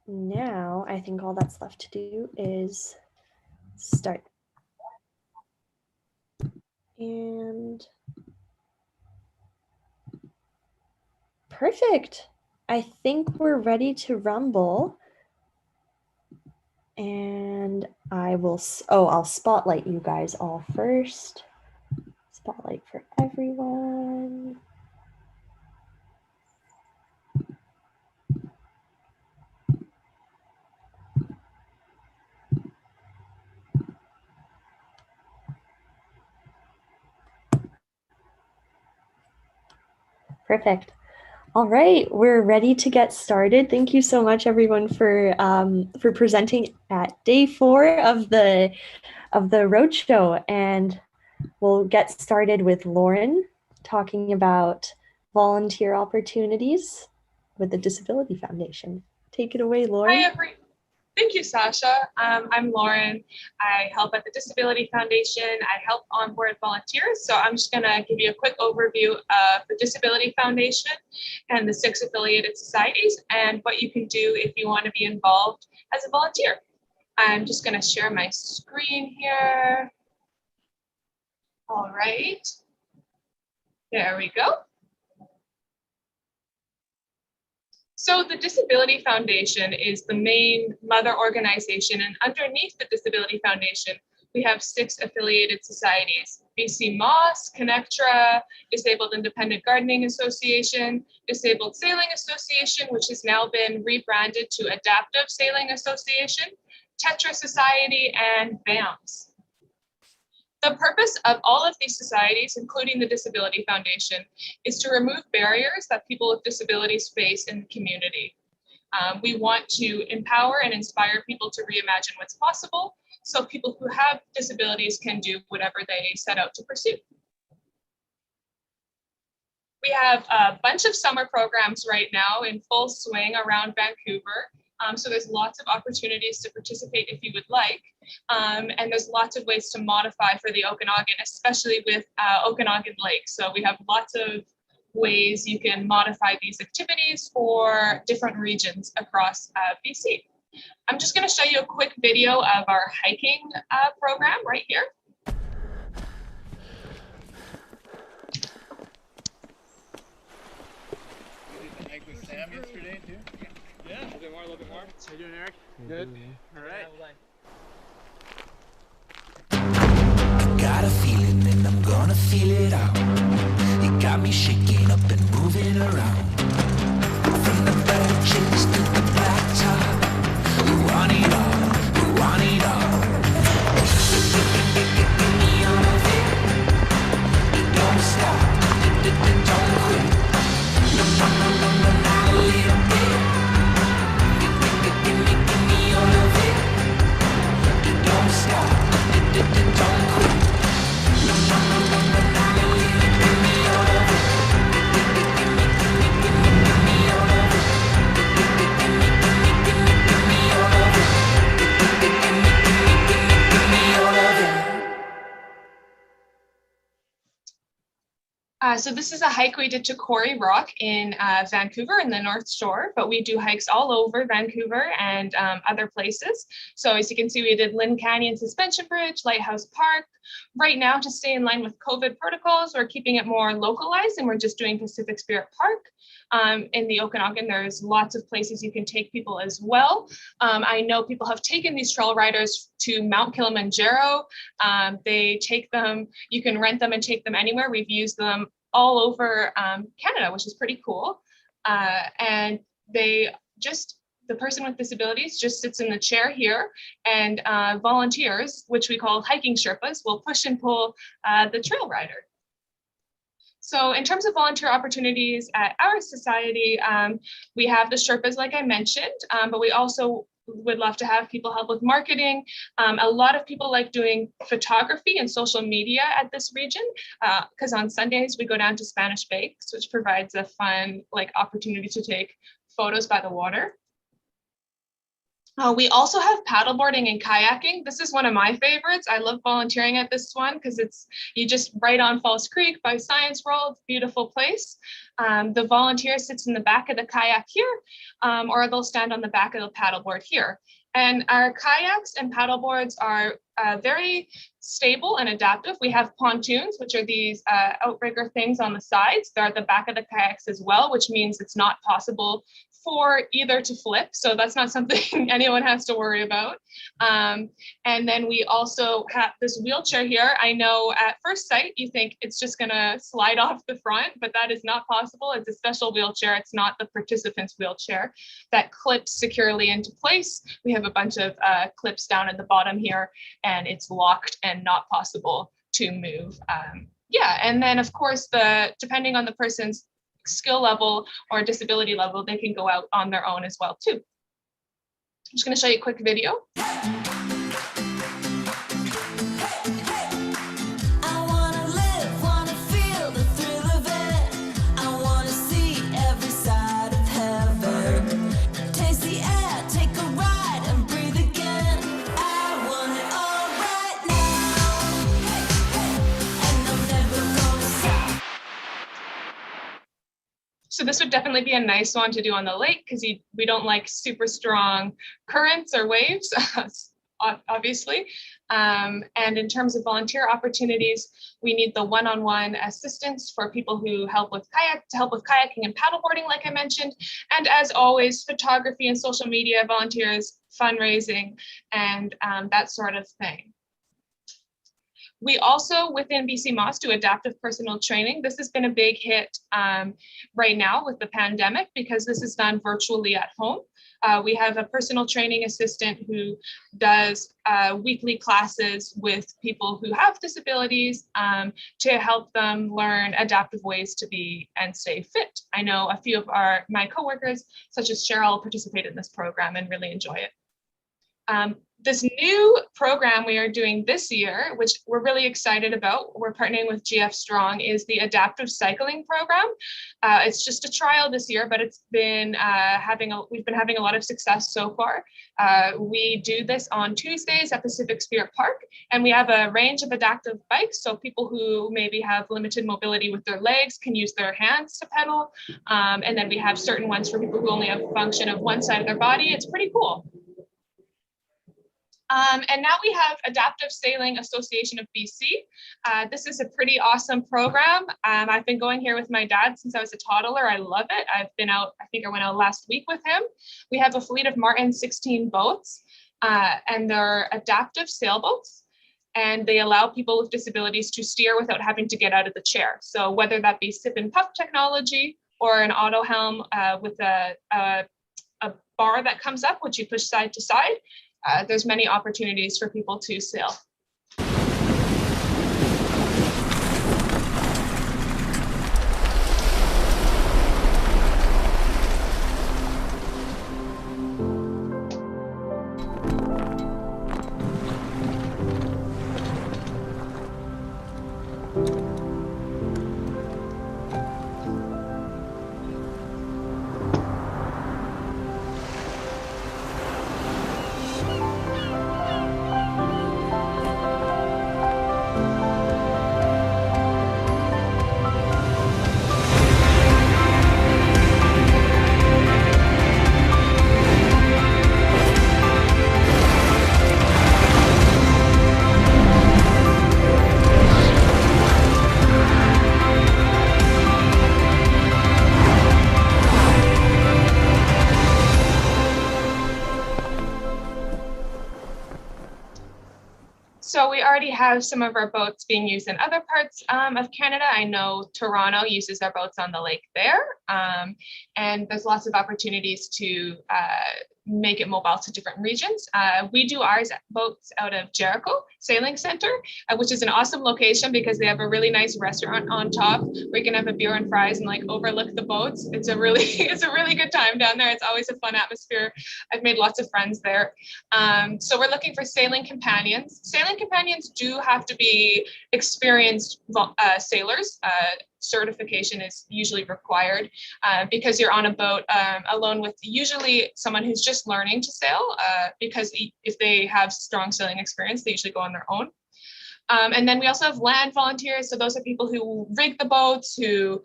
now I think all that's left to do is start. And perfect. I think we're ready to rumble. And I'll spotlight you guys all first. Spotlight for everyone. Perfect. All right, we're ready to get started. Thank you so much, everyone, for presenting at day 4 of the Roadshow, and we'll get started with Lauren talking about volunteer opportunities with the Disability Foundation. Take it away, Lauren. Hi, everyone. Thank you, Sasha. I'm Lauren. I help at the Disability Foundation. I help onboard volunteers. So I'm just going to give you a quick overview of the Disability Foundation and the 6 affiliated societies and what you can do if you want to be involved as a volunteer. I'm just going to share my screen here. All right. There we go. So the Disability Foundation is the main mother organization, and underneath the Disability Foundation, we have 6 affiliated societies: BC Moss, Connectra, Disabled Independent Gardening Association, Disabled Sailing Association, which has now been rebranded to Adaptive Sailing Association, Tetra Society, and BAMS. The purpose of all of these societies, including the Disability Foundation, is to remove barriers that people with disabilities face in the community. We want to empower and inspire people to reimagine what's possible, so people who have disabilities can do whatever they set out to pursue. We have a bunch of summer programs right now in full swing around Vancouver. So there's lots of opportunities to participate if you would like. And there's lots of ways to modify for the Okanagan, especially with Okanagan Lake. So we have lots of ways you can modify these activities for different regions across BC. I'm just going to show you a quick video of our hiking program right here. You hike with Sam yesterday too? Yeah. A little bit more. How you doing, Eric? Good. All right. Got a feeling and I'm gonna feel it out. You got me shaking up and moving around. From the birches to the blacktop, we want it all, we want it all. Get me out of it. Don't stop, don't quit. No, not a little bit. Get me out of it. Don't stop, don't quit. No, not a little bit. Get me out of it. Get me out of it. Get me out of it. Get me out of it. So this is a hike we did to Quarry Rock in Vancouver in the North Shore, but we do hikes all over Vancouver and other places. So as you can see, we did Lynn Canyon Suspension Bridge, Lighthouse Park. Right now, to stay in line with COVID protocols, we're keeping it more localized and we're just doing Pacific Spirit Park. In the Okanagan, there's lots of places you can take people as well. I know people have taken these trail riders to Mount Kilimanjaro. They take them, you can rent them and take them anywhere. We've used them all over Canada, which is pretty cool. And the person with disabilities just sits in the chair here, and volunteers, which we call hiking Sherpas, will push and pull the trail rider. So in terms of volunteer opportunities at our society, we have the Sherpas, like I mentioned, but we also would love to have people help with marketing. A lot of people like doing photography and social media at this region, because on Sundays we go down to Spanish Bakes, which provides a fun opportunity to take photos by the water. We also have paddleboarding and kayaking. This is one of my favorites. I love volunteering at this one because you just right on Falls Creek by Science World, beautiful place. The volunteer sits in the back of the kayak here, or they'll stand on the back of the paddleboard here. And our kayaks and paddleboards are very stable and adaptive. We have pontoons, which are these outrigger things on the sides. They're at the back of the kayaks as well, which means it's not possible for either to flip. So that's not something anyone has to worry about. And then we also have this wheelchair here. I know at first sight, you think it's just gonna slide off the front, but that is not possible. It's a special wheelchair. It's not the participant's wheelchair that clips securely into place. We have a bunch of clips down at the bottom here, and it's locked and not possible to move. Yeah, and then of course, depending on the person's skill level or disability level, they can go out on their own as well too. I'm just going to show you a quick video. So this would definitely be a nice one to do on the lake because we don't like super strong currents or waves, obviously. And in terms of volunteer opportunities, we need the one-on-one assistance for people who help with kayaking and paddleboarding, like I mentioned. And as always, photography and social media volunteers, fundraising, and that sort of thing. We also, within BC Moss, do adaptive personal training. This has been a big hit right now with the pandemic because this is done virtually at home. We have a personal training assistant who does weekly classes with people who have disabilities to help them learn adaptive ways to be and stay fit. I know a few of my coworkers, such as Cheryl, participate in this program and really enjoy it. This new program we are doing this year, which we're really excited about, we're partnering with GF Strong, is the adaptive cycling program. It's just a trial this year, but it's been we've been having a lot of success so far. We do this on Tuesdays at Pacific Spirit Park, and we have a range of adaptive bikes. So people who maybe have limited mobility with their legs can use their hands to pedal. And then we have certain ones for people who only have function of one side of their body. It's pretty cool. And now we have Adaptive Sailing Association of BC. This is a pretty awesome program. I've been going here with my dad since I was a toddler. I love it. I've been out, I think I went out last week with him. We have a fleet of Martin 16 boats, and they're adaptive sailboats. And they allow people with disabilities to steer without having to get out of the chair. So whether that be sip and puff technology or an auto helm with a bar that comes up, which you push side to side, there's many opportunities for people to sail. So we already have some of our boats being used in other parts of Canada. I know Toronto uses their boats on the lake there. And there's lots of opportunities to make it mobile to different regions. We do ours boats out of Jericho Sailing Center, which is an awesome location because they have a really nice restaurant on top where you can have a beer and fries and like overlook the boats. It's a really good time down there. It's always a fun atmosphere. I've made lots of friends there. So we're looking for sailing companions. Sailing companions do have to be experienced sailors. certification is usually required because you're on a boat alone with usually someone who's just learning to sail, because if they have strong sailing experience, they usually go on their own. And then we also have land volunteers. So those are people who rig the boats, who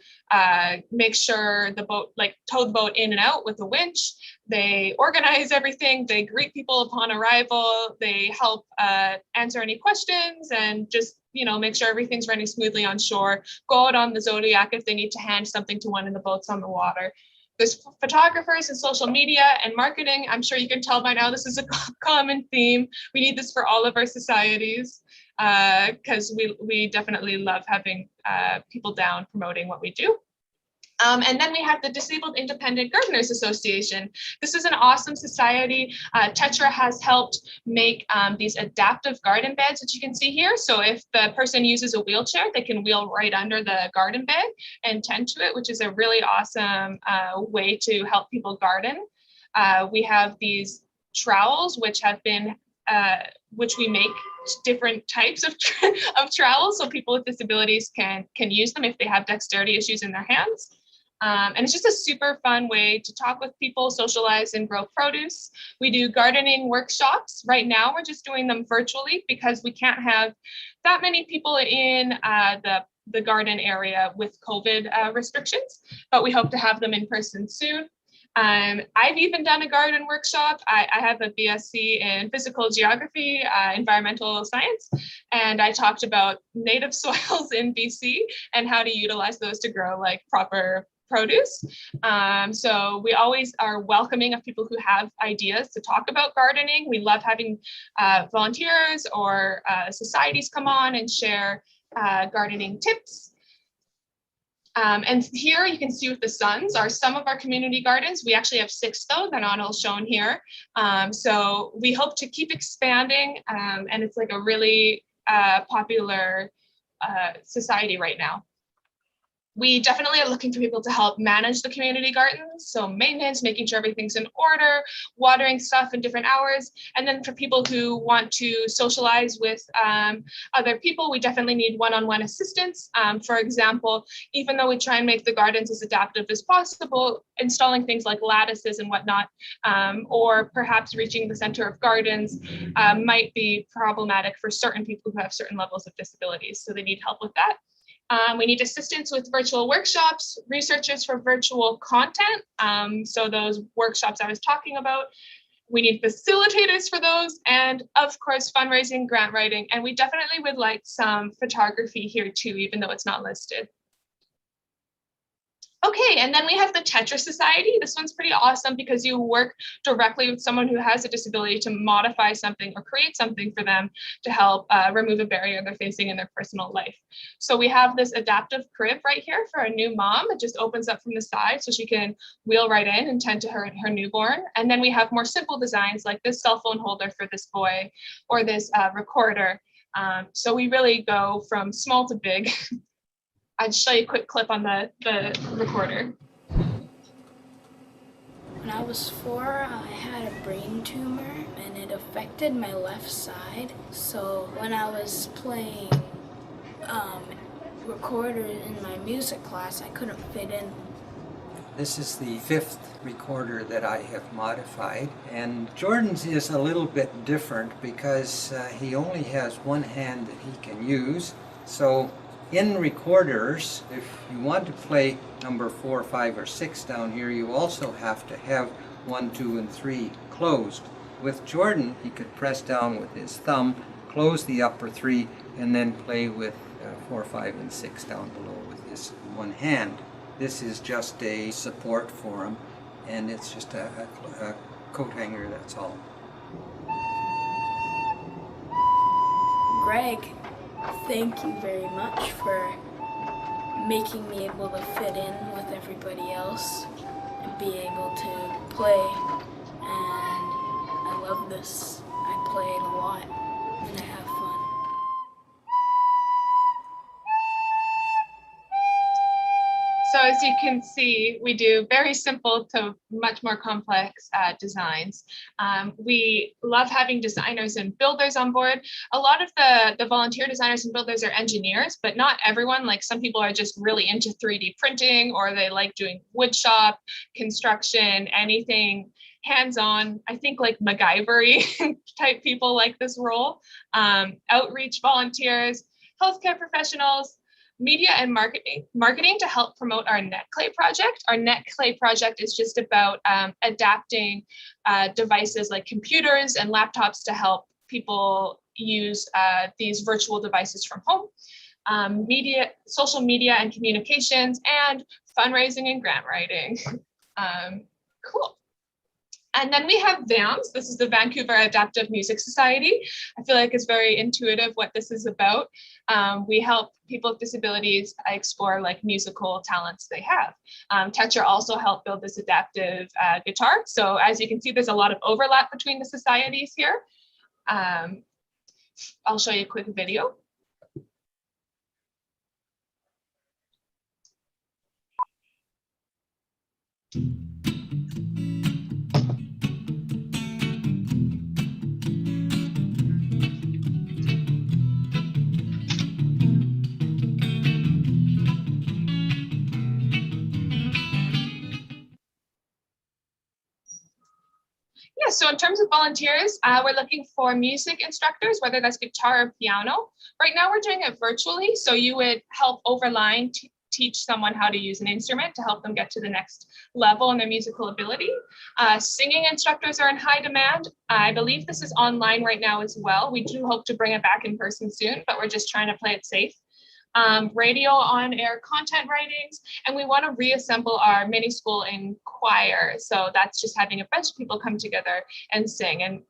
make sure the boat, like tow the boat in and out with a winch. They organize everything. They greet people upon arrival. They help answer any questions and just, make sure everything's running smoothly on shore. Go out on the Zodiac if they need to hand something to one of the boats on the water. There's photographers and social media and marketing. I'm sure you can tell by now this is a common theme. We need this for all of our societies, because we definitely love having people down promoting what we do. And then we have the Disabled Independent Gardeners Association. This is an awesome society. Tetra has helped make these adaptive garden beds, which you can see here. So if the person uses a wheelchair, they can wheel right under the garden bed and tend to it, which is a really awesome way to help people garden. We have these trowels, which have been which we make different types of trowels, so people with disabilities can use them if they have dexterity issues in their hands. And it's just a super fun way to talk with people, socialize, and grow produce. We do gardening workshops. Right now, we're just doing them virtually because we can't have that many people in the garden area with COVID restrictions, but we hope to have them in person soon. I've even done a garden workshop. I have a BSc in physical geography, environmental science, and I talked about native soils in BC and how to utilize those to grow like proper produce. So we always are welcoming of people who have ideas to talk about gardening. We love having volunteers or societies come on and share gardening tips. And here you can see with the suns are some of our community gardens. We actually have 6 though, they're not all shown here. So we hope to keep expanding, and it's like a really popular society right now. We definitely are looking for people to help manage the community gardens. So maintenance, making sure everything's in order, watering stuff in different hours. And then for people who want to socialize with other people, we definitely need one-on-one assistance. For example, even though we try and make the gardens as adaptive as possible, installing things like lattices and whatnot, or perhaps reaching the center of gardens might be problematic for certain people who have certain levels of disabilities. So they need help with that. We need assistance with virtual workshops, researchers for virtual content. So those workshops I was talking about, we need facilitators for those, and of course, fundraising, grant writing, and we definitely would like some photography here too, even though it's not listed. Okay, and then we have the Tetra Society. This one's pretty awesome because you work directly with someone who has a disability to modify something or create something for them to help remove a barrier they're facing in their personal life. So we have this adaptive crib right here for a new mom. It just opens up from the side so she can wheel right in and tend to her newborn. And then we have more simple designs like this cell phone holder for this boy or this recorder. So we really go from small to big. I'd show you a quick clip on the recorder. When I was 4, I had a brain tumor and it affected my left side. So when I was playing recorder in my music class, I couldn't fit in. This is the 5th recorder that I have modified, and Jordan's is a little bit different because he only has one hand that he can use. So in recorders, if you want to play number 4, 5, or 6 down here, you also have to have 1, 2, and 3 closed. With Jordan, he could press down with his thumb, close the upper 3, and then play with 4, 5, and 6 down below with his one hand. This is just a support for him, and it's just a coat hanger, that's all. Greg, thank you very much for making me able to fit in with everybody else and be able to play. And I love this. I play it a lot and I have fun. So as you can see, we do very simple to much more complex designs. We love having designers and builders on board. A lot of the volunteer designers and builders are engineers, but not everyone. Like some people are just really into 3D printing, or they like doing wood shop, construction, anything hands-on. I think like MacGyver type people like this role. Outreach volunteers, healthcare professionals, media and marketing to help promote our Net Clay project. Our Net Clay project is just about adapting devices like computers and laptops to help people use these virtual devices from home. Media, social media and communications, and fundraising and grant writing. Cool. And then we have VAMS. This is the Vancouver Adaptive Music Society. I feel like it's very intuitive what this is about. We help people with disabilities explore like musical talents they have. Tetra also helped build this adaptive guitar. So as you can see, there's a lot of overlap between the societies here. I'll show you a quick video. Yeah, so in terms of volunteers, we're looking for music instructors, whether that's guitar or piano. Right now we're doing it virtually, so you would help overline teach someone how to use an instrument to help them get to the next level in their musical ability. Singing instructors are in high demand. I believe this is online right now as well. We do hope to bring it back in person soon, but we're just trying to play it safe. Radio on-air content writings, and we want to reassemble our mini school in choir. So that's just having a bunch of people come together and sing and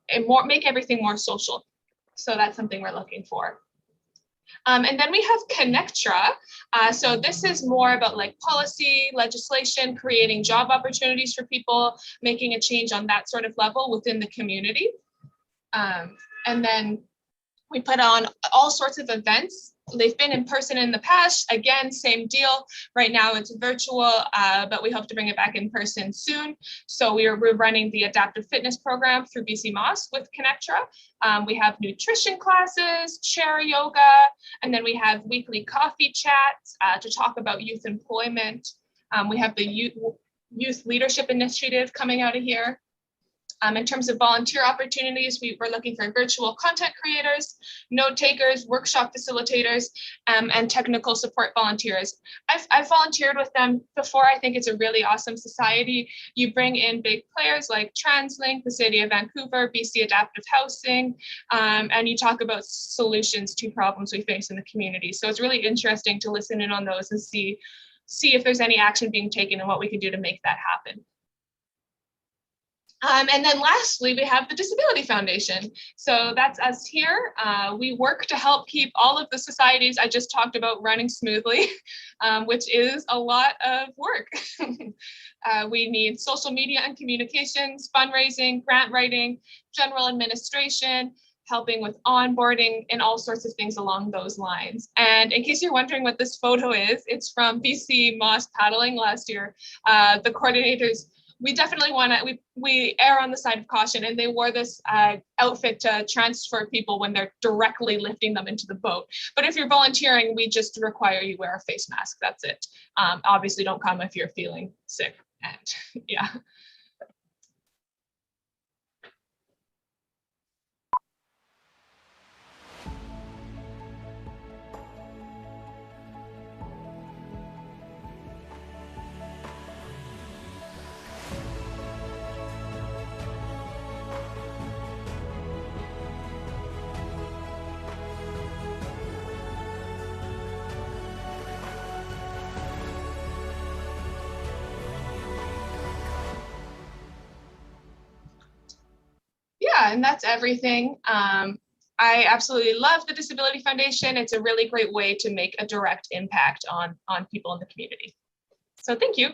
make everything more social. So that's something we're looking for. And then we have Connectra. So this is more about like policy, legislation, creating job opportunities for people, making a change on that sort of level within the community. And then we put on all sorts of events. They've been in person in the past. Again, same deal. Right now it's virtual, but we hope to bring it back in person soon. So we're running the adaptive fitness program through BC Moss with Connectra. We have nutrition classes, chair yoga, and then we have weekly coffee chats to talk about youth employment. We have the youth leadership initiative coming out of here. In terms of volunteer opportunities, we're looking for virtual content creators, note takers, workshop facilitators, and technical support volunteers. I've volunteered with them before. I think it's a really awesome society. You bring in big players like TransLink, the City of Vancouver, BC Adaptive Housing, and you talk about solutions to problems we face in the community. So it's really interesting to listen in on those and see if there's any action being taken and what we can do to make that happen. And then lastly, we have the Disability Foundation. So that's us here. We work to help keep all of the societies I just talked about running smoothly, which is a lot of work. We need social media and communications, fundraising, grant writing, general administration, helping with onboarding, and all sorts of things along those lines. And in case you're wondering what this photo is, it's from BC Moss paddling last year. The coordinators, we definitely want to, we err on the side of caution, and they wore this outfit to transfer people when they're directly lifting them into the boat. But if you're volunteering, we just require you wear a face mask, that's it. Obviously don't come if you're feeling sick, and yeah. Yeah, and that's everything. I absolutely love the Disability Foundation. It's a really great way to make a direct impact on people in the community. So thank you.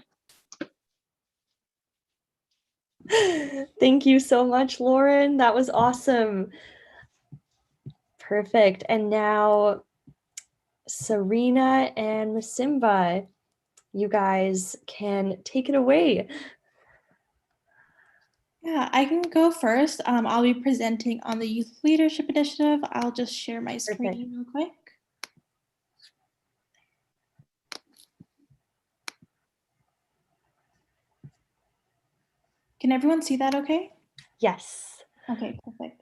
Thank you so much, Lauren. That was awesome. Perfect. And now Serena and Masimba, you guys can take it away. Yeah, I can go first. I'll be presenting on the Youth Leadership Initiative. I'll just share my screen Perfect. real quick. Can everyone see that okay? Yes. Okay, perfect.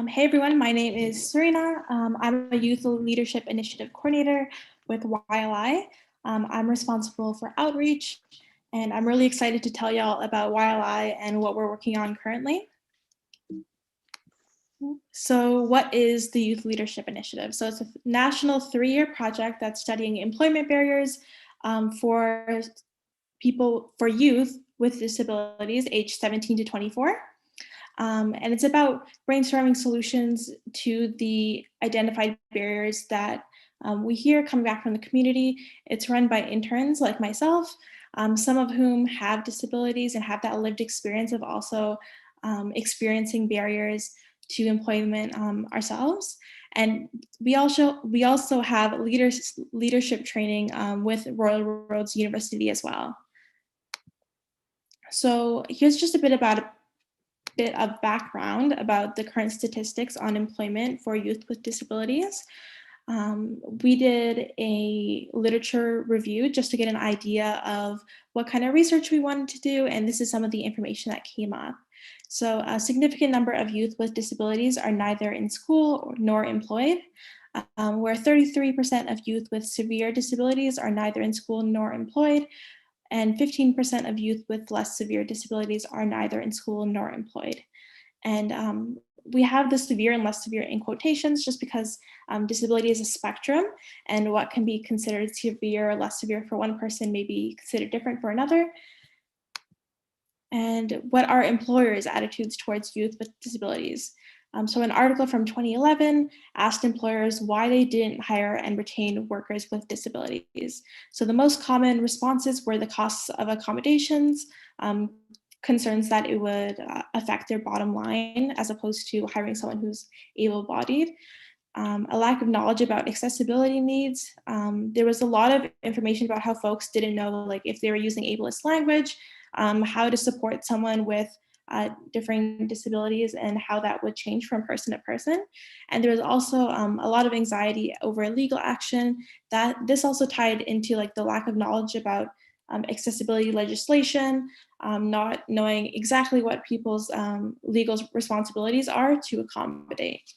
Hey everyone, my name is Serena. I'm a Youth Leadership Initiative Coordinator with YLI. I'm responsible for outreach, and I'm really excited to tell y'all about YLI and what we're working on currently. So what is the Youth Leadership Initiative? So it's a national 3-year project that's studying employment barriers for youth with disabilities aged 17 to 24. And it's about brainstorming solutions to the identified barriers that we hear coming back from the community. It's run by interns like myself, some of whom have disabilities and have that lived experience of also experiencing barriers to employment ourselves. And we also have leadership training with Royal Roads University as well. So here's just a bit of background about the current statistics on employment for youth with disabilities. We did a literature review just to get an idea of what kind of research we wanted to do, and this is some of the information that came up. So a significant number of youth with disabilities are neither in school nor employed, where 33% of youth with severe disabilities are neither in school nor employed, and 15% of youth with less severe disabilities are neither in school nor employed. And we have the severe and less severe in quotations just because disability is a spectrum, and what can be considered severe or less severe for one person may be considered different for another. And what are employers' attitudes towards youth with disabilities? So an article from 2011 asked employers why they didn't hire and retain workers with disabilities. So the most common responses were the costs of accommodations, concerns that it would affect their bottom line as opposed to hiring someone who's able-bodied, a lack of knowledge about accessibility needs. There was a lot of information about how folks didn't know, like if they were using ableist language, how to support someone with differing disabilities and how that would change from person to person. And there was also a lot of anxiety over legal action. That this also tied into like the lack of knowledge about accessibility legislation, not knowing exactly what people's legal responsibilities are to accommodate.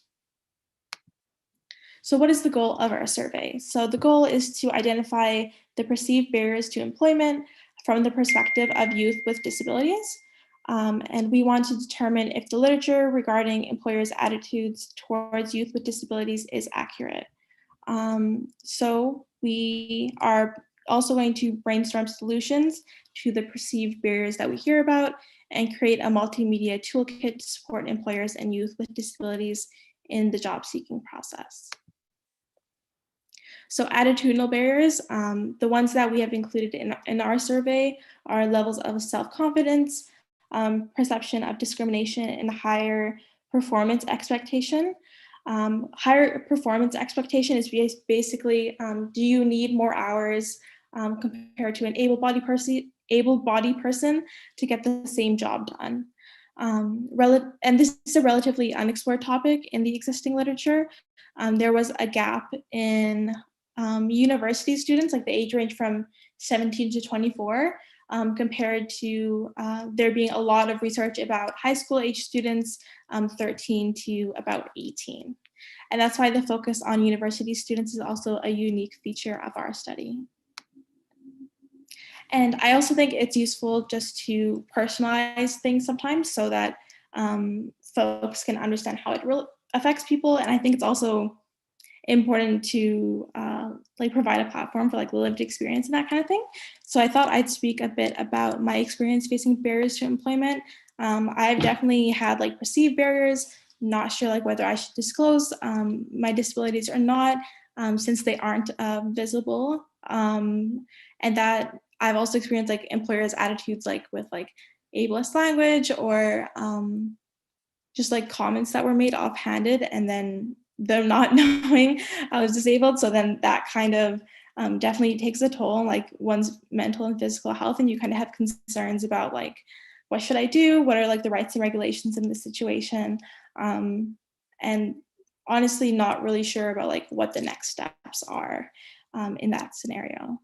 So what is the goal of our survey? So the goal is to identify the perceived barriers to employment from the perspective of youth with disabilities. And we want to determine if the literature regarding employers' attitudes towards youth with disabilities is accurate. So we are also going to brainstorm solutions to the perceived barriers that we hear about and create a multimedia toolkit to support employers and youth with disabilities in the job seeking process. So attitudinal barriers, the ones that we have included in our survey are levels of self-confidence, perception of discrimination, and higher performance expectation. Higher performance expectation is basically, do you need more hours compared to an able-bodied person to get the same job done? And this is a relatively unexplored topic in the existing literature. There was a gap in university students, like the age range from 17 to 24, compared to there being a lot of research about high school age students, 13 to about 18. And that's why the focus on university students is also a unique feature of our study. And I also think it's useful just to personalize things sometimes so that folks can understand how it really affects people. And I think it's also important to like provide a platform for like lived experience and that kind of thing. So I thought I'd speak a bit about my experience facing barriers to employment. I've definitely had like perceived barriers, not sure like whether I should disclose my disabilities or not, since they aren't visible. And that I've also experienced like employers' attitudes like with like ableist language or just like comments that were made offhanded and then them not knowing I was disabled. So then that kind of definitely takes a toll on like one's mental and physical health, and you kind of have concerns about like, what should I do? What are like the rights and regulations in this situation? And honestly, not really sure about like what the next steps are in that scenario.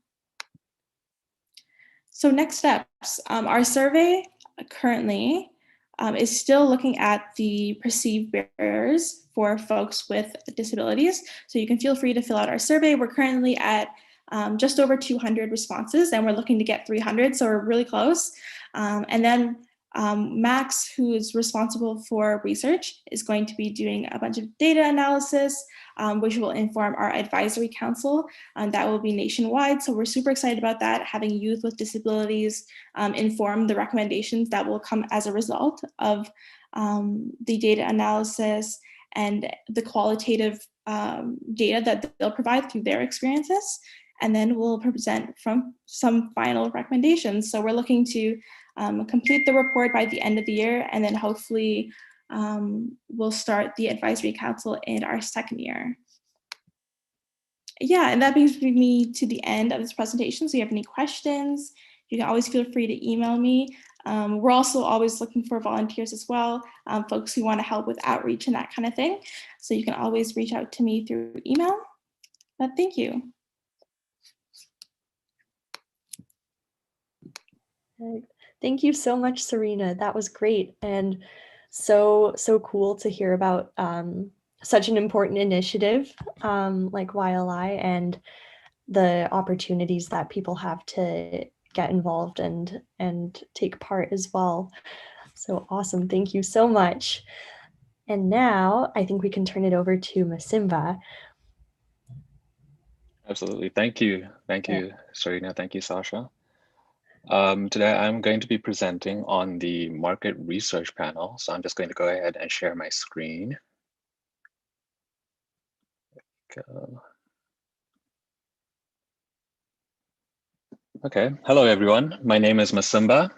So next steps, our survey currently is still looking at the perceived barriers for folks with disabilities. So you can feel free to fill out our survey. We're currently at just over 200 responses, and we're looking to get 300, so we're really close. And then Max, who is responsible for research, is going to be doing a bunch of data analysis, which will inform our advisory council, and that will be nationwide. So we're super excited about that, having youth with disabilities inform the recommendations that will come as a result of the data analysis and the qualitative data that they'll provide through their experiences. And then we'll present from some final recommendations. So we're looking to complete the report by the end of the year, and then hopefully we'll start the advisory council in our second year. Yeah, and that brings me to the end of this presentation. So if you have any questions, you can always feel free to email me. We're also always looking for volunteers as well, folks who want to help with outreach and that kind of thing. So you can always reach out to me through email. But thank you. Thank you so much, Serena. That was great, and so cool to hear about such an important initiative like YLI, and the opportunities that people have to get involved and take part as well. So awesome. Thank you so much. And now I think we can turn it over to Masimba. Absolutely. Thank you. Thank you, Serena. Thank you, Sasha. Today I'm going to be presenting on the market research panel. So I'm just going to go ahead and share my screen. Go. Okay, hello everyone. My name is Masimba.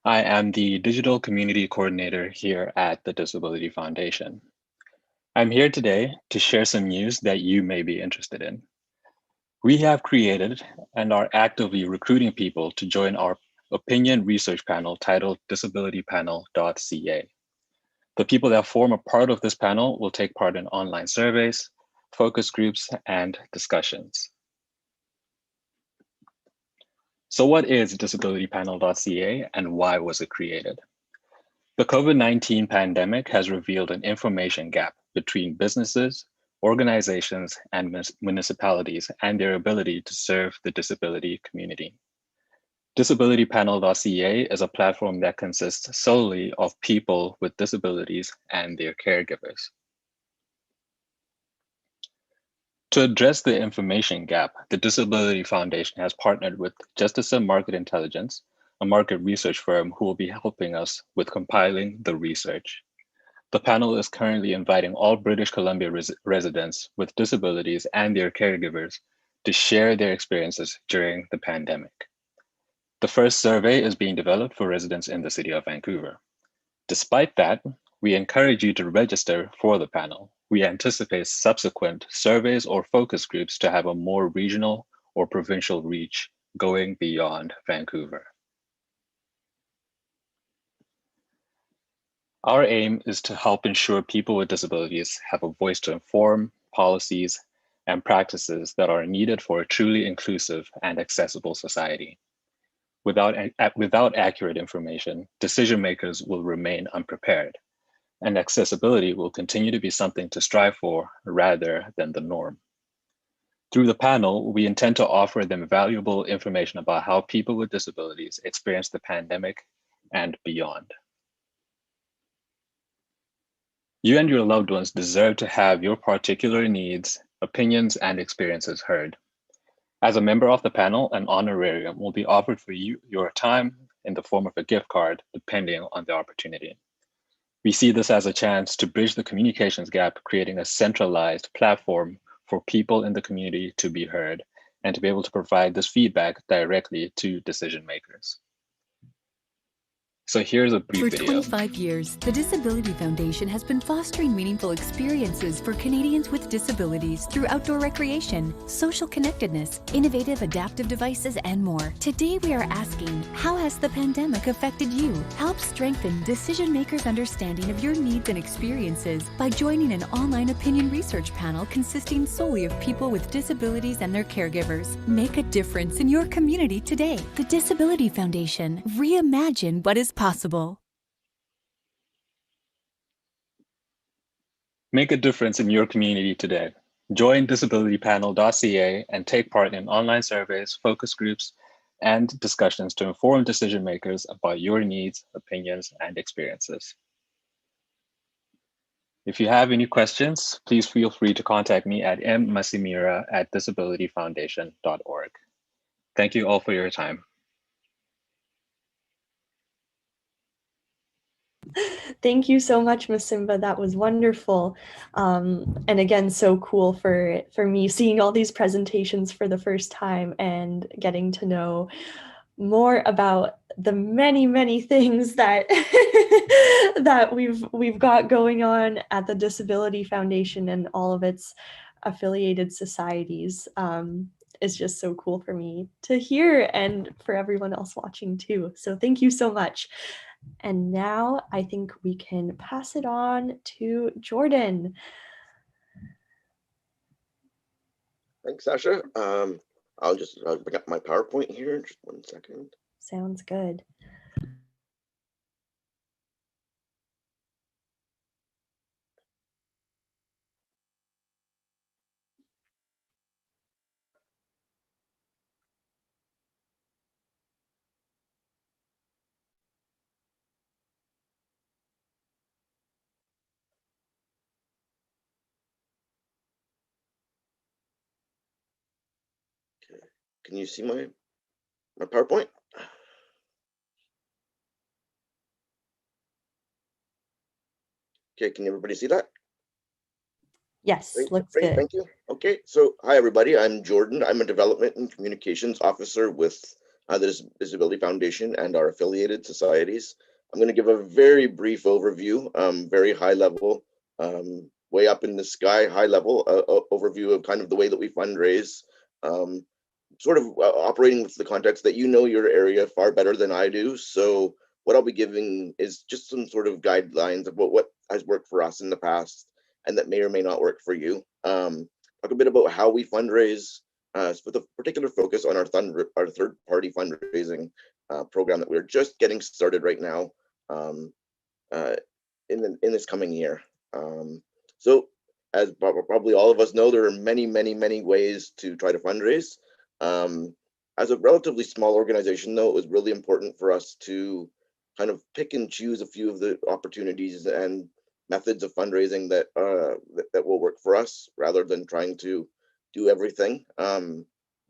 I am the Digital Community Coordinator here at the Disability Foundation. I'm here today to share some news that you may be interested in. We have created and are actively recruiting people to join our opinion research panel titled disabilitypanel.ca. The people that form a part of this panel will take part in online surveys, focus groups, and discussions. So what is disabilitypanel.ca and why was it created? The COVID-19 pandemic has revealed an information gap between businesses, organizations, and municipalities and their ability to serve the disability community. Disabilitypanel.ca is a platform that consists solely of people with disabilities and their caregivers. To address the information gap, the Disability Foundation has partnered with Justice and Market Intelligence, a market research firm who will be helping us with compiling the research. The panel is currently inviting all British Columbia residents with disabilities and their caregivers to share their experiences during the pandemic. The first survey is being developed for residents in the city of Vancouver. Despite that, we encourage you to register for the panel. We anticipate subsequent surveys or focus groups to have a more regional or provincial reach going beyond Vancouver. Our aim is to help ensure people with disabilities have a voice to inform policies and practices that are needed for a truly inclusive and accessible society. Without accurate information, decision makers will remain unprepared, and accessibility will continue to be something to strive for rather than the norm. Through the panel, we intend to offer them valuable information about how people with disabilities experience the pandemic and beyond. You and your loved ones deserve to have your particular needs, opinions, and experiences heard. As a member of the panel, an honorarium will be offered for you, your time in the form of a gift card, depending on the opportunity. We see this as a chance to bridge the communications gap, creating a centralized platform for people in the community to be heard and to be able to provide this feedback directly to decision makers. So here's a brief For video. 25 years, the Disability Foundation has been fostering meaningful experiences for Canadians with disabilities through outdoor recreation, social connectedness, innovative adaptive devices, and more. Today, we are asking, how has the pandemic affected you? Help strengthen decision makers' understanding of your needs and experiences by joining an online opinion research panel consisting solely of people with disabilities and their caregivers. Make a difference in your community today. The Disability Foundation. Reimagine what is possible. Make a difference in your community today. Join disabilitypanel.ca and take part in online surveys, focus groups, and discussions to inform decision makers about your needs, opinions, and experiences. If you have any questions, please feel free to contact me at mmasimira@disabilityfoundation.org. Thank you all for your time. Thank you so much, Ms. Simba. That was wonderful. And again, so cool for me seeing all these presentations for the first time and getting to know more about the many, many things that that we've got going on at the Disability Foundation and all of its affiliated societies. It's just so cool for me to hear and for everyone else watching too. So thank you so much. And now I think we can pass it on to Jordan. Thanks, Sasha. I'll just bring up my PowerPoint here. Just 1 second. Sounds good. Okay. Can you see my PowerPoint? Okay, can everybody see that? Yes, Great, looks great, good. thank you. Okay, so hi everybody, I'm Jordan. I'm a Development and Communications Officer with the Disability Foundation and our affiliated societies. I'm going to give a very brief overview, very high level, way up in the sky, high level overview of kind of the way that we fundraise, sort of operating with the context that you know your area far better than I do. So what I'll be giving is just some sort of guidelines of what has worked for us in the past and that may or may not work for you. Talk a bit about how we fundraise with a particular focus on our third-party fundraising program that we're just getting started right now in this coming year. So as probably all of us know, there are many, many, many ways to try to fundraise. As a relatively small organization, though, it was really important for us to kind of pick and choose a few of the opportunities and methods of fundraising that that will work for us, rather than trying to do everything. We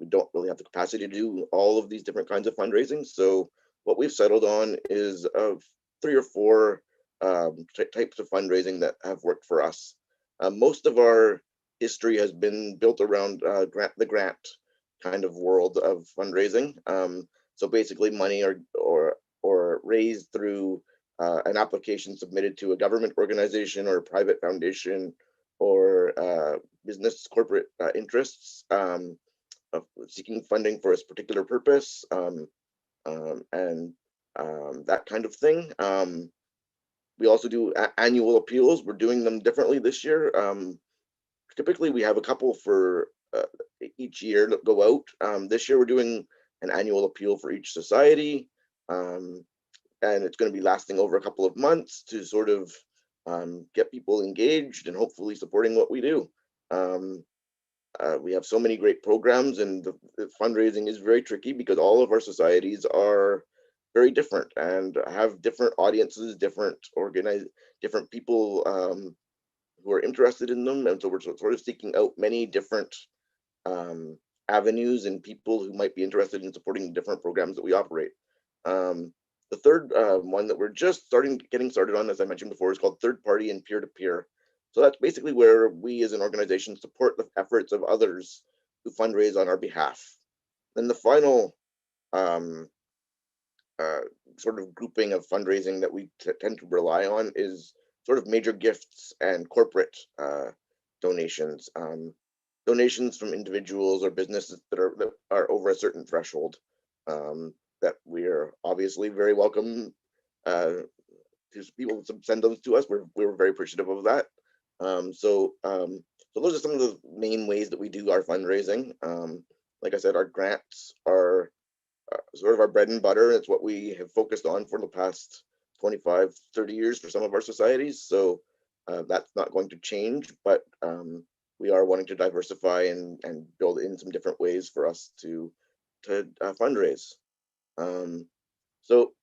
don't really have the capacity to do all of these different kinds of fundraising. So what we've settled on is 3 or 4 types of fundraising that have worked for us. Most of our history has been built around the grant kind of world of fundraising. So basically money or raised through an application submitted to a government organization or a private foundation or business corporate interests of seeking funding for a particular purpose and that kind of thing. We also do annual appeals. We're doing them differently this year. Typically, we have a couple for each year that go out. This year, we're doing an annual appeal for each society. And it's going to be lasting over a couple of months to sort of get people engaged and hopefully supporting what we do. We have so many great programs, and the fundraising is very tricky because all of our societies are very different and have different audiences, different people who are interested in them. And so we're sort of seeking out many different avenues and people who might be interested in supporting the different programs that we operate. The third one that we're just getting started on, as I mentioned before, is called third party and peer-to-peer. So that's basically where we as an organization support the efforts of others who fundraise on our behalf. Then the final sort of grouping of fundraising that we tend to rely on is sort of major gifts and corporate donations. Donations from individuals or businesses that are over a certain threshold, that we are obviously very welcome to people to send those to us. We're very appreciative of that. So those are some of the main ways that we do our fundraising. Like I said, our grants are sort of our bread and butter. It's what we have focused on for the past 25, 30 years for some of our societies. So that's not going to change, but we are wanting to diversify and build in some different ways for us to fundraise. So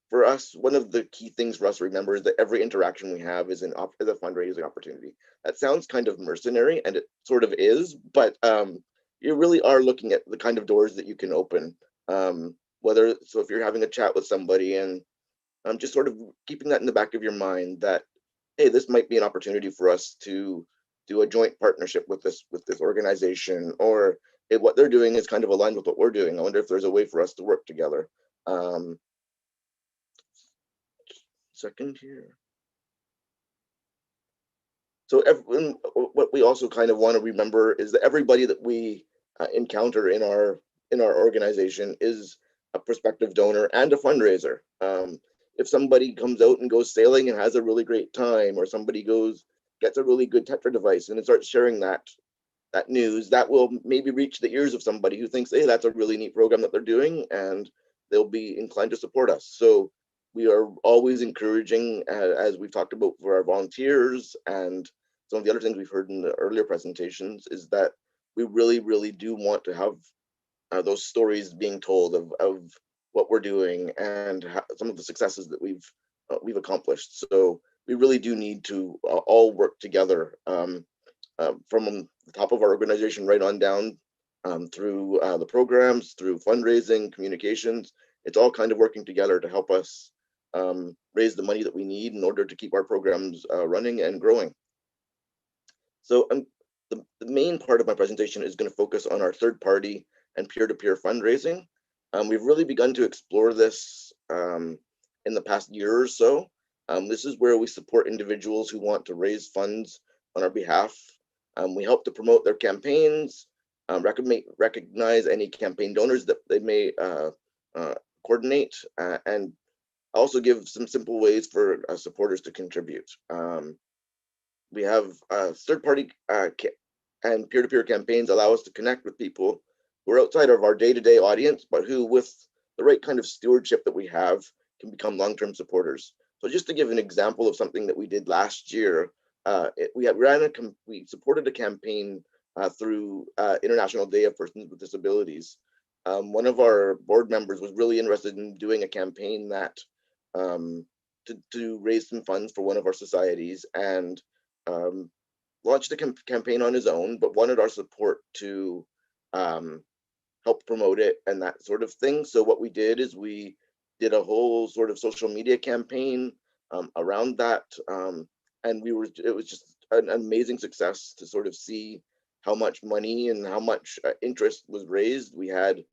for us, one of the key things for us to remember is that every interaction we have is a fundraising opportunity. That sounds kind of mercenary, and it sort of is, but you really are looking at the kind of doors that you can open. If you're having a chat with somebody and just sort of keeping that in the back of your mind that, hey, this might be an opportunity for us to do a joint partnership with this organization, or hey, what they're doing is kind of aligned with what we're doing. I wonder if there's a way for us to work together. Second here. So what we also kind of want to remember is that everybody that we encounter in our organization is a prospective donor and a fundraiser. If somebody comes out and goes sailing and has a really great time, or somebody gets a really good Tetra device and starts sharing that news, that will maybe reach the ears of somebody who thinks, hey, that's a really neat program that they're doing, and they'll be inclined to support us. So we are always encouraging, as we've talked about for our volunteers, and some of the other things we've heard in the earlier presentations, is that we really, really do want to have those stories being told of what we're doing and some of the successes that we've accomplished. So we really do need to all work together, from the top of our organization right on down, through the programs, through fundraising, communications. It's all kind of working together to help us raise the money that we need in order to keep our programs running and growing. So the main part of my presentation is going to focus on our third-party and peer-to-peer fundraising. We've really begun to explore this in the past year or so. This is where we support individuals who want to raise funds on our behalf. We help to promote their campaigns, recognize any campaign donors that they may coordinate, and also give some simple ways for supporters to contribute. We have third-party and peer-to-peer campaigns allow us to connect with people who are outside of our day-to-day audience, but who, with the right kind of stewardship that we have, can become long-term supporters. So just to give an example of something that we did last year, we supported a campaign through International Day of Persons with Disabilities. One of our board members was really interested in doing a campaign that to raise some funds for one of our societies, and launched a campaign on his own, but wanted our support to help promote it and that sort of thing. So what we did is we did a whole sort of social media campaign around that, and it was just an amazing success to sort of see how much money and how much interest was raised. We had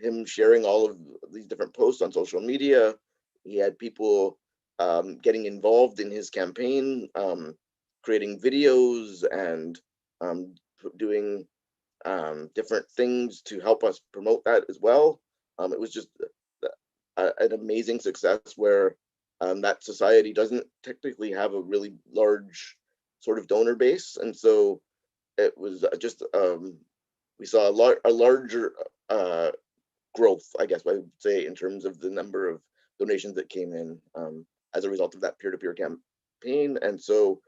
him sharing all of these different posts on social media. He had people getting involved in his campaign, creating videos and doing different things to help us promote that as well. It was just an amazing success where that society doesn't technically have a really large sort of donor base, and so it was just we saw a larger growth, I guess I would say, in terms of the number of donations that came in as a result of that peer-to-peer campaign. And so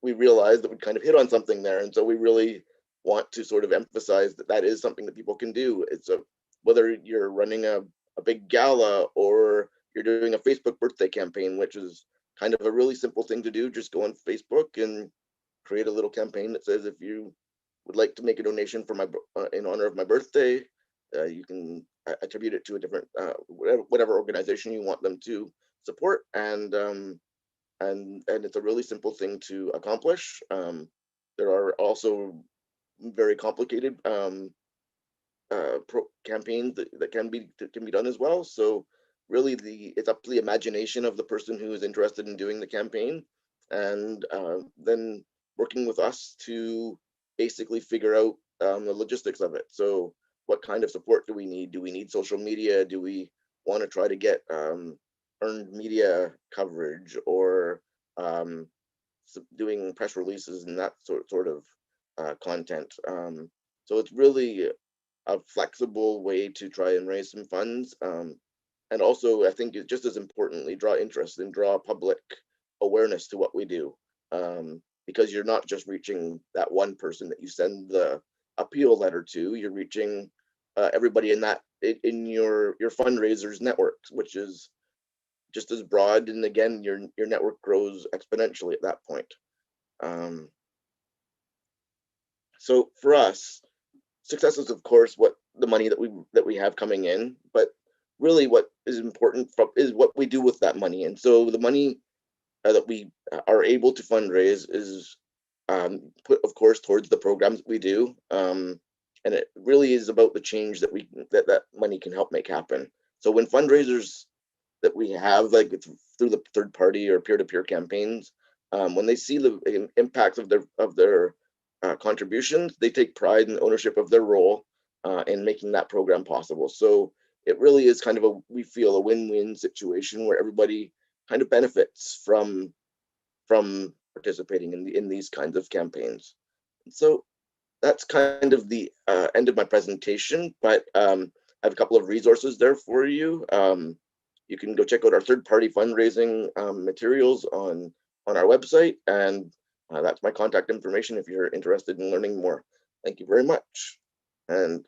we realized that we kind of hit on something there, and so we really want to sort of emphasize that that is something that people can do. It's whether you're running a big gala or you're doing a Facebook birthday campaign, which is kind of a really simple thing to do. Just go on Facebook and create a little campaign that says, if you would like to make a donation for my in honor of my birthday, you can attribute it to a different whatever organization you want them to support, and it's a really simple thing to accomplish. There are also very complicated campaigns that can be done as well. So really it's up to the imagination of the person who is interested in doing the campaign, and then working with us to basically figure out the logistics of it. So what kind of support do we need? Do we need social media? Do we want to try to get earned media coverage, or doing press releases and that sort of content? So it's really a flexible way to try and raise some funds. And also, I think just as importantly, draw interest and draw public awareness to what we do. Because you're not just reaching that one person that you send the appeal letter to, you're reaching everybody in your fundraisers network, which is just as broad. And again, your network grows exponentially at that point. So for us, success is of course what the money that we have coming in, but really what is important is what we do with that money. And so the money that we are able to fundraise is put, of course, towards the programs that we do, and it really is about the change that that money can help make happen. So when fundraisers that we have, like through the third party or peer-to-peer campaigns, when they see the impact of their contributions, they take pride and ownership of their role in making that program possible. So it really is kind of we feel a win-win situation where everybody kind of benefits from participating in these kinds of campaigns. So that's kind of the end of my presentation, but I have a couple of resources there for you. You can go check out our third-party fundraising materials on our website, and that's my contact information if you're interested in learning more. Thank you very much. And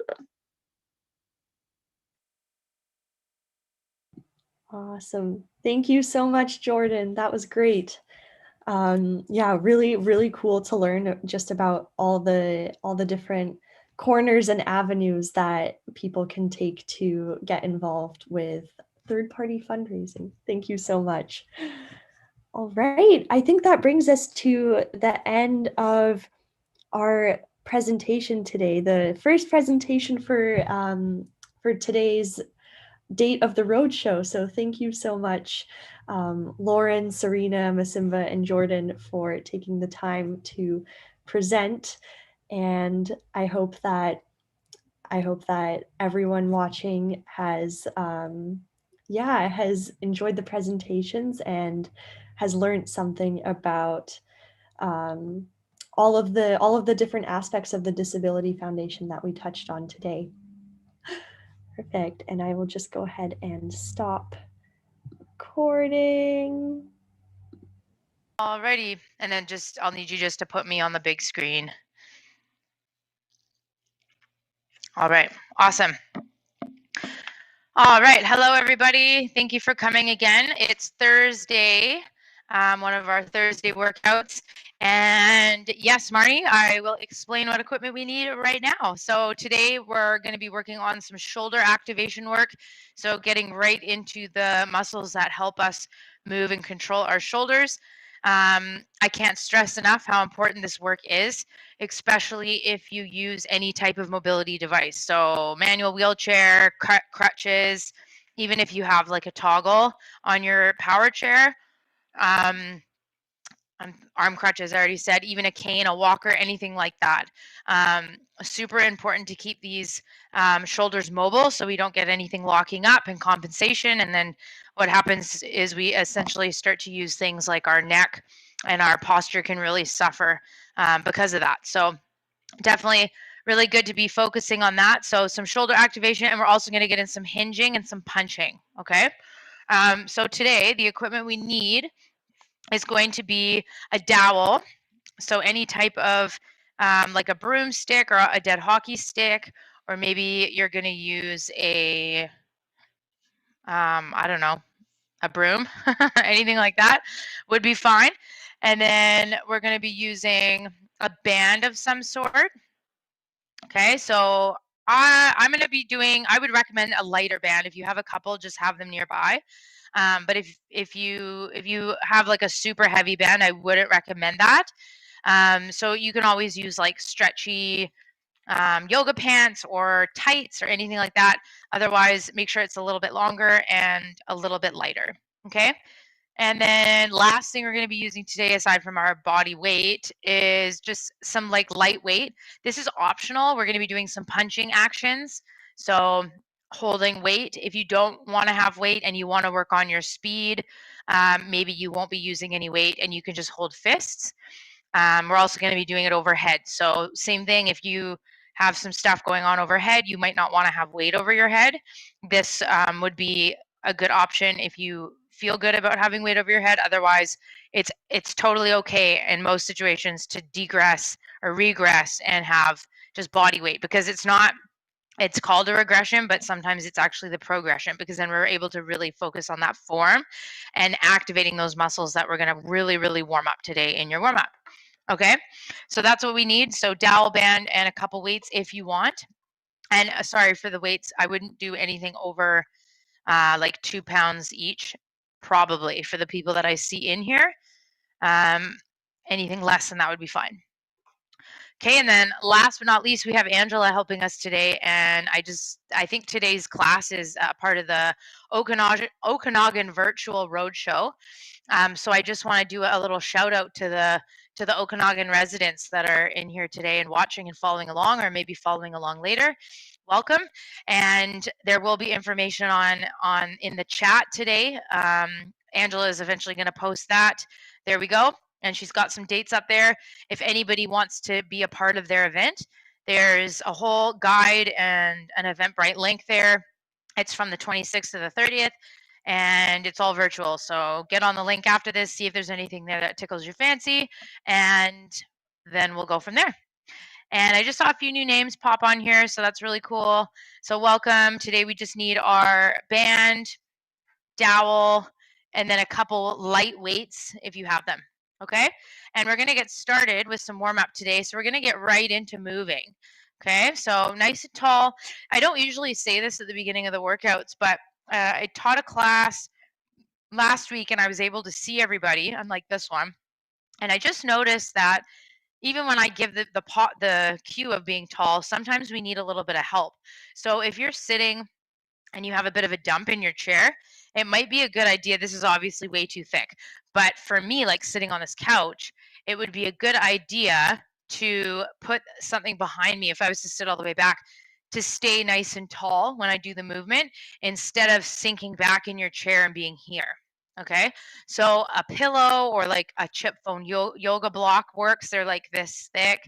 Awesome. Thank you so much, Jordan. That was great. Yeah, really, really cool to learn just about all the different corners and avenues that people can take to get involved with third-party fundraising. Thank you so much. All right, I think that brings us to the end of our presentation today. The first presentation for today's date of the Roadshow. So thank you so much, Lauren, Serena, Masimba, and Jordan for taking the time to present. And I hope that everyone watching has has enjoyed the presentations and has learned something about all of the different aspects of the Disability Foundation that we touched on today. Perfect. And I will just go ahead and stop recording. Alrighty, and then I'll need you just to put me on the big screen. All right, awesome. All right, hello everybody. Thank you for coming again. It's Thursday, one of our Thursday workouts. And yes, Marnie, I will explain what equipment we need right now. So today we're going to be working on some shoulder activation work. So getting right into the muscles that help us move and control our shoulders. I can't stress enough how important this work is, especially if you use any type of mobility device. So manual wheelchair, crutches, even if you have like a toggle on your power chair, arm crutches, I already said, even a cane, a walker, anything like that. Super important to keep these shoulders mobile so we don't get anything locking up and compensation. And then what happens is we essentially start to use things like our neck, and our posture can really suffer because of that. So definitely really good to be focusing on that. So some shoulder activation, and we're also going to get in some hinging and some punching. Okay. So today the equipment we need is going to be a dowel. So any type of like a broomstick or a dead hockey stick, or maybe you're going to use a, I don't know, a broom, anything like that would be fine. And then we're going to be using a band of some sort. Okay, so I'm going to be doing, I would recommend a lighter band. If you have a couple, just have them nearby. But if you have like a super heavy band, I wouldn't recommend that. So you can always use like stretchy yoga pants or tights or anything like that. Otherwise, make sure it's a little bit longer and a little bit lighter. Okay. And then last thing we're going to be using today, aside from our body weight, is just some like lightweight. This is optional. We're going to be doing some punching actions. So holding weight. If you don't want to have weight and you want to work on your speed, maybe you won't be using any weight and you can just hold fists. We're also going to be doing it overhead. So same thing, if you have some stuff going on overhead, you might not want to have weight over your head. This would be a good option if you feel good about having weight over your head. Otherwise, it's totally okay in most situations to degress or regress and have just body weight, because it's called a regression, but sometimes it's actually the progression, because then we're able to really focus on that form and activating those muscles that we're going to really, really warm up today in your warm up. Okay, so that's what we need. So dowel band and a couple weights if you want. And sorry for the weights, I wouldn't do anything over like 2 pounds each, probably, for the people that I see in here. Anything less than that would be fine. Okay, and then last but not least, we have Angela helping us today, and I think today's class is part of the Okanagan Virtual Roadshow. So I just want to do a little shout out to the Okanagan residents that are in here today and watching and following along, or maybe following along later. Welcome, and there will be information on in the chat today. Angela is eventually going to post that. There we go. And she's got some dates up there. If anybody wants to be a part of their event, there's a whole guide and an Eventbrite link there. It's from the 26th to the 30th, and it's all virtual. So get on the link after this, see if there's anything there that tickles your fancy, and then we'll go from there. And I just saw a few new names pop on here, so that's really cool. So welcome. Today we just need our band, dowel, and then a couple light weights if you have them. Okay, and we're going to get started with some warm up today. So we're going to get right into moving. Okay, so nice and tall. I don't usually say this at the beginning of the workouts, but I taught a class last week and I was able to see everybody, unlike this one. And I just noticed that even when I give the cue of being tall, sometimes we need a little bit of help. So if you're sitting and you have a bit of a dump in your chair, it might be a good idea. This is obviously way too thick, but for me, like sitting on this couch, it would be a good idea to put something behind me if I was to sit all the way back, to stay nice and tall when I do the movement, instead of sinking back in your chair and being here. Okay, so a pillow or like a chip foam yoga block works. They're like this thick.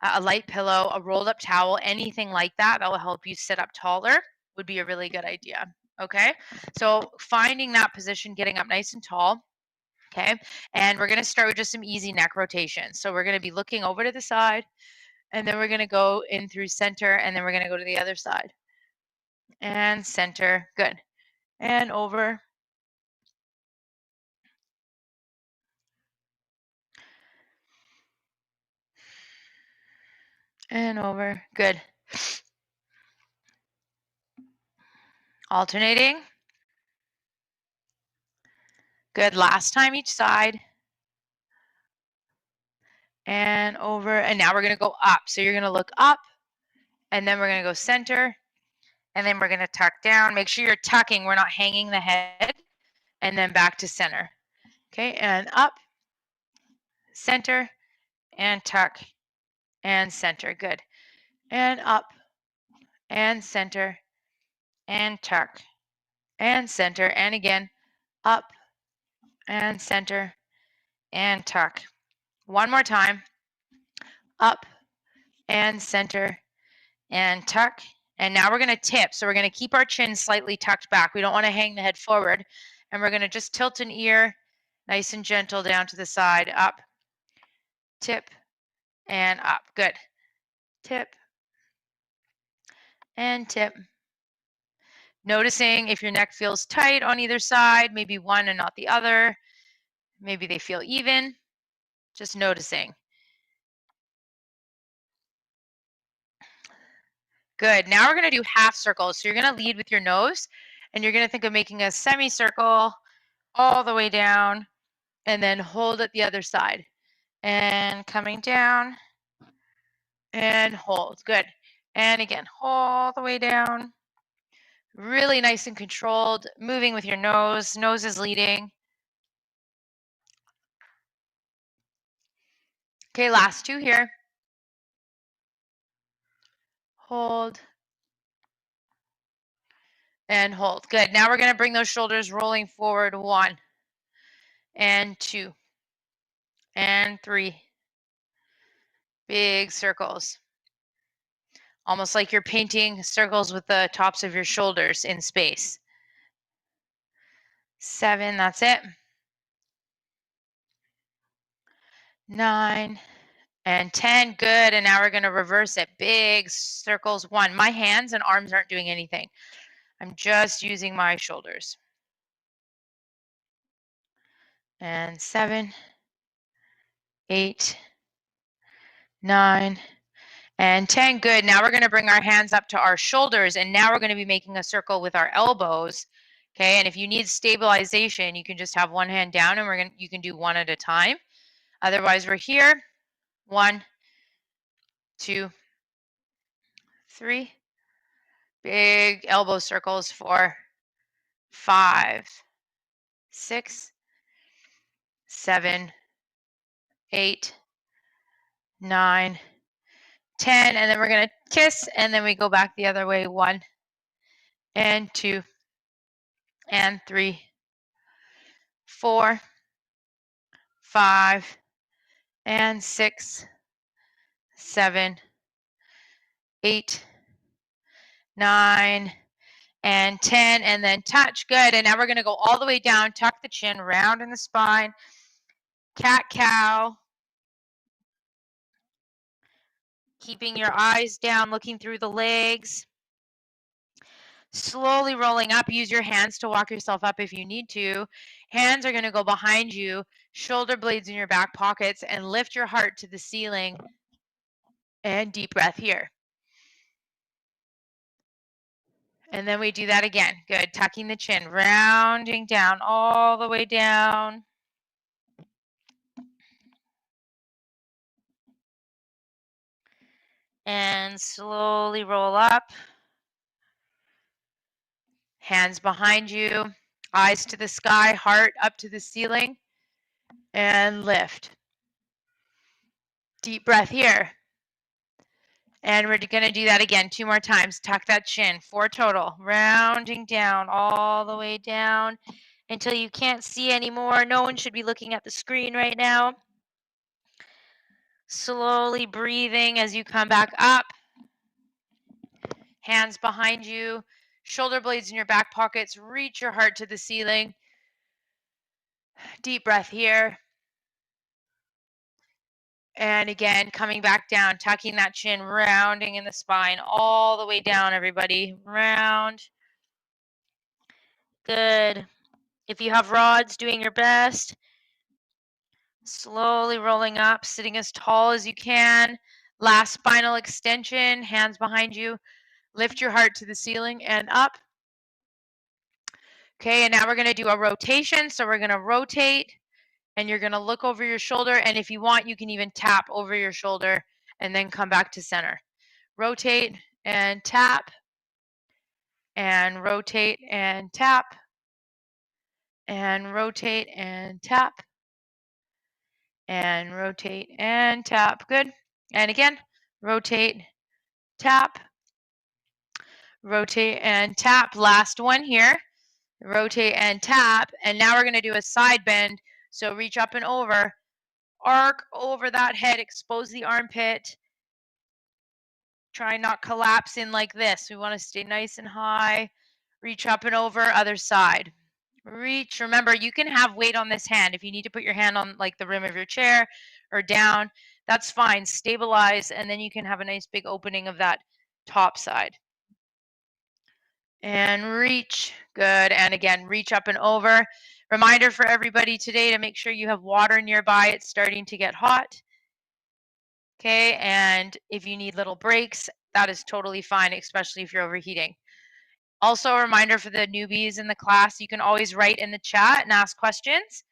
A light pillow, a rolled up towel, anything like that will help you sit up taller would be a really good idea. Okay, so finding that position, getting up nice and tall. Okay, and we're going to start with just some easy neck rotations. So we're going to be looking over to the side, and then we're going to go in through center, and then we're going to go to the other side. And center, good. And over. And over, good. Alternating. Good, last time each side. And over, and now we're going to go up. So you're going to look up, and then we're going to go center, and then we're going to tuck down. Make sure you're tucking, we're not hanging the head, and then back to center. Okay, and up, center, and tuck, and center, good. And up, and center, and tuck, and center, and again, up, and center, and tuck. One more time, up, and center, and tuck. And now we're going to tip. So we're going to keep our chin slightly tucked back. We don't want to hang the head forward. And we're going to just tilt an ear nice and gentle down to the side, up, tip, and up. Good. Tip, and tip. Noticing if your neck feels tight on either side, maybe one and not the other. Maybe they feel even. Just noticing. Good. Now we're going to do half circles. So you're going to lead with your nose, and you're going to think of making a semicircle all the way down, and then hold at the other side. And coming down, and hold. Good. And again, all the way down. Really nice and controlled, moving with your nose. Nose is leading. Okay, last two here. Hold. And hold. Good. Now we're going to bring those shoulders rolling forward. 1 and 2 and 3. Big circles. Almost like you're painting circles with the tops of your shoulders in space. 7, that's it. 9 and 10, good. And now we're going to reverse it. Big circles. 1. My hands and arms aren't doing anything. I'm just using my shoulders. And 7, 8, 9, and 10. Good. Now we're going to bring our hands up to our shoulders, and now we're going to be making a circle with our elbows. Okay, and if you need stabilization, you can just have one hand down, and you can do one at a time. Otherwise, we're here. 1, 2, 3. Big elbow circles. 4, 5, 6, 7, 8, 9, 10, and then we're going to kiss, and then we go back the other way. 1 and 2 and 3, 4, 5 and 6, 7, 8, 9, and 10, and then touch. Good. And now we're going to go all the way down, tuck the chin, round in the spine, cat cow. Keeping your eyes down, looking through the legs. Slowly rolling up. Use your hands to walk yourself up if you need to. Hands are going to go behind you, shoulder blades in your back pockets, and lift your heart to the ceiling. And deep breath here. And then we do that again. Good. Tucking the chin, rounding down all the way down. And slowly roll up. Hands behind you, eyes to the sky, heart up to the ceiling, and lift. Deep breath here. And we're going to do that again 2 more times. Tuck that chin, 4 total. Rounding down all the way down until you can't see anymore. No one should be looking at the screen right now. Slowly breathing as you come back up. Hands behind you, shoulder blades in your back pockets. Reach your heart to the ceiling. Deep breath here. And again, coming back down, tucking that chin, rounding in the spine, all the way down, everybody. Round. Good. If you have rods, doing your best. Slowly rolling up, sitting as tall as you can. Last spinal extension, hands behind you. Lift your heart to the ceiling and up. Okay, and now we're going to do a rotation. So we're going to rotate, and you're going to look over your shoulder. And if you want, you can even tap over your shoulder and then come back to center. Rotate and tap, and rotate and tap, and rotate and tap, and rotate and tap. Good. And again, rotate, tap, rotate and tap. Last one here. Rotate and tap. And now we're going to do a side bend. So reach up and over, arc over that head, expose the armpit. Try not collapse in like this. We want to stay nice and high. Reach up and over, other side. Reach. Remember, you can have weight on this hand. If you need to put your hand on like the rim of your chair or down, that's fine. Stabilize, and then you can have a nice big opening of that top side. And reach. Good. And again, reach up and over. Reminder for everybody today to make sure you have water nearby. It's starting to get hot. Okay, and if you need little breaks, that is totally fine, especially if you're overheating. Also, a reminder for the newbies in the class, you can always write in the chat and ask questions.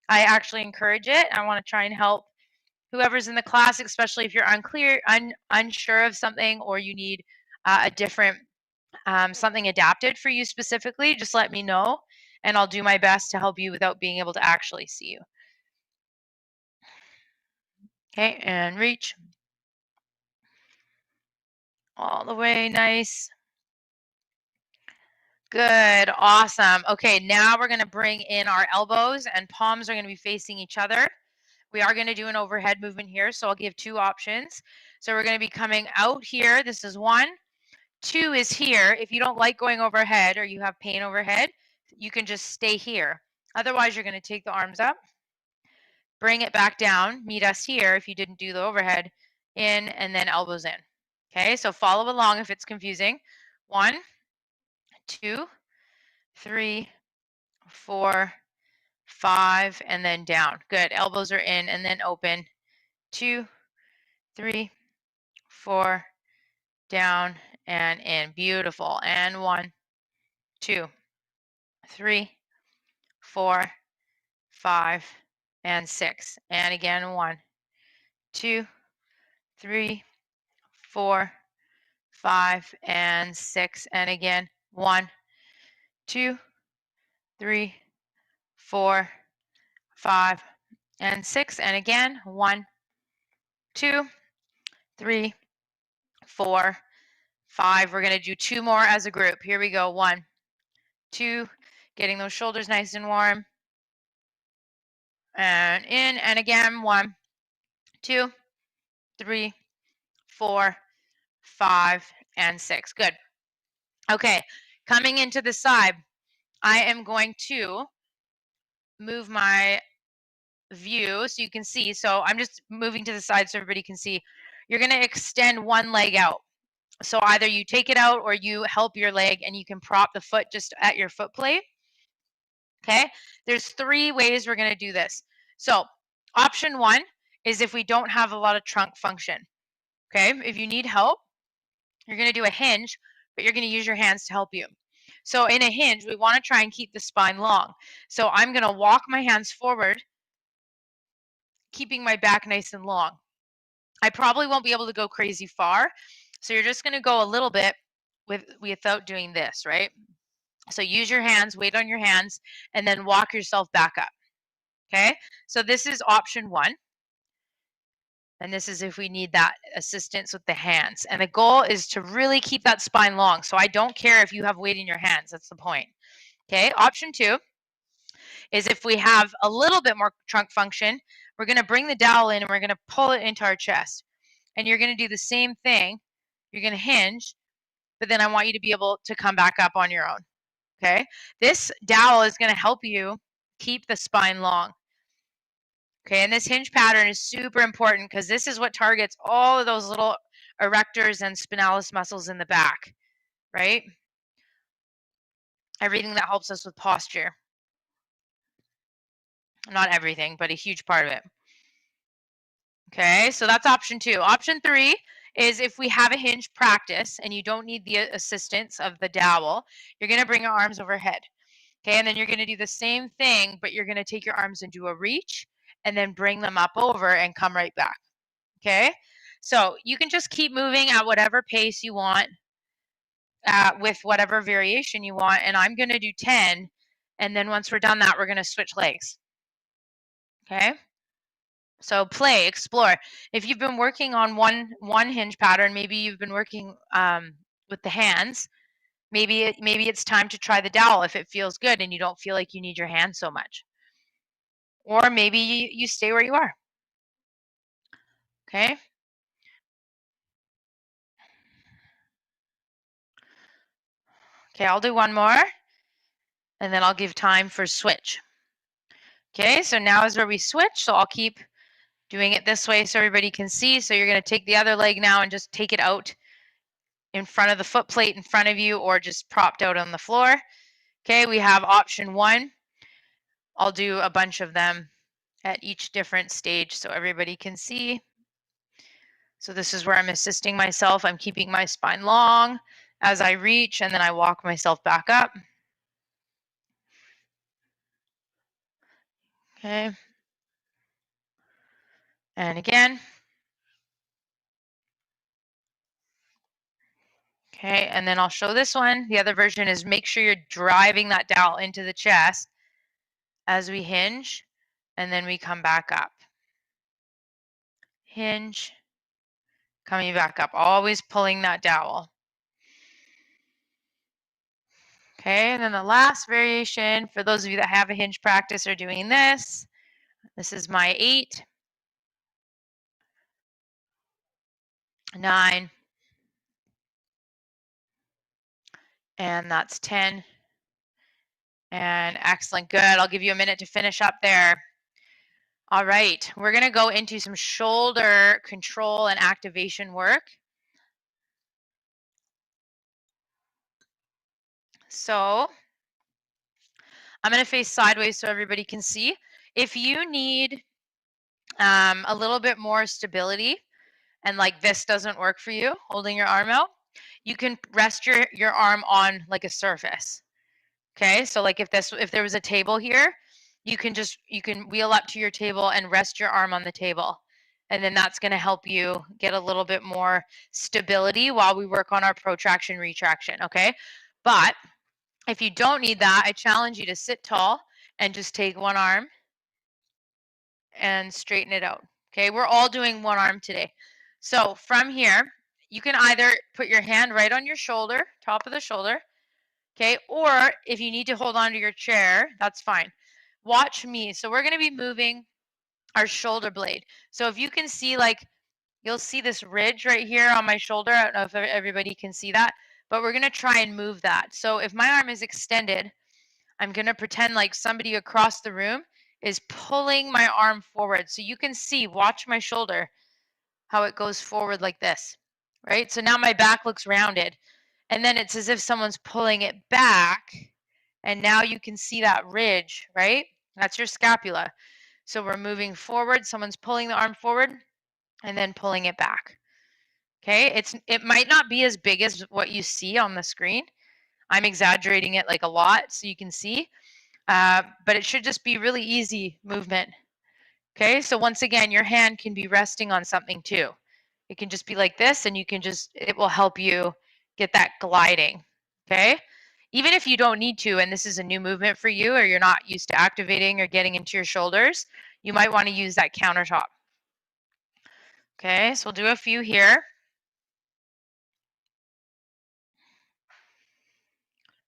I actually encourage it. I want to try and help whoever's in the class, especially if you're unsure of something, or you need a different something adapted for you specifically, just let me know and I'll do my best to help you without being able to actually see you. Okay, and reach. All the way, nice. Good, awesome. Okay, now we're gonna bring in our elbows and palms are gonna be facing each other. We are gonna do an overhead movement here, so I'll give 2 options. So we're gonna be coming out here, this is 1. 2 is here. If you don't like going overhead or you have pain overhead, you can just stay here. Otherwise, you're gonna take the arms up, bring it back down, meet us here if you didn't do the overhead, in, and then elbows in. Okay, so follow along if it's confusing. 1, 2, 3, 4, 5, and then down. Good, elbows are in and then open. 2, 3, 4, down and in. Beautiful. And 1, 2, 3, 4, 5, and 6. And again, 1, 2, 3, 4, 5, and 6. And again, 1, 2, 3, 4, 5, and 6. And again, 1, 2, 3, 4, 5. We're going to do 2 more as a group. Here we go. 1, 2, getting those shoulders nice and warm. And in, and again, 1, 2, 3, 4, 5, and 6. Good. Okay, coming into the side, I am going to move my view so you can see. So I'm just moving to the side so everybody can see. You're going to extend one leg out. So either you take it out or you help your leg and you can prop the foot just at your foot plate. Okay, there's 3 ways we're going to do this. So option 1 is if we don't have a lot of trunk function. Okay, if you need help, you're going to do a hinge, but you're going to use your hands to help you. So in a hinge, we want to try and keep the spine long. So I'm going to walk my hands forward, keeping my back nice and long. I probably won't be able to go crazy far. So you're just going to go a little bit without doing this, right? So use your hands, weight on your hands, and then walk yourself back up. Okay, so this is option 1. And this is if we need that assistance with the hands. And the goal is to really keep that spine long. So I don't care if you have weight in your hands. That's the point. Okay, option 2 is if we have a little bit more trunk function, we're going to bring the dowel in and we're going to pull it into our chest. And you're going to do the same thing. You're going to hinge, but then I want you to be able to come back up on your own. Okay, this dowel is going to help you keep the spine long. Okay, and this hinge pattern is super important because this is what targets all of those little erectors and spinalis muscles in the back, right? Everything that helps us with posture. Not everything, but a huge part of it. Okay, so that's option 2. Option 3 is if we have a hinge practice and you don't need the assistance of the dowel, you're going to bring your arms overhead. Okay, and then you're going to do the same thing, but you're going to take your arms and do a reach and then bring them up over and come right back. Okay, so you can just keep moving at whatever pace you want, with whatever variation you want, and I'm going to do 10, and then once we're done that, we're going to switch legs. Okay, so play, explore. If you've been working on one hinge pattern, maybe you've been working with the hands, maybe it's time to try the dowel if it feels good and you don't feel like you need your hands so much. Or maybe you stay where you are. Okay. Okay, I'll do one more, and then I'll give time for switch. Okay, so now is where we switch, so I'll keep doing it this way so everybody can see. So you're going to take the other leg now and just take it out in front of the foot plate in front of you or just propped out on the floor. Okay, we have option 1. I'll do a bunch of them at each different stage so everybody can see. So this is where I'm assisting myself. I'm keeping my spine long as I reach, and then I walk myself back up. Okay. And again. Okay, and then I'll show this one. The other version is make sure you're driving that dowel into the chest as we hinge, and then we come back up. Hinge, coming back up, always pulling that dowel. Okay, and then the last variation, for those of you that have a hinge practice are doing this. This is my 8, 9, and that's 10. And excellent, good. I'll give you a minute to finish up there. All right, we're gonna go into some shoulder control and activation work. So I'm gonna face sideways so everybody can see. If you need a little bit more stability and like this doesn't work for you, holding your arm out, you can rest your arm on like a surface. Okay, so like if there was a table here, you can wheel up to your table and rest your arm on the table. And then that's going to help you get a little bit more stability while we work on our protraction retraction, okay? But if you don't need that, I challenge you to sit tall and just take one arm and straighten it out. Okay, we're all doing one arm today. So from here, you can either put your hand right on your shoulder, top of the shoulder, okay, or if you need to hold on to your chair, that's fine. Watch me. So we're going to be moving our shoulder blade. So if you can see, like, you'll see this ridge right here on my shoulder. I don't know if everybody can see that, but we're going to try and move that. So if my arm is extended, I'm going to pretend like somebody across the room is pulling my arm forward. So you can see, watch my shoulder, how it goes forward like this, right? So now my back looks rounded. And then it's as if someone's pulling it back. And now you can see that ridge, right? That's your scapula. So we're moving forward. Someone's pulling the arm forward and then pulling it back. Okay, it might not be as big as what you see on the screen. I'm exaggerating it like a lot so you can see, but it should just be really easy movement. Okay, so once again, your hand can be resting on something too. It can just be like this, and it will help you get that gliding. Okay, even if you don't need to, and this is a new movement for you, or you're not used to activating or getting into your shoulders, you might want to use that countertop. Okay, so we'll do a few here.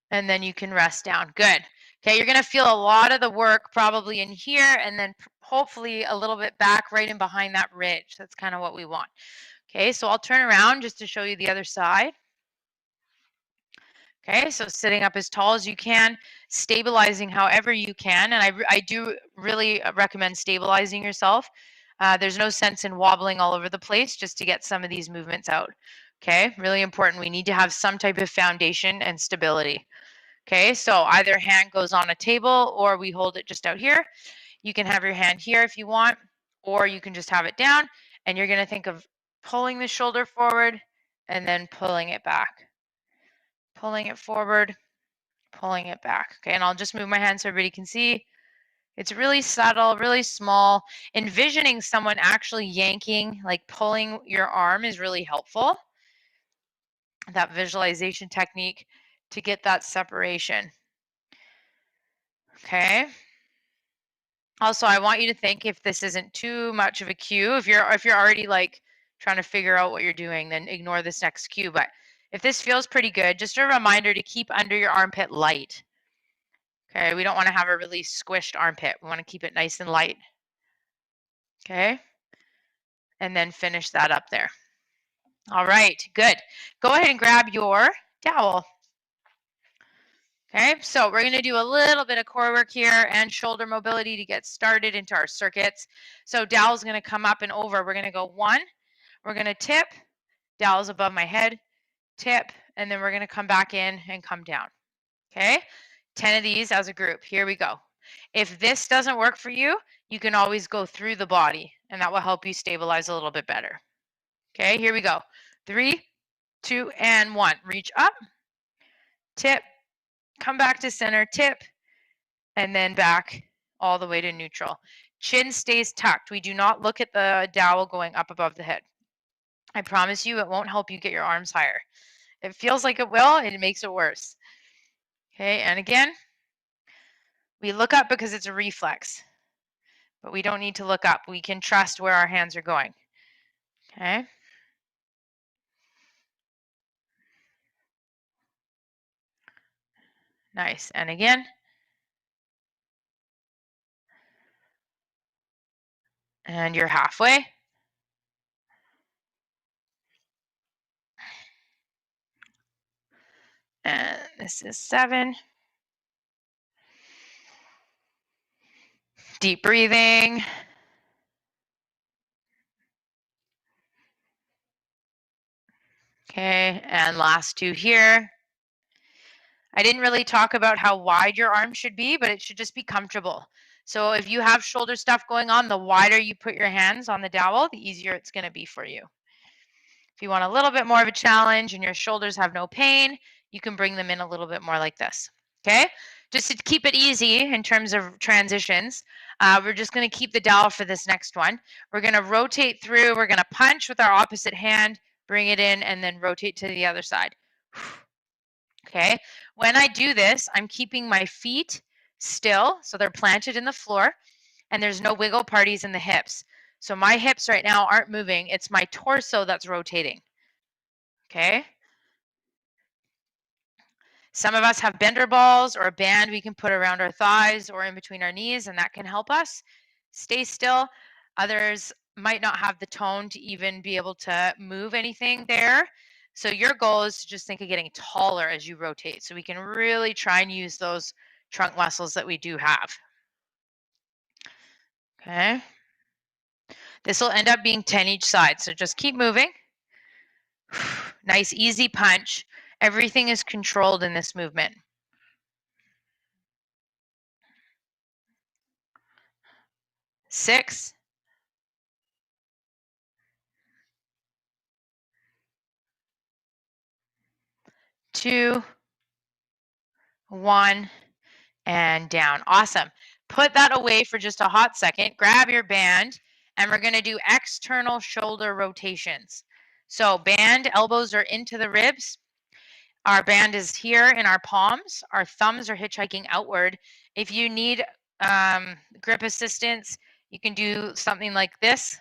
And then you can rest down. Good. Okay, you're going to feel a lot of the work probably in here, and then hopefully a little bit back right in behind that ridge. That's kind of what we want. Okay, so I'll turn around just to show you the other side. Okay, so sitting up as tall as you can, stabilizing however you can. And I do really recommend stabilizing yourself. There's no sense in wobbling all over the place just to get some of these movements out. Okay, really important. We need to have some type of foundation and stability. Okay, so either hand goes on a table or we hold it just out here. You can have your hand here if you want, or you can just have it down, and you're going to think of pulling the shoulder forward and then pulling it back. Pulling it forward, pulling it back. Okay, and I'll just move my hand so everybody can see. It's really subtle, really small. Envisioning someone actually yanking, like pulling your arm, is really helpful. That visualization technique to get that separation. Okay. Also, I want you to think, if this isn't too much of a cue, if you're already like trying to figure out what you're doing, then ignore this next cue. But if this feels pretty good, just a reminder to keep under your armpit light. Okay, we don't want to have a really squished armpit. We want to keep it nice and light. Okay, and then finish that up there. All right, good. Go ahead and grab your towel. Okay, so we're going to do a little bit of core work here and shoulder mobility to get started into our circuits. So dowel's going to come up and over. We're going to go 1. We're going to tip. Dowel's above my head. Tip. And then we're going to come back in and come down. Okay, 10 of these as a group. Here we go. If this doesn't work for you, you can always go through the body, and that will help you stabilize a little bit better. Okay, here we go. 3, 2, and 1. Reach up. Tip. Come back to center, tip, and then back all the way to neutral. Chin stays tucked. We do not look at the dowel going up above the head. I promise you it won't help you get your arms higher. It feels like it will, and it makes it worse. Okay, and again, we look up because it's a reflex, but we don't need to look up. We can trust where our hands are going. Okay. Nice, and again. And you're halfway. And this is 7. Deep breathing. Okay, and last 2 here. I didn't really talk about how wide your arm should be, but it should just be comfortable. So if you have shoulder stuff going on, the wider you put your hands on the dowel, the easier it's going to be for you. If you want a little bit more of a challenge and your shoulders have no pain, you can bring them in a little bit more like this. Okay, just to keep it easy in terms of transitions, we're just going to keep the dowel for this next one. We're going to rotate through. We're going to punch with our opposite hand, bring it in, and then rotate to the other side. Okay, when I do this, I'm keeping my feet still, so they're planted in the floor, and there's no wiggle parties in the hips. So my hips right now aren't moving. It's my torso that's rotating. Okay. Some of us have bender balls or a band we can put around our thighs or in between our knees, and that can help us stay still. Others might not have the tone to even be able to move anything there. So your goal is to just think of getting taller as you rotate, so we can really try and use those trunk muscles that we do have. Okay. This will end up being 10 each side, so just keep moving. Nice, easy punch. Everything is controlled in this movement. 6, 2, 1, and down. Awesome. Put that away for just a hot second. Grab your band, and we're going to do external shoulder rotations. So band, elbows are into the ribs. Our band is here in our palms. Our thumbs are hitchhiking outward. If you need grip assistance, you can do something like this,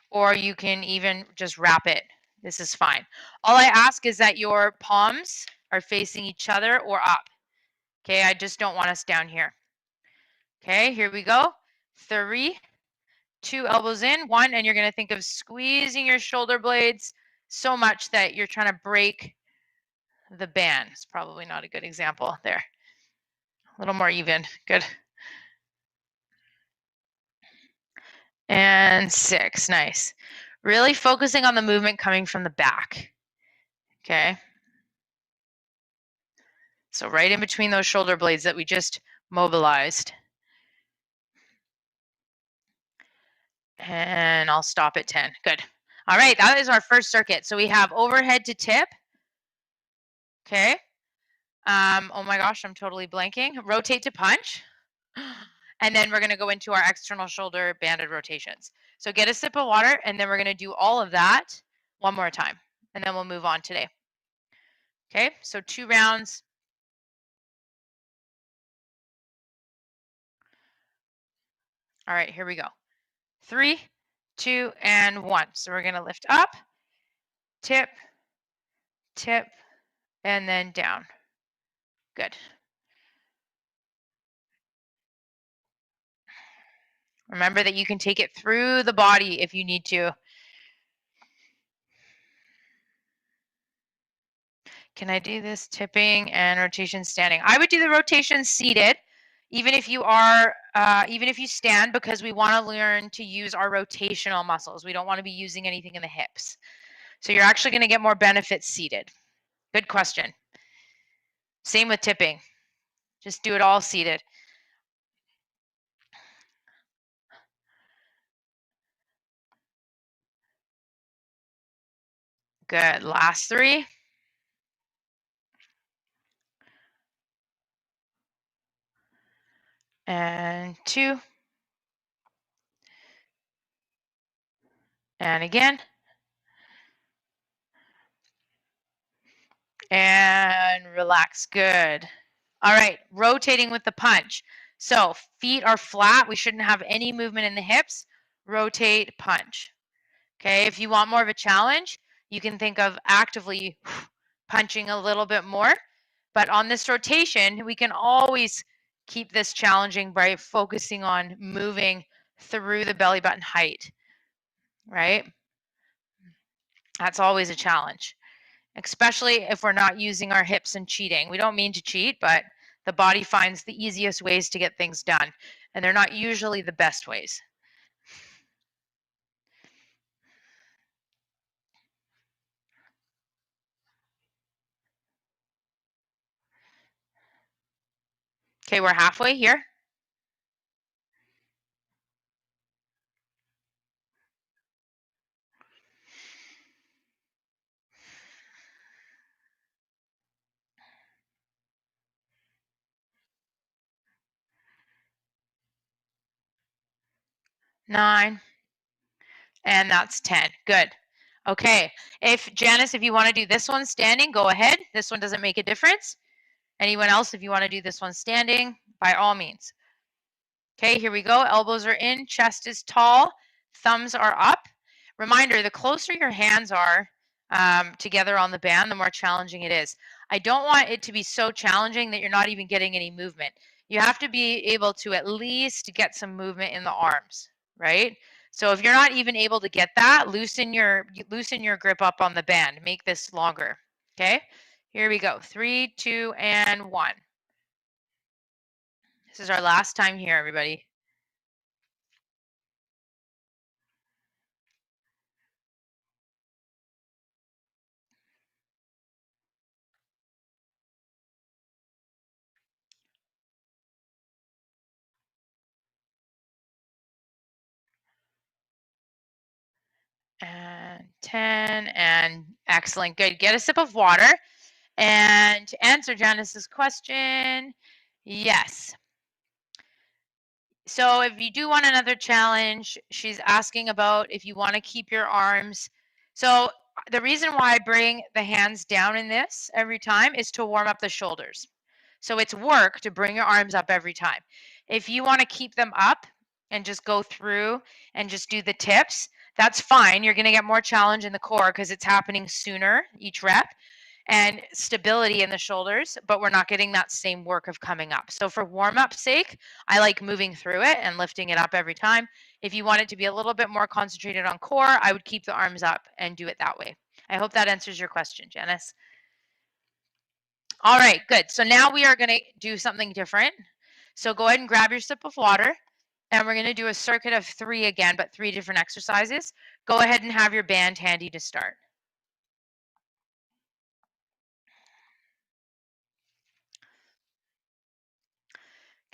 or you can even just wrap it. This is fine. All I ask is that your palms are facing each other or up. Okay, I just don't want us down here. Okay, here we go. 3, 2, elbows in, 1, and you're going to think of squeezing your shoulder blades so much that you're trying to break the band. It's probably not a good example there. A little more even. Good. And 6. Nice. Really focusing on the movement coming from the back. Okay. So right in between those shoulder blades that we just mobilized. And I'll stop at 10. Good. All right, that is our first circuit. So we have overhead to tip. Okay. Oh my gosh, I'm totally blanking. Rotate to punch. And then we're going to go into our external shoulder banded rotations. So get a sip of water, and then we're going to do all of that one more time. And then we'll move on today. Okay, so 2 rounds. All right, here we go. 3, 2, and 1. So we're going to lift up, tip, tip, and then down. Good. Remember that you can take it through the body if you need to. Can I do this tipping and rotation standing? I would do the rotation seated, even if you are, even if you stand, because we want to learn to use our rotational muscles. We don't want to be using anything in the hips. So you're actually going to get more benefits seated. Good question. Same with tipping. Just do it all seated. Good. Last 3. And 2. And again. And relax. Good. All right, rotating with the punch. So feet are flat. We shouldn't have any movement in the hips. Rotate, punch. Okay, if you want more of a challenge, you can think of actively punching a little bit more. But on this rotation, we can always keep this challenging by focusing on moving through the belly button height, right? That's always a challenge, especially if we're not using our hips and cheating. We don't mean to cheat, but the body finds the easiest ways to get things done, and they're not usually the best ways. Okay, we're halfway here. Nine, and that's 10. Good. Okay, Janice, if you want to do this one standing, go ahead. This one doesn't make a difference. Anyone else, if you want to do this one standing, by all means. Okay, here we go. Elbows are in, chest is tall, thumbs are up. Reminder, the closer your hands are together on the band, the more challenging it is. I don't want it to be so challenging that you're not even getting any movement. You have to be able to at least get some movement in the arms, right? So if you're not even able to get that, loosen your grip up on the band. Make this longer, okay? Here we go. 3, 2, and 1. This is our last time here, everybody. And 10, and excellent. Good. Get a sip of water. And to answer Janice's question, yes. So if you do want another challenge, she's asking about if you want to keep your arms. So the reason why I bring the hands down in this every time is to warm up the shoulders. So it's work to bring your arms up every time. If you want to keep them up and just go through and just do the tips, that's fine. You're going to get more challenge in the core because it's happening sooner each rep, and stability in the shoulders, but we're not getting that same work of coming up. So for warm-up sake, I like moving through it and lifting it up every time. If you want it to be a little bit more concentrated on core, I would keep the arms up and do it that way. I hope that answers your question, Janice. All right, good. So now we are going to do something different. So go ahead and grab your sip of water, and we're going to do a circuit of 3 again, but 3 different exercises. Go ahead and have your band handy to start.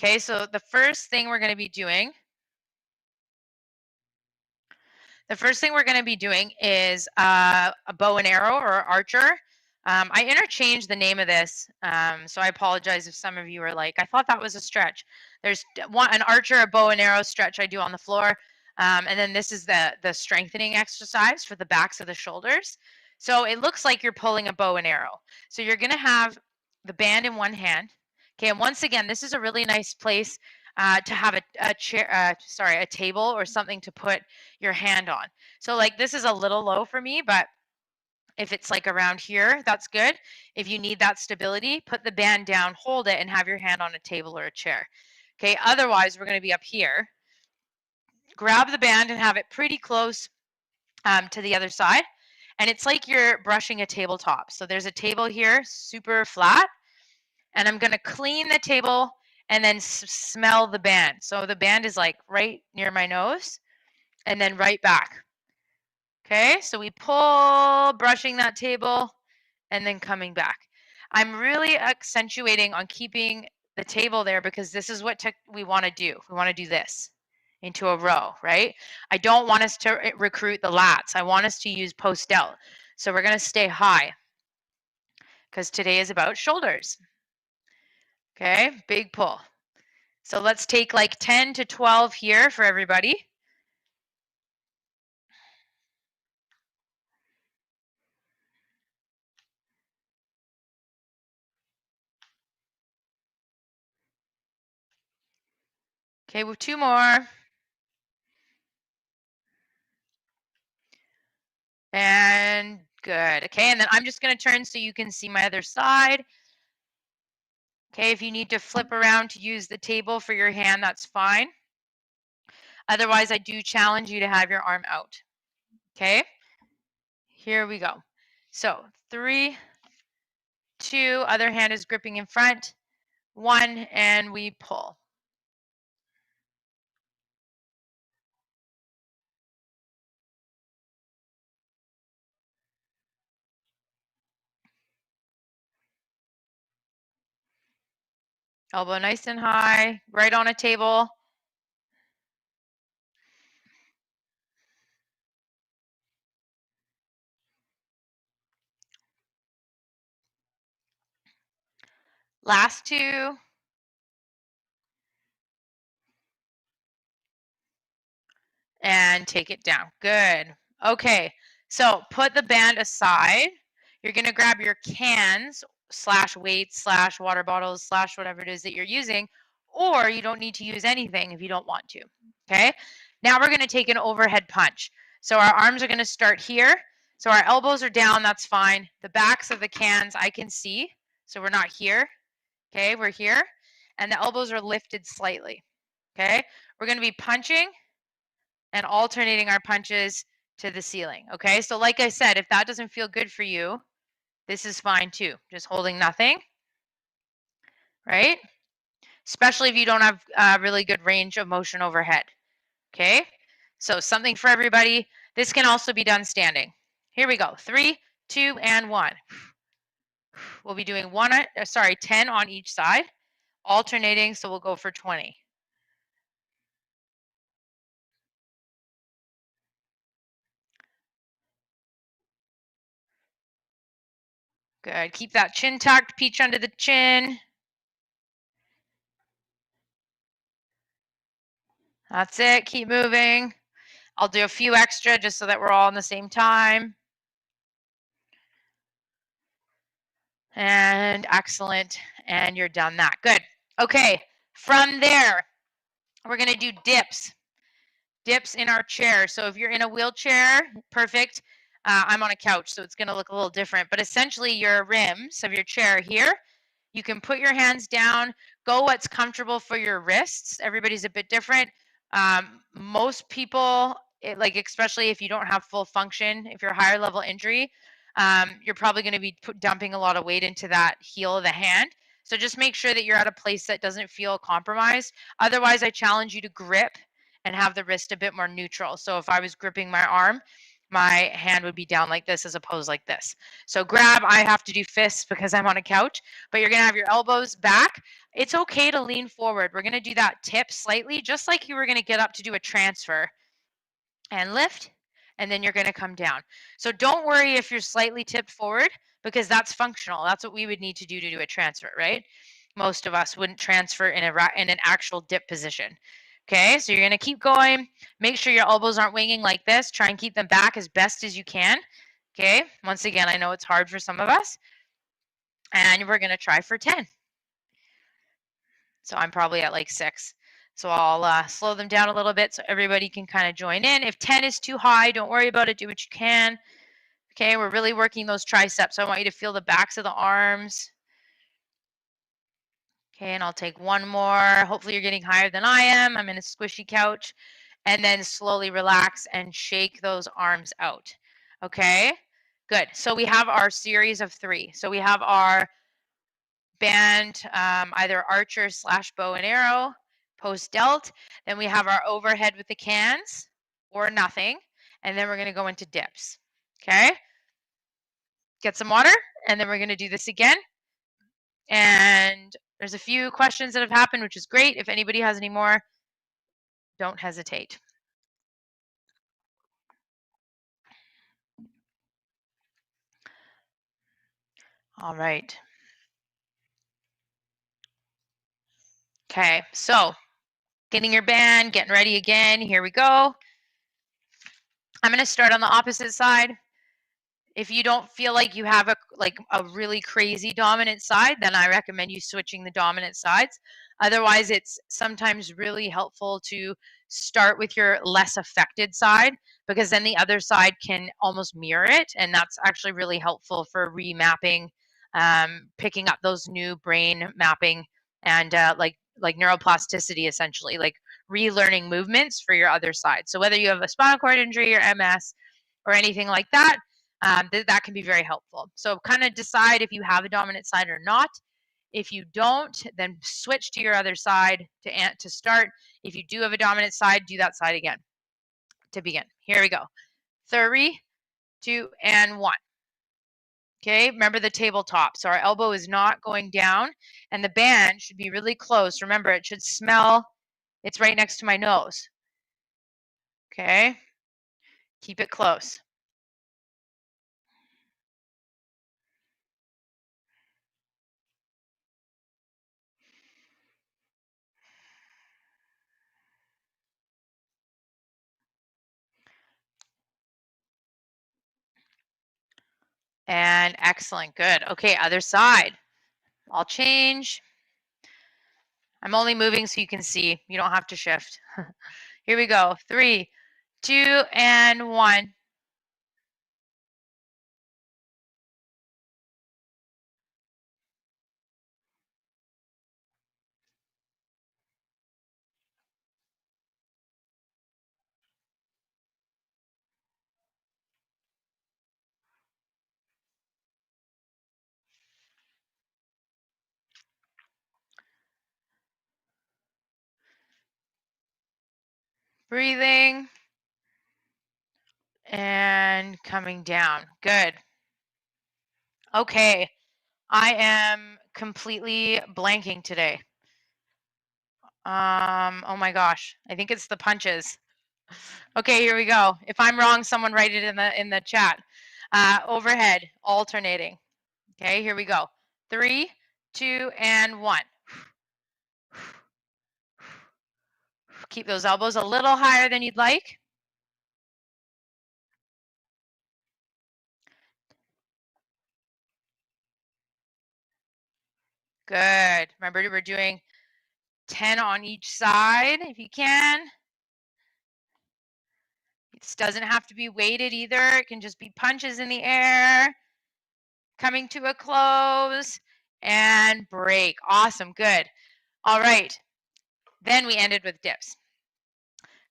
Okay, so the first thing we're going to be doing is a bow and arrow, or archer. I interchanged the name of this, so I apologize if some of you are like, I thought that was a stretch. There's an archer, a bow and arrow stretch I do on the floor, and then this is the strengthening exercise for the backs of the shoulders. So it looks like you're pulling a bow and arrow. So you're going to have the band in one hand. Okay, and once again, this is a really nice place to have a table or something to put your hand on. So like this is a little low for me, but if it's like around here, that's good. If you need that stability, put the band down, hold it, and have your hand on a table or a chair. Okay, otherwise we're going to be up here. Grab the band and have it pretty close to the other side. And it's like you're brushing a tabletop. So there's a table here, super flat. And I'm going to clean the table and then smell the band. So the band is like right near my nose and then right back. Okay, so we pull, brushing that table and then coming back. I'm really accentuating on keeping the table there because this is what we want to do. We want to do this into a row, right? I don't want us to recruit the lats. I want us to use post delt. So we're going to stay high because today is about shoulders. Okay, big pull. So let's take like 10 to 12 here for everybody. Okay, with 2 more. And good. Okay, and then I'm just going to turn so you can see my other side. Okay, if you need to flip around to use the table for your hand, that's fine. Otherwise, I do challenge you to have your arm out. Okay, here we go. So 3, 2, other hand is gripping in front, 1, and we pull. Elbow nice and high, right on a table. Last 2. And take it down. Good. Okay, so put the band aside. You're going to grab your cans / weights / water bottles / whatever it is that you're using, or you don't need to use anything if you don't want to. Okay, now we're going to take an overhead punch. So our arms are going to start here. So our elbows are down, that's fine. The backs of the cans I can see. So we're not here. Okay, we're here. And the elbows are lifted slightly. Okay, we're going to be punching and alternating our punches to the ceiling. Okay, so like I said, if that doesn't feel good for you, this is fine too. Just holding nothing, right? Especially if you don't have really good range of motion overhead. Okay, so something for everybody. This can also be done standing. Here we go. 3, 2, and 1. We'll be doing 10 on each side, alternating, so we'll go for 20. Good. Keep that chin tucked, peach under the chin. That's it. Keep moving. I'll do a few extra just so that we're all on the same time. And excellent. And you're done that. Good. Okay. From there, we're going to do dips. Dips in our chair. So if you're in a wheelchair, perfect. I'm on a couch, so it's going to look a little different. But essentially, your rims of your chair here, you can put your hands down, go what's comfortable for your wrists. Everybody's a bit different. Most people, like especially if you don't have full function, if you're higher level injury, you're probably going to be dumping a lot of weight into that heel of the hand. So just make sure that you're at a place that doesn't feel compromised. Otherwise, I challenge you to grip and have the wrist a bit more neutral. So if I was gripping my arm, my hand would be down like this as opposed like this. So grab, I have to do fists because I'm on a couch, but you're going to have your elbows back. It's okay to lean forward. We're going to do that tip slightly, just like you were going to get up to do a transfer and lift, and then you're going to come down. So don't worry if you're slightly tipped forward because that's functional. That's what we would need to do a transfer, right? Most of us wouldn't transfer in an actual dip position. Okay, so you're going to keep going. Make sure your elbows aren't winging like this. Try and keep them back as best as you can. Okay, once again, I know it's hard for some of us. And we're going to try for 10. So I'm probably at like 6. So I'll slow them down a little bit so everybody can kind of join in. If 10 is too high, don't worry about it. Do what you can. Okay, we're really working those triceps. So I want you to feel the backs of the arms. Okay, and I'll take one more. Hopefully you're getting higher than I am. I'm in a squishy couch. And then slowly relax and shake those arms out. Okay, good. So we have our series of 3. So we have our band, either archer / bow and arrow, post delt. Then we have our overhead with the cans or nothing. And then we're going to go into dips. Okay, get some water. And then we're going to do this again. And there's a few questions that have happened, which is great. If anybody has any more, don't hesitate. All right. Okay, so getting your band, getting ready again. Here we go. I'm going to start on the opposite side. If you don't feel like you have a really crazy dominant side, then I recommend you switching the dominant sides. Otherwise, it's sometimes really helpful to start with your less affected side, because then the other side can almost mirror it, and that's actually really helpful for remapping, picking up those new brain mapping and like neuroplasticity, essentially, like relearning movements for your other side. So whether you have a spinal cord injury or MS or anything like that, that can be very helpful. So kind of decide if you have a dominant side or not. If you don't, then switch to your other side to start. If you do have a dominant side, do that side again to begin. Here we go. 3, 2, and 1. Okay, remember the tabletop. So our elbow is not going down, and the band should be really close. Remember, it should smell. It's right next to my nose. Okay, keep it close. And excellent, good. Okay, other side. I'll change. I'm only moving so you can see. You don't have to shift. Here we go. 3, 2, and 1. Breathing. And coming down. Good. Okay. I am completely blanking today. Oh my gosh. I think it's the punches. Okay, here we go. If I'm wrong, someone write it in the chat. Overhead, alternating. Okay, here we go. 3, 2, and 1. Keep those elbows a little higher than you'd like. Good. Remember, we're doing 10 on each side if you can. It doesn't have to be weighted either. It can just be punches in the air. Coming to a close and break. Awesome. Good. All right. Then we ended with dips.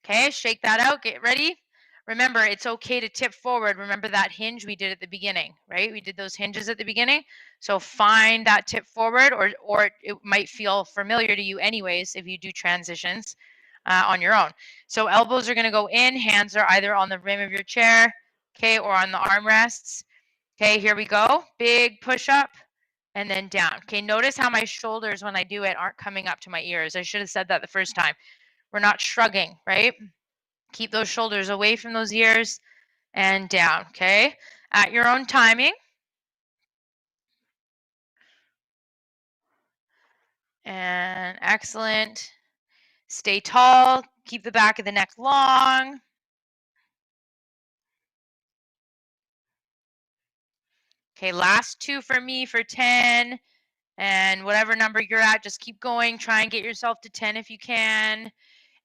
Okay, shake that out. Get ready. Remember, it's okay to tip forward. Remember that hinge we did at the beginning, right? We did those hinges at the beginning. So find that tip forward, or it might feel familiar to you anyways if you do transitions on your own. So elbows are going to go in. Hands are either on the rim of your chair, okay, or on the armrests. Okay, here we go. Big push up and then down. Okay, notice how my shoulders when I do it aren't coming up to my ears. I should have said that the first time. We're not shrugging, right? Keep those shoulders away from those ears and down, okay? At your own timing. And excellent. Stay tall. Keep the back of the neck long. Okay, last 2 for me for 10. And whatever number you're at, just keep going. Try and get yourself to 10 if you can.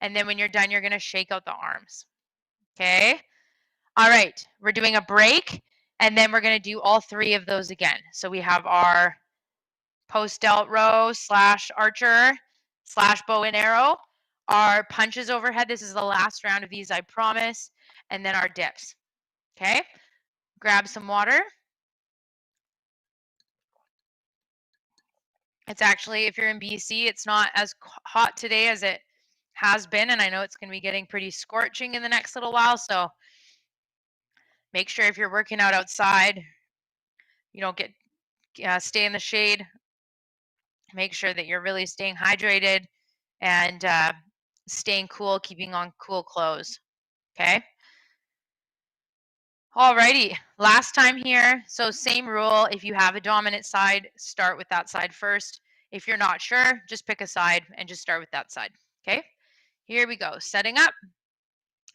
And then when you're done, you're going to shake out the arms. Okay? All right. We're doing a break. And then we're going to do all 3 of those again. So we have our post delt row / archer / bow and arrow. Our punches overhead. This is the last round of these, I promise. And then our dips. Okay? Grab some water. It's actually, if you're in BC, it's not as hot today as it has been, and I know it's going to be getting pretty scorching in the next little while, so make sure if you're working out outside, you don't stay in the shade. Make sure that you're really staying hydrated and staying cool, keeping on cool clothes, okay? Alrighty, last time here. So same rule, if you have a dominant side, start with that side first. If you're not sure, just pick a side and just start with that side, okay? Here we go, setting up,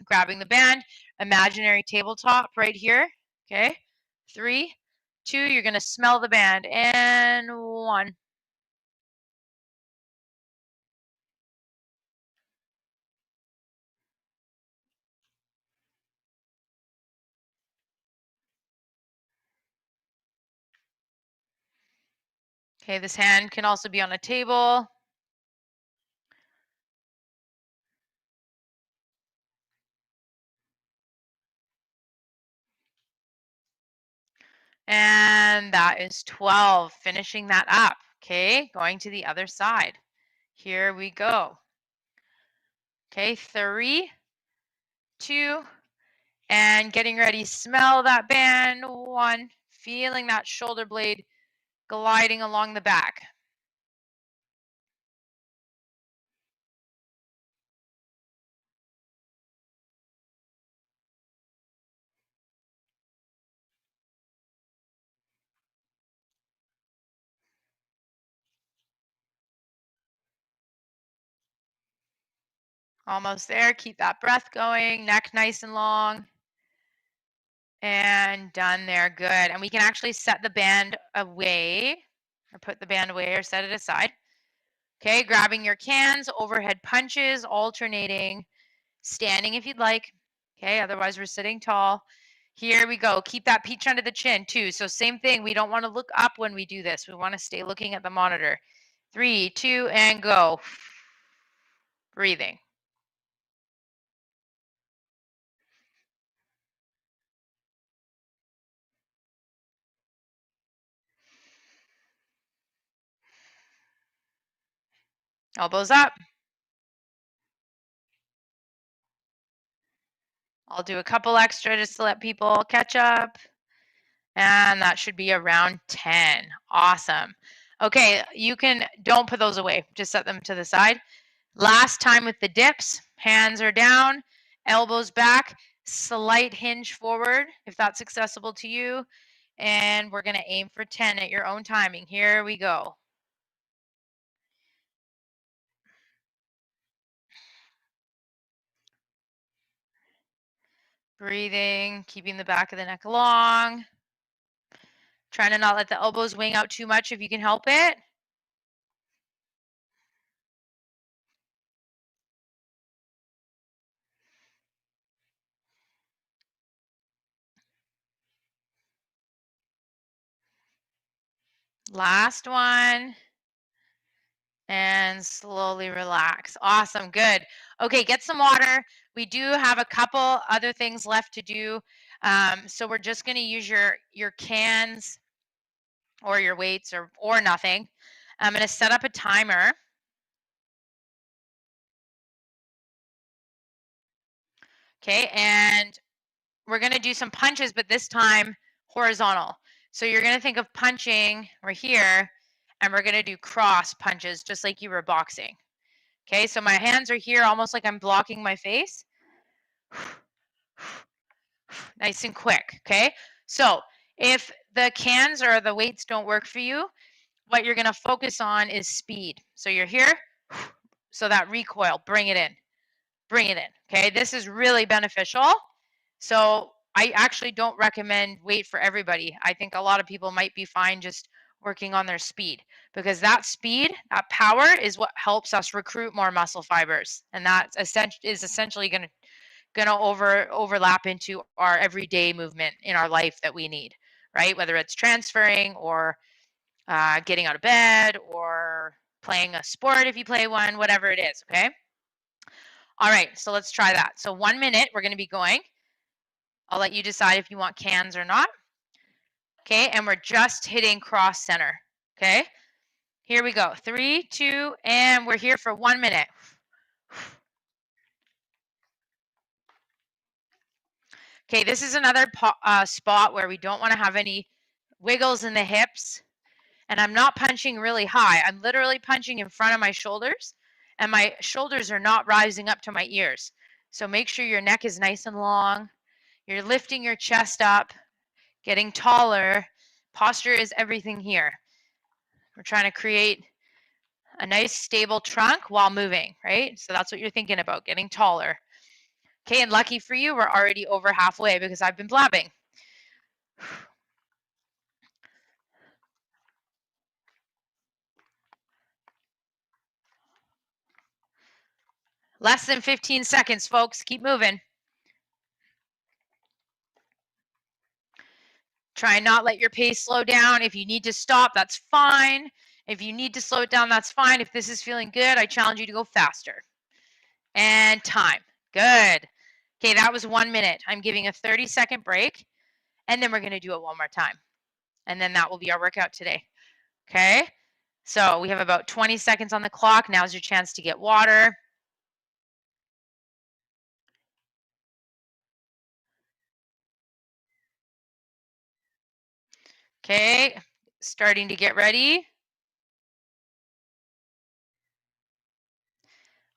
grabbing the band, imaginary tabletop right here, okay? 3, 2, you're going to smell the band, and 1. Okay, this hand can also be on a table. And that is 12, finishing that up. Okay, going to the other side. Here we go. Okay, 3, 2, and getting ready. Smell that band. 1, feeling that shoulder blade gliding along the back. Almost there. Keep that breath going. Neck nice and long. And done there. Good. And we can actually set the band away, or put the band away, or set it aside. Okay, grabbing your cans, overhead punches, alternating, standing if you'd like. Okay, otherwise we're sitting tall. Here we go. Keep that peach under the chin too. So same thing. We don't want to look up when we do this. We want to stay looking at the monitor. 3, 2, and go. Breathing. Elbows up. I'll do a couple extra just to let people catch up. And that should be around 10. Awesome. Okay, don't put those away. Just set them to the side. Last time with the dips, hands are down, elbows back, slight hinge forward if that's accessible to you. And we're going to aim for 10 at your own timing. Here we go. Breathing, keeping the back of the neck long. Trying to not let the elbows wing out too much if you can help it. Last one. And slowly relax. Awesome. Good. Okay, get some water. We do have a couple other things left to do. So we're just going to use your cans or your weights or nothing. I'm going to set up a timer. Okay, and we're going to do some punches, but this time horizontal. So you're going to think of punching, we're here, and we're going to do cross punches just like you were boxing. Okay, so my hands are here almost like I'm blocking my face. Nice and quick, okay? So if the cans or the weights don't work for you, what you're going to focus on is speed. So you're here, so that recoil, bring it in, okay? This is really beneficial. So I actually don't recommend weight for everybody. I think a lot of people might be fine just working on their speed, because that speed, that power is what helps us recruit more muscle fibers. And that is essentially going to overlap into our everyday movement in our life that we need, right? Whether it's transferring or getting out of bed or playing a sport if you play one, whatever it is, okay? All right, so let's try that. So 1 minute, we're going to be going. I'll let you decide if you want cans or not. Okay, and we're just hitting cross center. Okay, here we go. 3, 2, and we're here for 1 minute. Okay, this is another spot where we don't want to have any wiggles in the hips. And I'm not punching really high. I'm literally punching in front of my shoulders, and my shoulders are not rising up to my ears. So make sure your neck is nice and long. You're lifting your chest up, getting taller. Posture is everything here. We're trying to create a nice stable trunk while moving, right? So that's what you're thinking about, getting taller. Okay, and lucky for you, we're already over halfway because I've been blabbing. Less than 15 seconds, folks. Keep moving. Try and not let your pace slow down. If you need to stop, that's fine. If you need to slow it down, that's fine. If this is feeling good, I challenge you to go faster. And time. Good. Okay, that was 1 minute. I'm giving a 30-second break, and then we're going to do it one more time. And then that will be our workout today. Okay? So we have about 20 seconds on the clock. Now's your chance to get water. Okay, starting to get ready.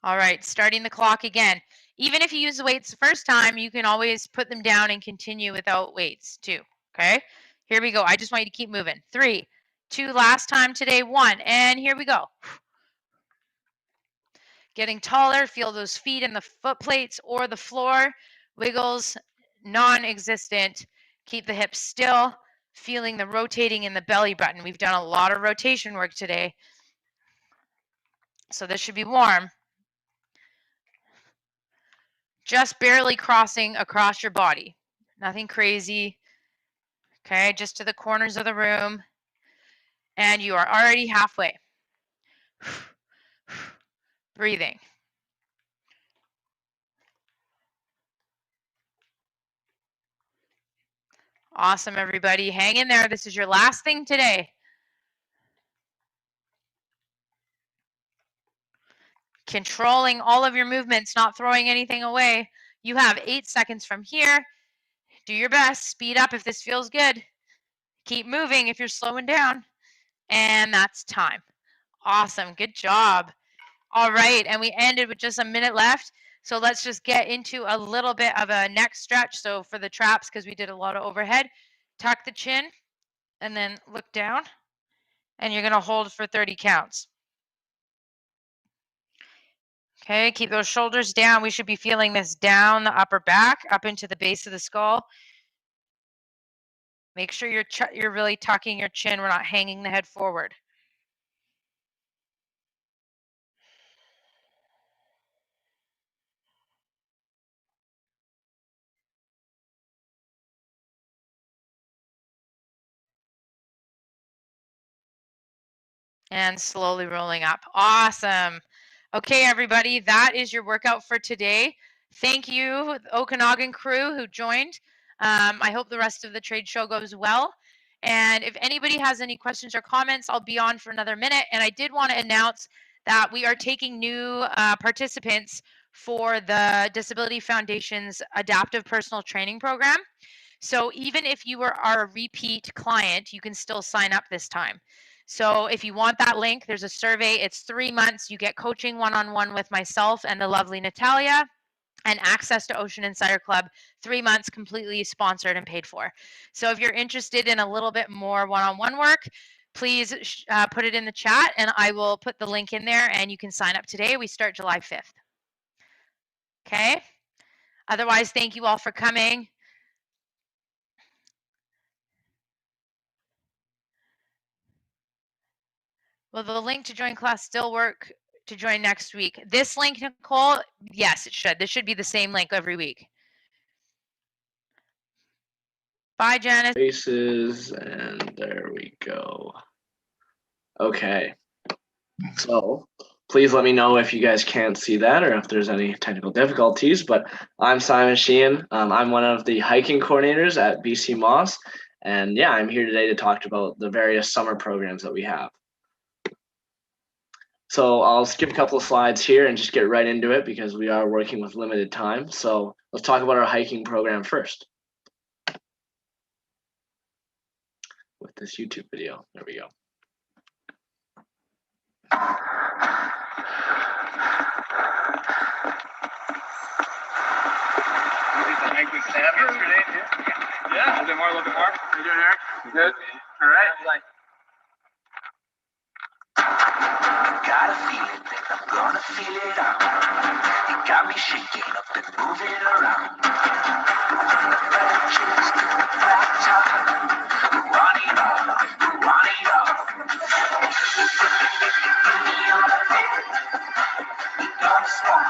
All right, starting the clock again. Even if you use the weights the first time, you can always put them down and continue without weights too, okay? Here we go. I just want you to keep moving. 3, 2, last time today, 1, and here we go. Getting taller, feel those feet in the foot plates or the floor. Wiggles, non-existent. Keep the hips still, feeling the rotating in the belly button. We've done a lot of rotation work today, so this should be warm. Just barely crossing across your body. Nothing crazy. Okay, just to the corners of the room. And you are already halfway. Breathing. Awesome, everybody. Hang in there. This is your last thing today. Controlling all of your movements, not throwing anything away. You have 8 seconds from here. Do your best. Speed up if this feels good. Keep moving if you're slowing down. And that's time. Awesome. Good job. All right. And we ended with just a minute left. So let's just get into a little bit of a neck stretch. So for the traps, because we did a lot of overhead, tuck the chin and then look down. And you're going to hold for 30 counts. Okay, keep those shoulders down. We should be feeling this down the upper back, up into the base of the skull. Make sure you're really tucking your chin. We're not hanging the head forward. And slowly rolling up. Awesome. Okay, everybody, that is your workout for today. Thank you, the Okanagan crew who joined. I hope the rest of the trade show goes well. And if anybody has any questions or comments, I'll be on for another minute. And I did want to announce that we are taking new participants for the Disability Foundation's Adaptive Personal Training Program. So even if you are a repeat client, you can still sign up this time. So if you want that link, there's a survey. It's 3 months. You get coaching one-on-one with myself and the lovely Natalia, and access to Ocean Insider Club, 3 months completely sponsored and paid for. So if you're interested in a little bit more one-on-one work, please put it in the chat and I will put the link in there and you can sign up today. We start July 5th. Okay. Otherwise, thank you all for coming. Will the link to join class still work to join next week? This link, Nicole, yes, it should. This should be the same link every week. Bye, Janice. Faces, and there we go. Okay. So please let me know if you guys can't see that or if there's any technical difficulties, but I'm Simon Sheehan. I'm one of the hiking coordinators at BC Moss. And yeah, I'm here today to talk about the various summer programs that we have. So I'll skip a couple of slides here and just get right into it because we are working with limited time. So let's talk about our hiking program first. With this YouTube video, there we go. Yeah, a little bit more, a little bit more. How you doing, Eric? Good. All right. Got a feeling that I'm gonna feel it out. It got me shaking up and moving around. From the branches to the black top, run it up, run it up. You're gonna stop,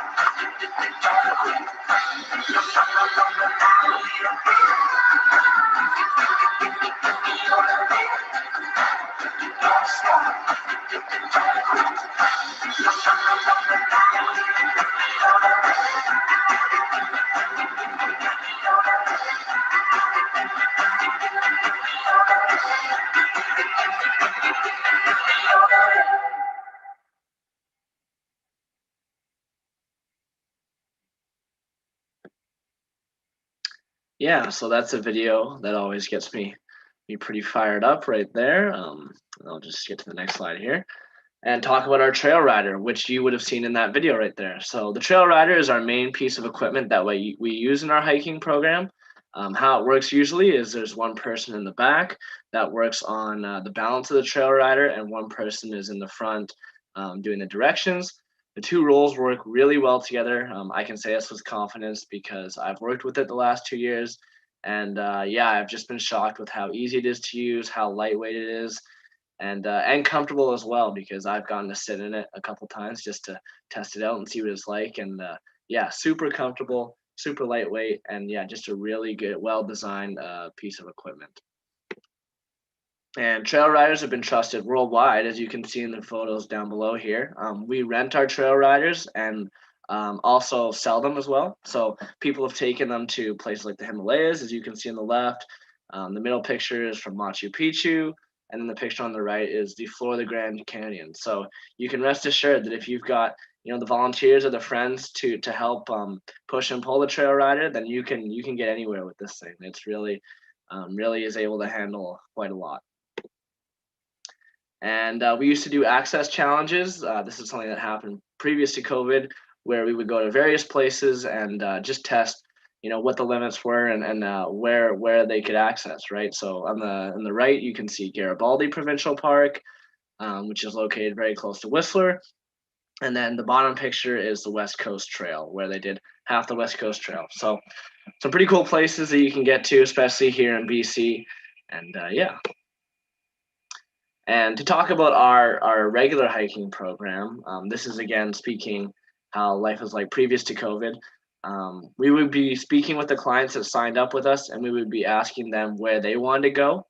yeah, so that's a video that always gets me pretty fired up right there. I'll just get to the next slide here and talk about our trail rider, which you would have seen in that video right there. So the trail rider is our main piece of equipment that we use in our hiking program. How it works usually is there's one person in the back that works on the balance of the trail rider, and one person is in the front doing the directions. The two roles work really well together. I can say this with confidence because I've worked with it the last 2 years. And yeah, I've just been shocked with how easy it is to use, how lightweight it is, and comfortable as well, because I've gotten to sit in it a couple times just to test it out and see what it's like. And yeah, super comfortable, super lightweight, and yeah, just a really good, well-designed piece of equipment. And trail riders have been trusted worldwide, as you can see in the photos down below here. We rent our trail riders and also sell them as well. So people have taken them to places like the Himalayas, as you can see on the left. The middle picture is from Machu Picchu, and then the picture on the right is the floor of the Grand Canyon. So you can rest assured that if you've got the volunteers or the friends to help push and pull the trail rider, then you can get anywhere with this thing. It's really is able to handle quite a lot. And we used to do access challenges. This is something that happened previous to COVID, where we would go to various places and just test, what the limits were and where they could access, right? So on the right, you can see Garibaldi Provincial Park, which is located very close to Whistler. And then the bottom picture is the West Coast Trail, where they did half the West Coast Trail. So some pretty cool places that you can get to, especially here in BC. And yeah. And to talk about our regular hiking program, this is again speaking how life was like previous to COVID. We would be speaking with the clients that signed up with us, and we would be asking them where they wanted to go.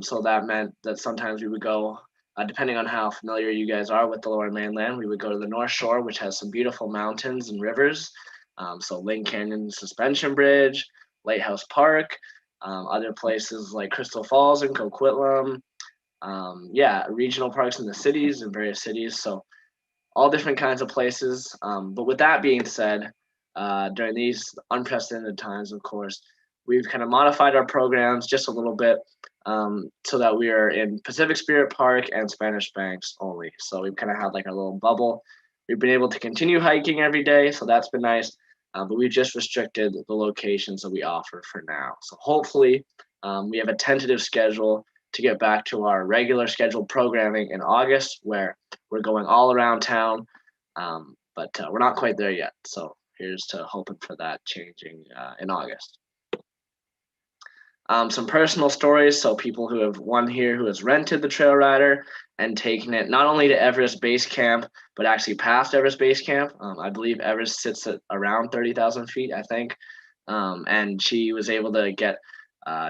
So that meant that sometimes we would go, depending on how familiar you guys are with the Lower Mainland, we would go to the North Shore, which has some beautiful mountains and rivers. So Lynn Canyon Suspension Bridge, Lighthouse Park, other places like Crystal Falls and Coquitlam. Yeah, regional parks in the cities, in various cities. So all different kinds of places. But with that being said, during these unprecedented times, of course, we've kind of modified our programs just a little bit so that we are in Pacific Spirit Park and Spanish Banks only. So we've kind of had like a little bubble. We've been able to continue hiking every day, so that's been nice. But we've just restricted the locations that we offer for now. So hopefully we have a tentative schedule to get back to our regular scheduled programming in August, where we're going all around town, but we're not quite there yet. So here's to hoping for that changing in August. Some personal stories. So people who have one here who has rented the trail rider and taken it not only to Everest Base Camp, but actually past Everest Base Camp. I believe Everest sits at around 30,000 feet, I think. And she was able to get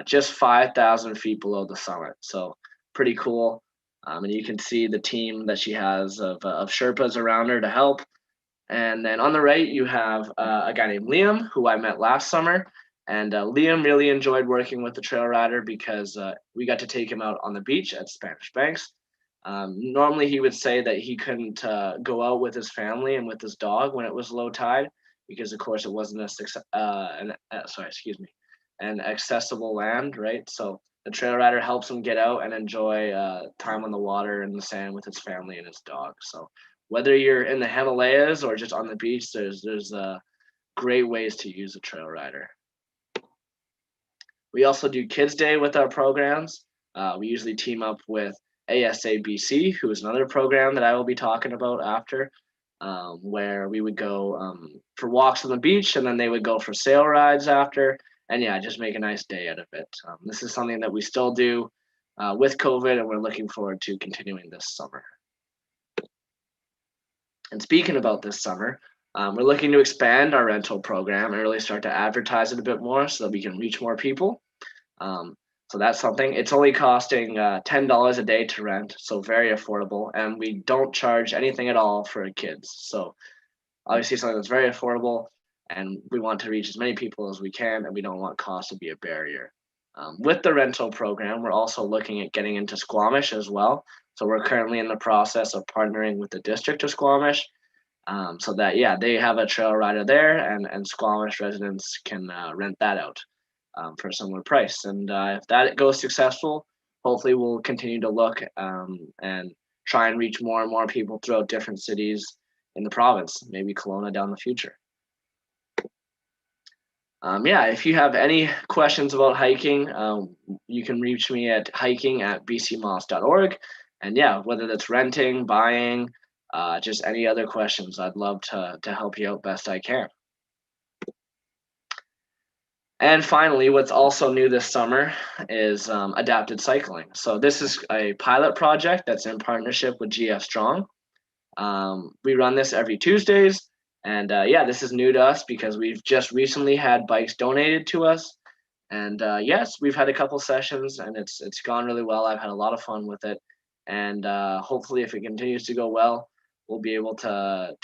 just 5,000 feet below the summit. So pretty cool. And you can see the team that she has of Sherpas around her to help. And then on the right, you have a guy named Liam, who I met last summer. And Liam really enjoyed working with the trail rider because we got to take him out on the beach at Spanish Banks. Normally he would say that he couldn't go out with his family and with his dog when it was low tide, because of course it wasn't an accessible land, right? So the trail rider helps him get out and enjoy time on the water and the sand with his family and his dog. So whether you're in the Himalayas or just on the beach, there's great ways to use a trail rider. We also do Kids Day with our programs. We usually team up with ASABC, who is another program that I will be talking about after, where we would go for walks on the beach, and then they would go for sail rides after. And yeah, just make a nice day out of it. This is something that we still do with COVID, and we're looking forward to continuing this summer. And speaking about this summer, we're looking to expand our rental program and really start to advertise it a bit more so that we can reach more people. So that's something. It's only costing $10 a day to rent, so very affordable. And we don't charge anything at all for kids. So obviously something that's very affordable, and we want to reach as many people as we can, and we don't want cost to be a barrier. With the rental program, we're also looking at getting into Squamish as well. So we're currently in the process of partnering with the district of Squamish, so that, yeah, they have a trail rider there, and Squamish residents can rent that out. for a similar price. And if that goes successful, hopefully we'll continue to look and try and reach more and more people throughout different cities in the province, maybe Kelowna down the future. Yeah, if you have any questions about hiking, you can reach me at hiking@bcmoss.org. And yeah, whether that's renting, buying, just any other questions, I'd love to help you out best I can. And finally, what's also new this summer is adapted cycling. So this is a pilot project that's in partnership with GF Strong. We run this every Tuesdays. And yeah, this is new to us because we've just recently had bikes donated to us. And yes, we've had a couple sessions and it's gone really well. I've had a lot of fun with it. And hopefully if it continues to go well, we'll be able to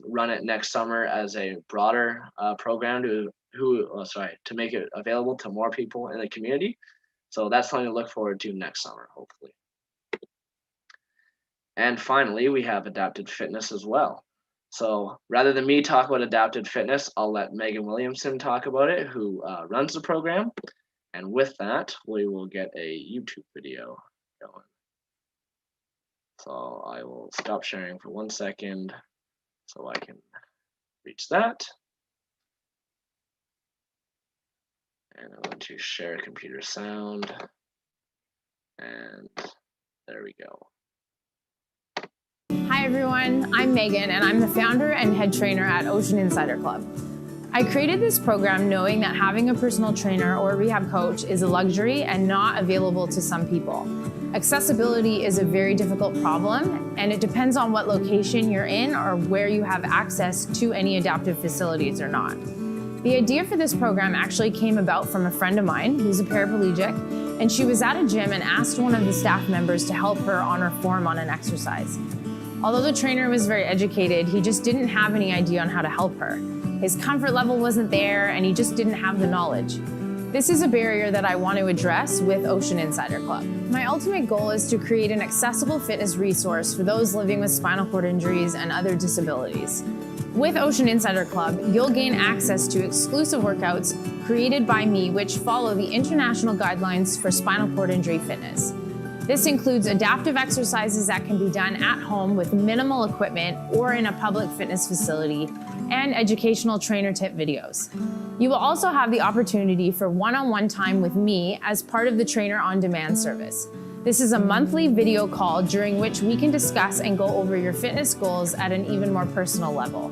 run it next summer as a broader program to make it available to more people in the community. So that's something to look forward to next summer, hopefully. And finally, we have adapted fitness as well. So rather than me talk about adapted fitness, I'll let Megan Williamson talk about it, who runs the program. And with that, we will get a YouTube video going. So I will stop sharing for 1 second so I can reach that. And I'm going to share computer sound. And there we go. Hi everyone, I'm Megan and I'm the founder and head trainer at Ocean Insider Club. I created this program knowing that having a personal trainer or a rehab coach is a luxury and not available to some people. Accessibility is a very difficult problem and it depends on what location you're in or where you have access to any adaptive facilities or not. The idea for this program actually came about from a friend of mine who's a paraplegic, and she was at a gym and asked one of the staff members to help her on her form on an exercise. Although the trainer was very educated, he just didn't have any idea on how to help her. His comfort level wasn't there and he just didn't have the knowledge. This is a barrier that I want to address with Ocean Insider Club. My ultimate goal is to create an accessible fitness resource for those living with spinal cord injuries and other disabilities. With Ocean Insider Club, you'll gain access to exclusive workouts created by me which follow the international guidelines for spinal cord injury fitness. This includes adaptive exercises that can be done at home with minimal equipment or in a public fitness facility, and educational trainer tip videos. You will also have the opportunity for one-on-one time with me as part of the Trainer on Demand service. This is a monthly video call during which we can discuss and go over your fitness goals at an even more personal level.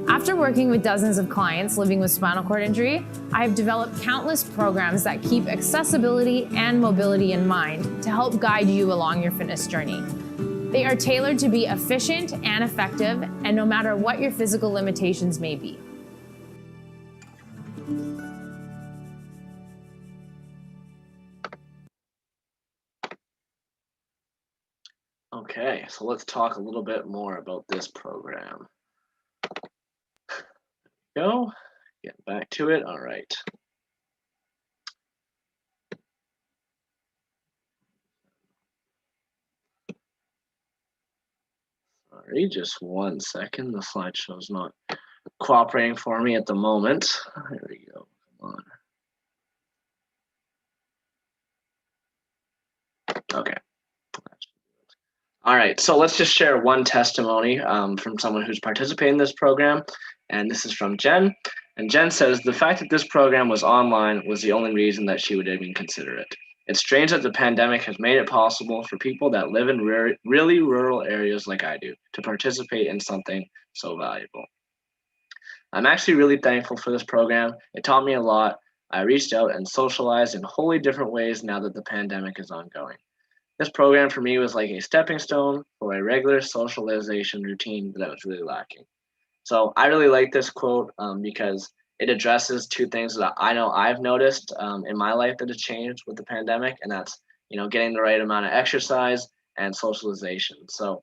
After working with dozens of clients living with spinal cord injury, I have developed countless programs that keep accessibility and mobility in mind to help guide you along your fitness journey. They are tailored to be efficient and effective, and no matter what your physical limitations may be. Okay, so let's talk a little bit more about this program. Go, get back to it. All right. Sorry, just 1 second. The slideshow's not cooperating for me at the moment. There we go. Come on. Okay. All right, so let's just share one testimony from someone who's participating in this program. And this is from Jen. And Jen says, the fact that this program was online was the only reason that she would even consider it. It's strange that the pandemic has made it possible for people that live in really rural areas like I do to participate in something so valuable. I'm actually really thankful for this program. It taught me a lot. I reached out and socialized in wholly different ways now that the pandemic is ongoing. This program for me was like a stepping stone for a regular socialization routine that I was really lacking. So I really like this quote because it addresses two things that I know I've noticed in my life that has changed with the pandemic, and that's, you know, getting the right amount of exercise and socialization. So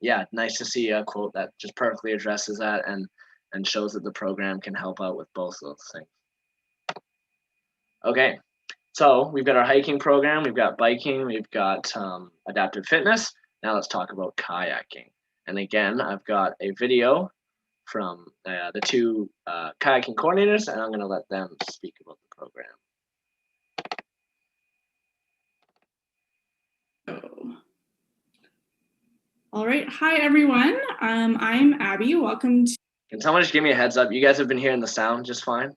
yeah, nice to see a quote that just perfectly addresses that and shows that the program can help out with both of those things. Okay, so we've got our hiking program, we've got biking, we've got adaptive fitness. Now let's talk about kayaking. And again, I've got a video from the two kayaking coordinators, and I'm going to let them speak about the program. All right. Hi, everyone. I'm Abby. Welcome to... Can someone just give me a heads up? You guys have been hearing the sound just fine?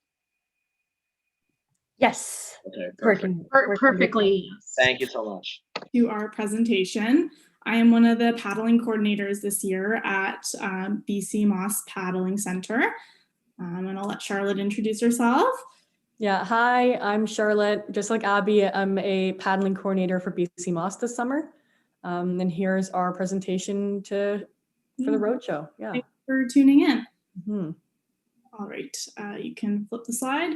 Yes. Okay, perfect. Perfectly. Thank you so much. To our presentation. I am one of the paddling coordinators this year at BC Moss Paddling Center. And I'll let Charlotte introduce herself. Yeah, hi, I'm Charlotte. Just like Abby, I'm a paddling coordinator for BC Moss this summer. And here's our presentation for the Roadshow. Yeah. Thanks for tuning in. Mm-hmm. All right, you can flip the slide.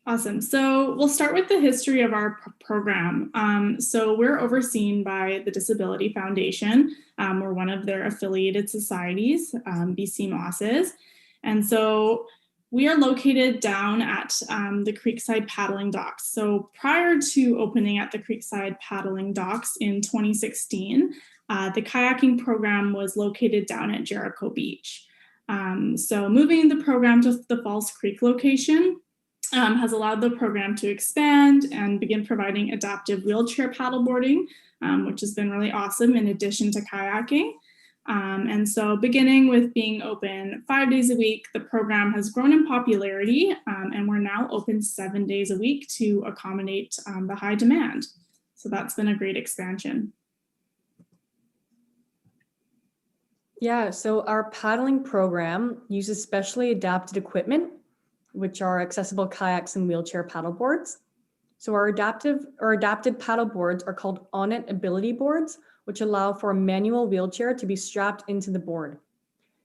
Awesome. So we'll start with the history of our program. So we're overseen by the Disability Foundation. We're one of their affiliated societies, BC Moss is. And so we are located down at the Creekside Paddling Docks. So prior to opening at the Creekside Paddling Docks in 2016, the kayaking program was located down at Jericho Beach. So moving the program to the Falls Creek location has allowed the program to expand and begin providing adaptive wheelchair paddleboarding, which has been really awesome in addition to kayaking. And so beginning with being open 5 days a week, the program has grown in popularity, and we're now open 7 days a week to accommodate the high demand. So that's been a great expansion. Yeah, so our paddling program uses specially adapted equipment, which are accessible kayaks and wheelchair paddleboards. So our adapted paddle boards are called on-it ability boards, which allow for a manual wheelchair to be strapped into the board.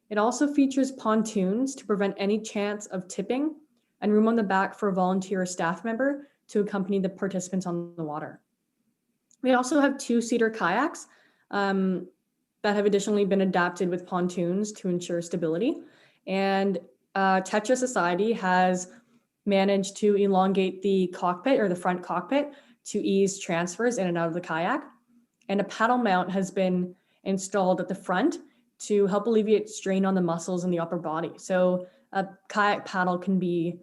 It also features pontoons to prevent any chance of tipping and room on the back for a volunteer or staff member to accompany the participants on the water. We also have two-seater kayaks that have additionally been adapted with pontoons to ensure stability. And Tetra Society has managed to elongate the cockpit or the front cockpit to ease transfers in and out of the kayak. And a paddle mount has been installed at the front to help alleviate strain on the muscles in the upper body. So a kayak paddle can be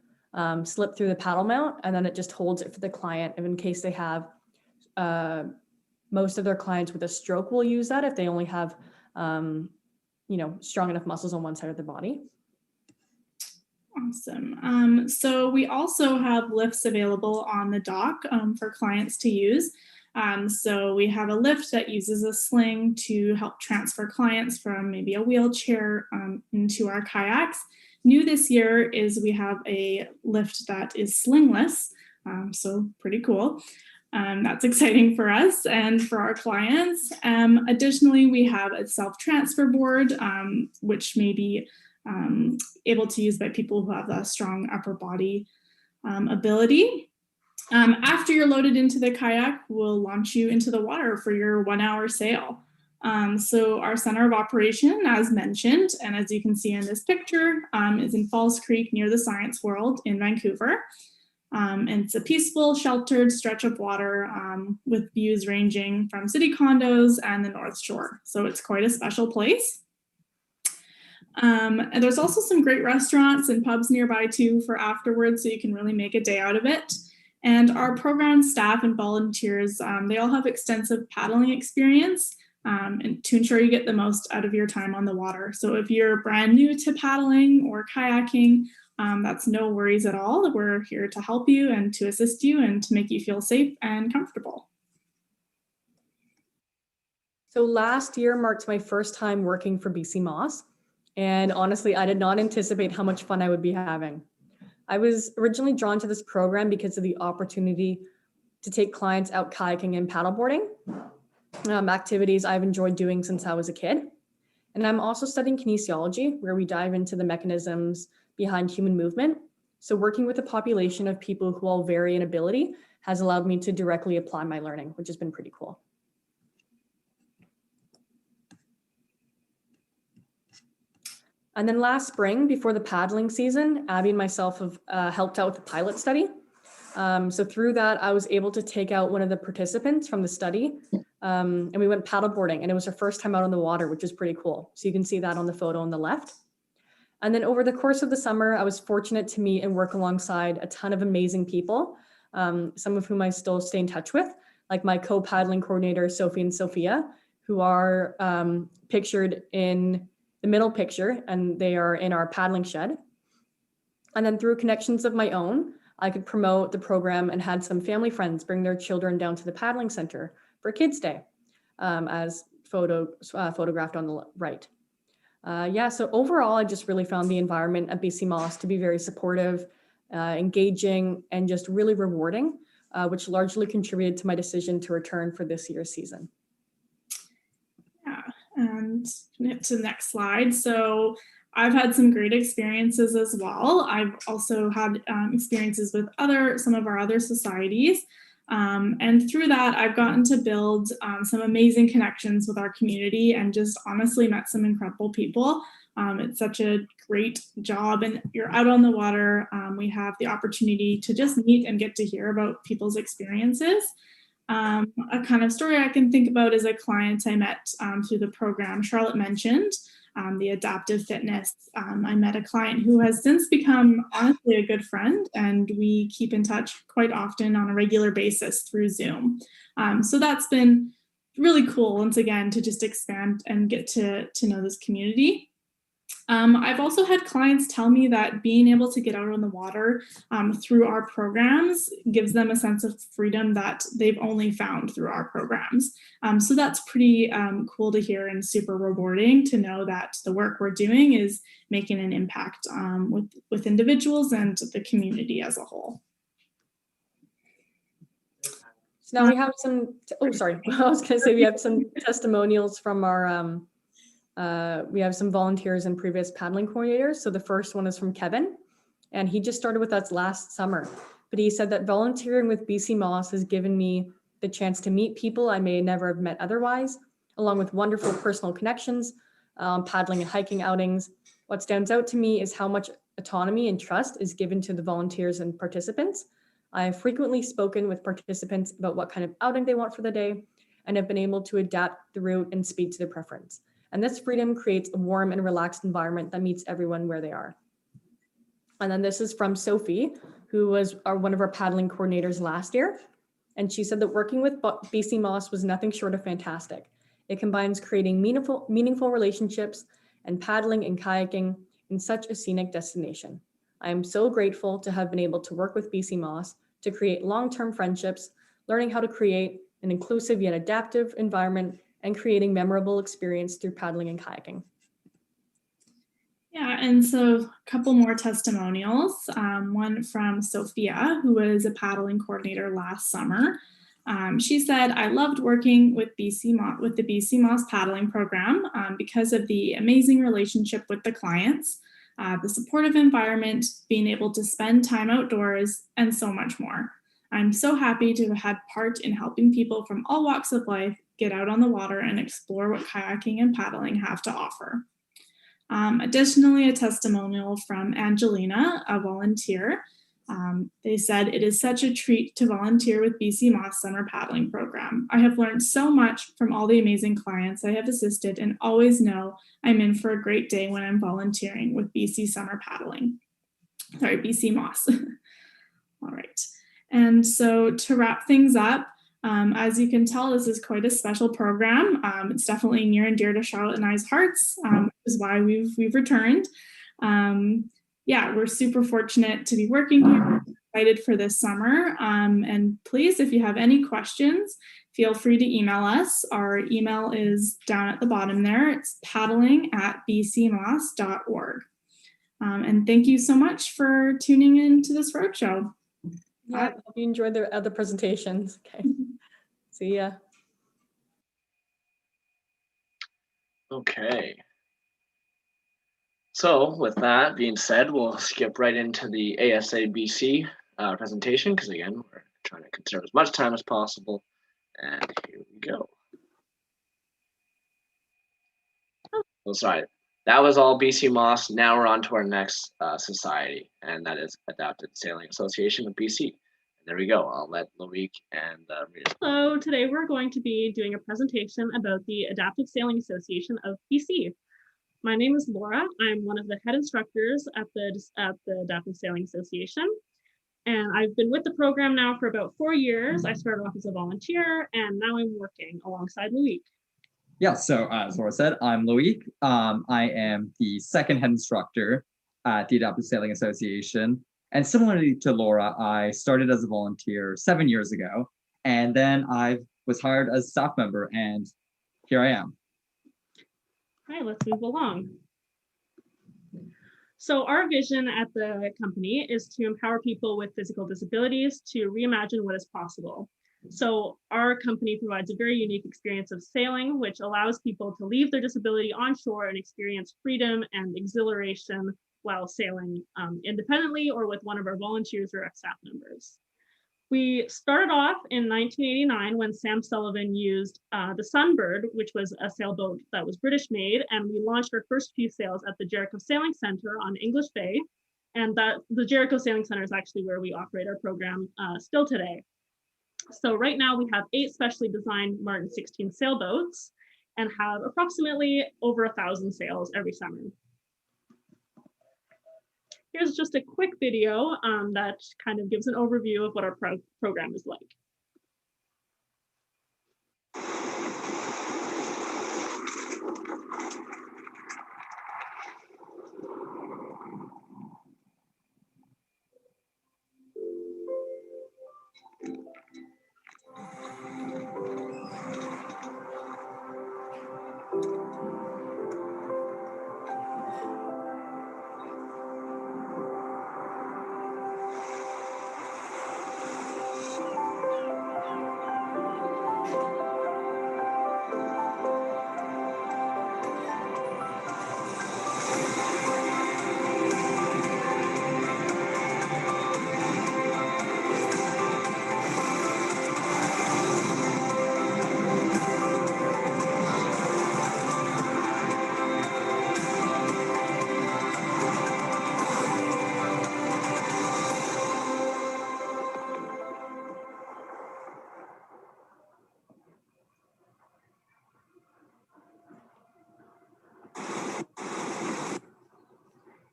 slipped through the paddle mount, and then it just holds it for the client. And in case they have, most of their clients with a stroke will use that if they only have, strong enough muscles on one side of their body. Awesome. So we also have lifts available on the dock for clients to use. So we have a lift that uses a sling to help transfer clients from maybe a wheelchair into our kayaks. New this year is we have a lift that is slingless, so pretty cool. That's exciting for us and for our clients. Additionally, we have a self-transfer board, which may be able to use by people who have a strong upper body ability. After you're loaded into the kayak, we'll launch you into the water for your 1 hour sail. So our center of operation, as mentioned, and as you can see in this picture, is in Falls Creek near the Science World in Vancouver. And it's a peaceful, sheltered stretch of water with views ranging from city condos and the North Shore. So it's quite a special place. And there's also some great restaurants and pubs nearby too for afterwards, so you can really make a day out of it. And our program staff and volunteers, they all have extensive paddling experience and to ensure you get the most out of your time on the water. So if you're brand new to paddling or kayaking, that's no worries at all. We're here to help you and to assist you and to make you feel safe and comfortable. So last year marked my first time working for BC Moss. And honestly, I did not anticipate how much fun I would be having. I was originally drawn to this program because of the opportunity to take clients out kayaking and paddleboarding, activities I've enjoyed doing since I was a kid. And I'm also studying kinesiology, where we dive into the mechanisms behind human movement. So working with a population of people who all vary in ability has allowed me to directly apply my learning, which has been pretty cool. And then last spring, before the paddling season, Abby and myself have helped out with the pilot study. So through that, I was able to take out one of the participants from the study, and we went paddleboarding, and it was her first time out on the water, which is pretty cool. So you can see that on the photo on the left. And then over the course of the summer, I was fortunate to meet and work alongside a ton of amazing people, some of whom I still stay in touch with, like my co-paddling coordinator, Sophie and Sophia, who are pictured in the middle picture, and they are in our paddling shed. And then through connections of my own, I could promote the program and had some family friends bring their children down to the paddling center for Kids Day, as photographed on the right. So overall, I just really found the environment at BC Moss to be very supportive, engaging, and just really rewarding, which largely contributed to my decision to return for this year's season. Yeah, and to the next slide. So I've had some great experiences as well. I've also had experiences with some of our other societies. And through that, I've gotten to build some amazing connections with our community and just honestly met some incredible people. It's such a great job, and you're out on the water. We have the opportunity to just meet and get to hear about people's experiences. A kind of story I can think about is a client I met through the program Charlotte mentioned, the adaptive fitness. I met a client who has since become honestly a good friend, and we keep in touch quite often on a regular basis through Zoom. So that's been really cool, once again, to just expand and get to know this community. I've also had clients tell me that being able to get out on the water through our programs gives them a sense of freedom that they've only found through our programs. So that's pretty cool to hear and super rewarding to know that the work we're doing is making an impact with individuals and the community as a whole. So now we have some, I was going to say we have some testimonials from our, we have some volunteers and previous paddling coordinators. So the first one is from Kevin, and he just started with us last summer. But he said that volunteering with BC Moss has given me the chance to meet people I may never have met otherwise, along with wonderful personal connections, paddling and hiking outings. What stands out to me is how much autonomy and trust is given to the volunteers and participants. I have frequently spoken with participants about what kind of outing they want for the day, and have been able to adapt the route and speed to their preference. And this freedom creates a warm and relaxed environment that meets everyone where they are. And then this is from Sophie, who was one of our paddling coordinators last year. And she said that working with BC Moss was nothing short of fantastic. It combines creating meaningful relationships and paddling and kayaking in such a scenic destination. I am so grateful to have been able to work with BC Moss to create long-term friendships, learning how to create an inclusive yet adaptive environment, and creating memorable experience through paddling and kayaking. Yeah, and so a couple more testimonials. One from Sophia, who was a paddling coordinator last summer. She said, I loved working with the BC Moss paddling program because of the amazing relationship with the clients, the supportive environment, being able to spend time outdoors, and so much more. I'm so happy to have had part in helping people from all walks of life get out on the water and explore what kayaking and paddling have to offer. Additionally, a testimonial from Angelina, a volunteer. They said, it is such a treat to volunteer with BC Moss Summer Paddling Program. I have learned so much from all the amazing clients I have assisted, and always know I'm in for a great day when I'm volunteering with BC Moss. All right. And so to wrap things up, as you can tell, this is quite a special program. It's definitely near and dear to Charlotte and I's hearts, which is why we've returned. We're super fortunate to be working here. Excited for this summer. And please, if you have any questions, feel free to email us. Our email is down at the bottom there. It's paddling@bcmoss.org. And thank you so much for tuning in to this roadshow. Yeah, hope you enjoyed the other presentations. Okay, see ya. Okay. So with that being said, we'll skip right into the ASABC presentation, because again, we're trying to conserve as much time as possible. And here we go. Oh, sorry, that was all BC Moss. Now we're on to our next society, and that is Adapted Sailing Association of BC. there we go. I'll let Loic and Rita. Hello, today we're going to be doing a presentation about the Adaptive Sailing Association of BC. My name is Laura. I'm one of the head instructors at the Adaptive Sailing Association. And I've been with the program now for about 4 years. I started off as a volunteer and now I'm working alongside Loic. Yeah, so as Laura said, I'm Loic. I am the second head instructor at the Adaptive Sailing Association. And similarly to Laura, I started as a volunteer 7 years ago, and then I was hired as a staff member, and here I am. All right, let's move along. So our vision at the company is to empower people with physical disabilities to reimagine what is possible. So our company provides a very unique experience of sailing, which allows people to leave their disability on shore and experience freedom and exhilaration while sailing independently or with one of our volunteers or staff members. We started off in 1989 when Sam Sullivan used the Sunbird, which was a sailboat that was British made, and we launched our first few sails at the Jericho Sailing Center on English Bay. And the Jericho Sailing Center is actually where we operate our program still today. So right now we have 8 specially designed Martin 16 sailboats and have approximately over 1,000 sails every summer. Here's just a quick video that kind of gives an overview of what our program is like.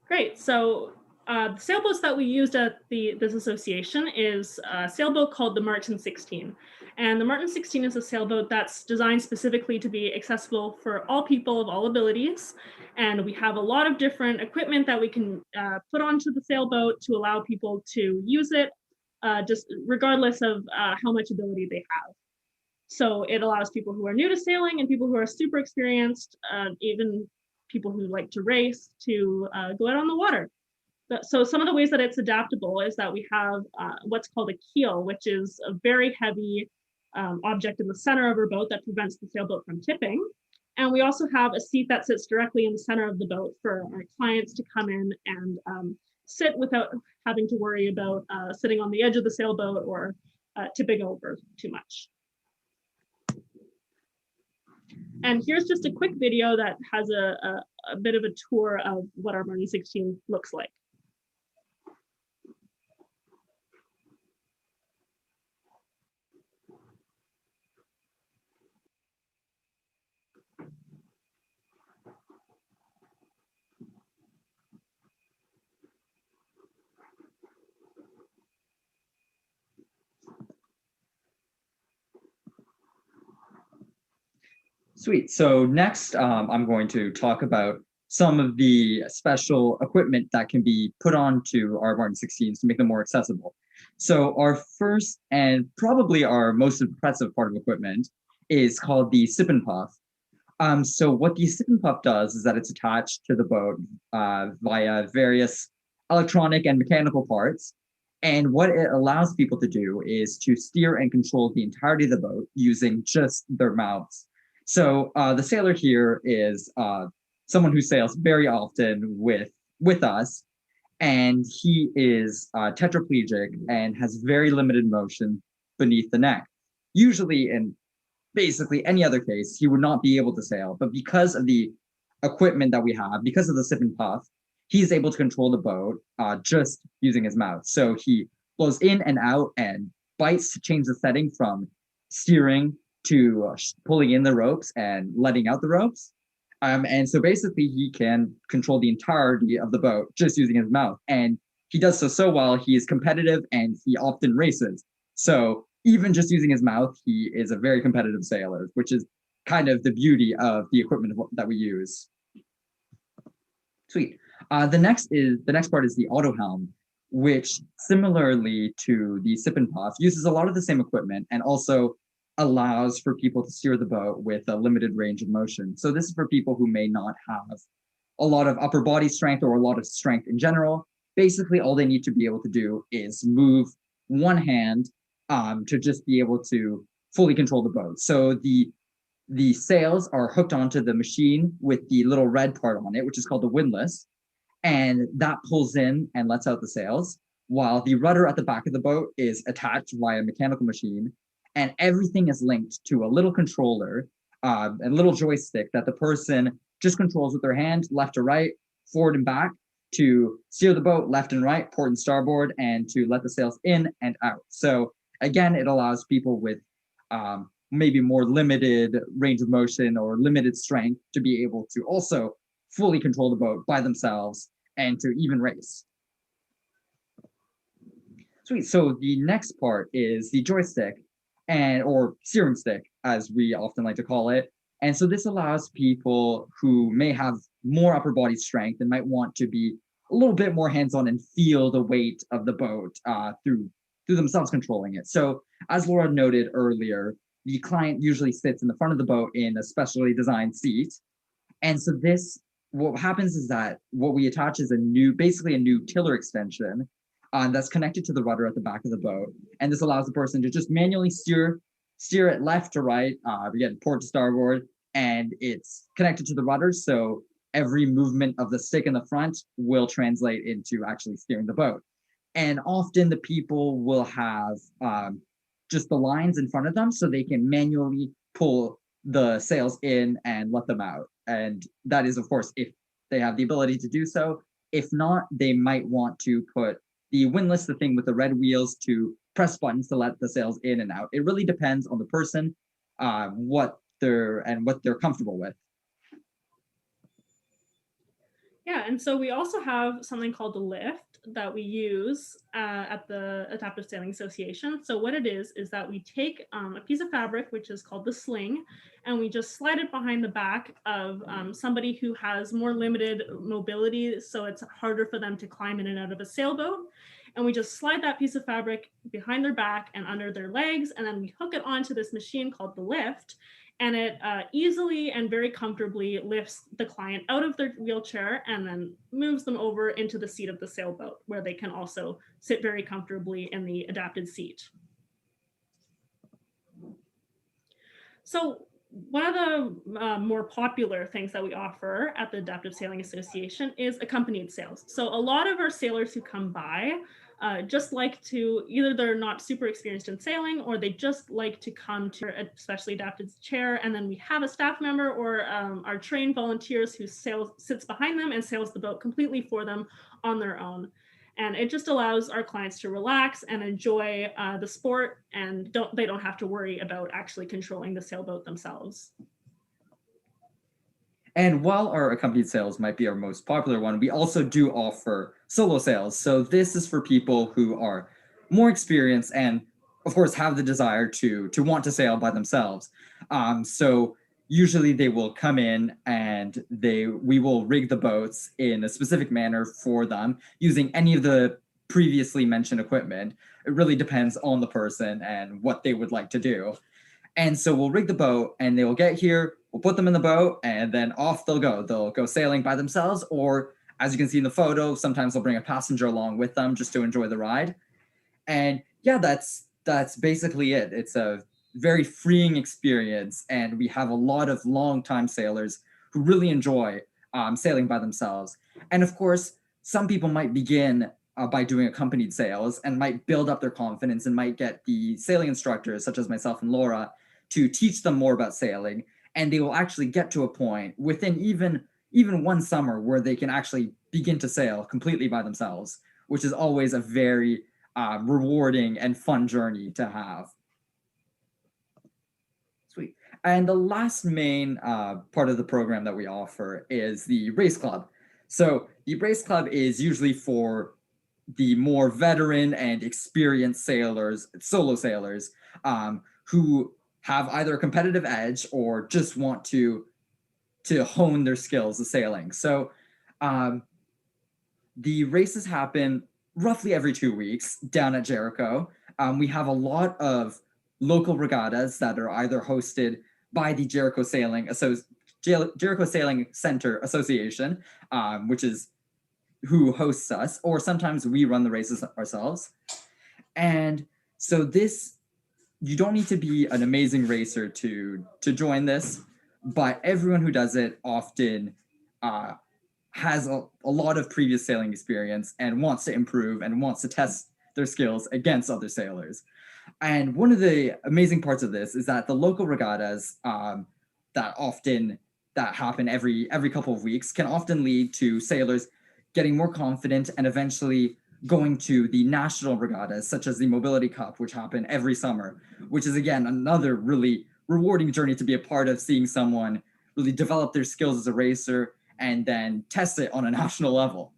Great, so the sailboats that we used at this association is a sailboat called the Martin 16. And the Martin 16 is a sailboat that's designed specifically to be accessible for all people of all abilities. And we have a lot of different equipment that we can put onto the sailboat to allow people to use it, just regardless of how much ability they have. So it allows people who are new to sailing and people who are super experienced, even people who like to race, to go out on the water. So some of the ways that it's adaptable is that we have what's called a keel, which is a very heavy object in the center of our boat that prevents the sailboat from tipping. And we also have a seat that sits directly in the center of the boat for our clients to come in and sit without having to worry about sitting on the edge of the sailboat or tipping over too much. And here's just a quick video that has a bit of a tour of what our Martin 16 looks like. Sweet. So next, I'm going to talk about some of the special equipment that can be put onto our Martin 16s to make them more accessible. So our first and probably our most impressive part of equipment is called the Sip and Puff. So what the Sip and Puff does is that it's attached to the boat via various electronic and mechanical parts. And what it allows people to do is to steer and control the entirety of the boat using just their mouths. So the sailor here is someone who sails very often with us, and he is tetraplegic and has very limited motion beneath the neck. Usually in basically any other case, he would not be able to sail, but because of the equipment that we have, because of the Sip and Puff, he's able to control the boat just using his mouth. So he blows in and out and bites to change the setting from steering to pulling in the ropes and letting out the ropes. And so basically he can control the entirety of the boat just using his mouth. And he does so well. He is competitive and he often races. So even just using his mouth, he is a very competitive sailor, which is kind of the beauty of the equipment that we use. Sweet. The next part is the auto helm, which similarly to the sip and puff uses a lot of the same equipment and also allows for people to steer the boat with a limited range of motion. So this is for people who may not have a lot of upper body strength or a lot of strength in general. Basically, all they need to be able to do is move one hand to just be able to fully control the boat. So the sails are hooked onto the machine with the little red part on it, which is called the windlass, and that pulls in and lets out the sails, while the rudder at the back of the boat is attached via a mechanical machine, and everything is linked to a little controller, a little joystick that the person just controls with their hand, left to right, forward and back, to steer the boat left and right, port and starboard, and to let the sails in and out. So again, it allows people with maybe more limited range of motion or limited strength to be able to also fully control the boat by themselves and to even race. Sweet. So the next part is the joystick, or steering stick, as we often like to call it. And so this allows people who may have more upper body strength and might want to be a little bit more hands-on and feel the weight of the boat through themselves controlling it. So as Laura noted earlier, the client usually sits in the front of the boat in a specially designed seat. And so what happens is that what we attach is basically a new tiller extension that's connected to the rudder at the back of the boat. And this allows the person to just manually steer it left to right, again, port to starboard, and it's connected to the rudder. So every movement of the stick in the front will translate into actually steering the boat. And often the people will have just the lines in front of them so they can manually pull the sails in and let them out. And that is, of course, if they have the ability to do so. If not, they might want to put the windlass, the thing with the red wheels, to press buttons to let the sails in and out. It really depends on the person, what they're comfortable with. Yeah, and so we also have something called the lift that we use at the Adaptive Sailing Association. So what it is that we take a piece of fabric, which is called the sling, and we just slide it behind the back of somebody who has more limited mobility, so it's harder for them to climb in and out of a sailboat. And we just slide that piece of fabric behind their back and under their legs, and then we hook it onto this machine called the lift. And it easily and very comfortably lifts the client out of their wheelchair and then moves them over into the seat of the sailboat, where they can also sit very comfortably in the adapted seat. So one of the more popular things that we offer at the Adaptive Sailing Association is accompanied sails. So a lot of our sailors who come by just like to, either they're not super experienced in sailing, or they just like to come to a specially adapted chair, and then we have a staff member or our trained volunteers who sits behind them and sails the boat completely for them on their own. And it just allows our clients to relax and enjoy the sport, and they don't have to worry about actually controlling the sailboat themselves. And while our accompanied sails might be our most popular one, we also do offer solo sails. So this is for people who are more experienced and, of course, have the desire to want to sail by themselves. So usually they will come in and we will rig the boats in a specific manner for them using any of the previously mentioned equipment. It really depends on the person and what they would like to do. And so we'll rig the boat and they will get here, we'll put them in the boat, and then off they'll go. They'll go sailing by themselves, or as you can see in the photo, sometimes they'll bring a passenger along with them just to enjoy the ride. And yeah, that's basically it. It's a very freeing experience, and we have a lot of longtime sailors who really enjoy sailing by themselves. And of course, some people might begin by doing accompanied sails and might build up their confidence and might get the sailing instructors, such as myself and Laura, to teach them more about sailing. And they will actually get to a point within even one summer where they can actually begin to sail completely by themselves, which is always a very rewarding and fun journey to have. Sweet. And the last main part of the program that we offer is the race club. So the race club is usually for the more veteran and experienced sailors, solo sailors, who have either a competitive edge or just want to hone their skills of sailing. So the races happen roughly every 2 weeks down at Jericho. We have a lot of local regattas that are either hosted by the Jericho Sailing Center Association, which is who hosts us, or sometimes we run the races ourselves. And so this, you don't need to be an amazing racer to join this, but everyone who does it often has a lot of previous sailing experience and wants to improve and wants to test their skills against other sailors. And one of the amazing parts of this is that the local regattas that happen every couple of weeks can often lead to sailors getting more confident and eventually going to the national regattas, such as the Mobility Cup, which happen every summer, which is, again, another really rewarding journey to be a part of, seeing someone really develop their skills as a racer and then test it on a national level.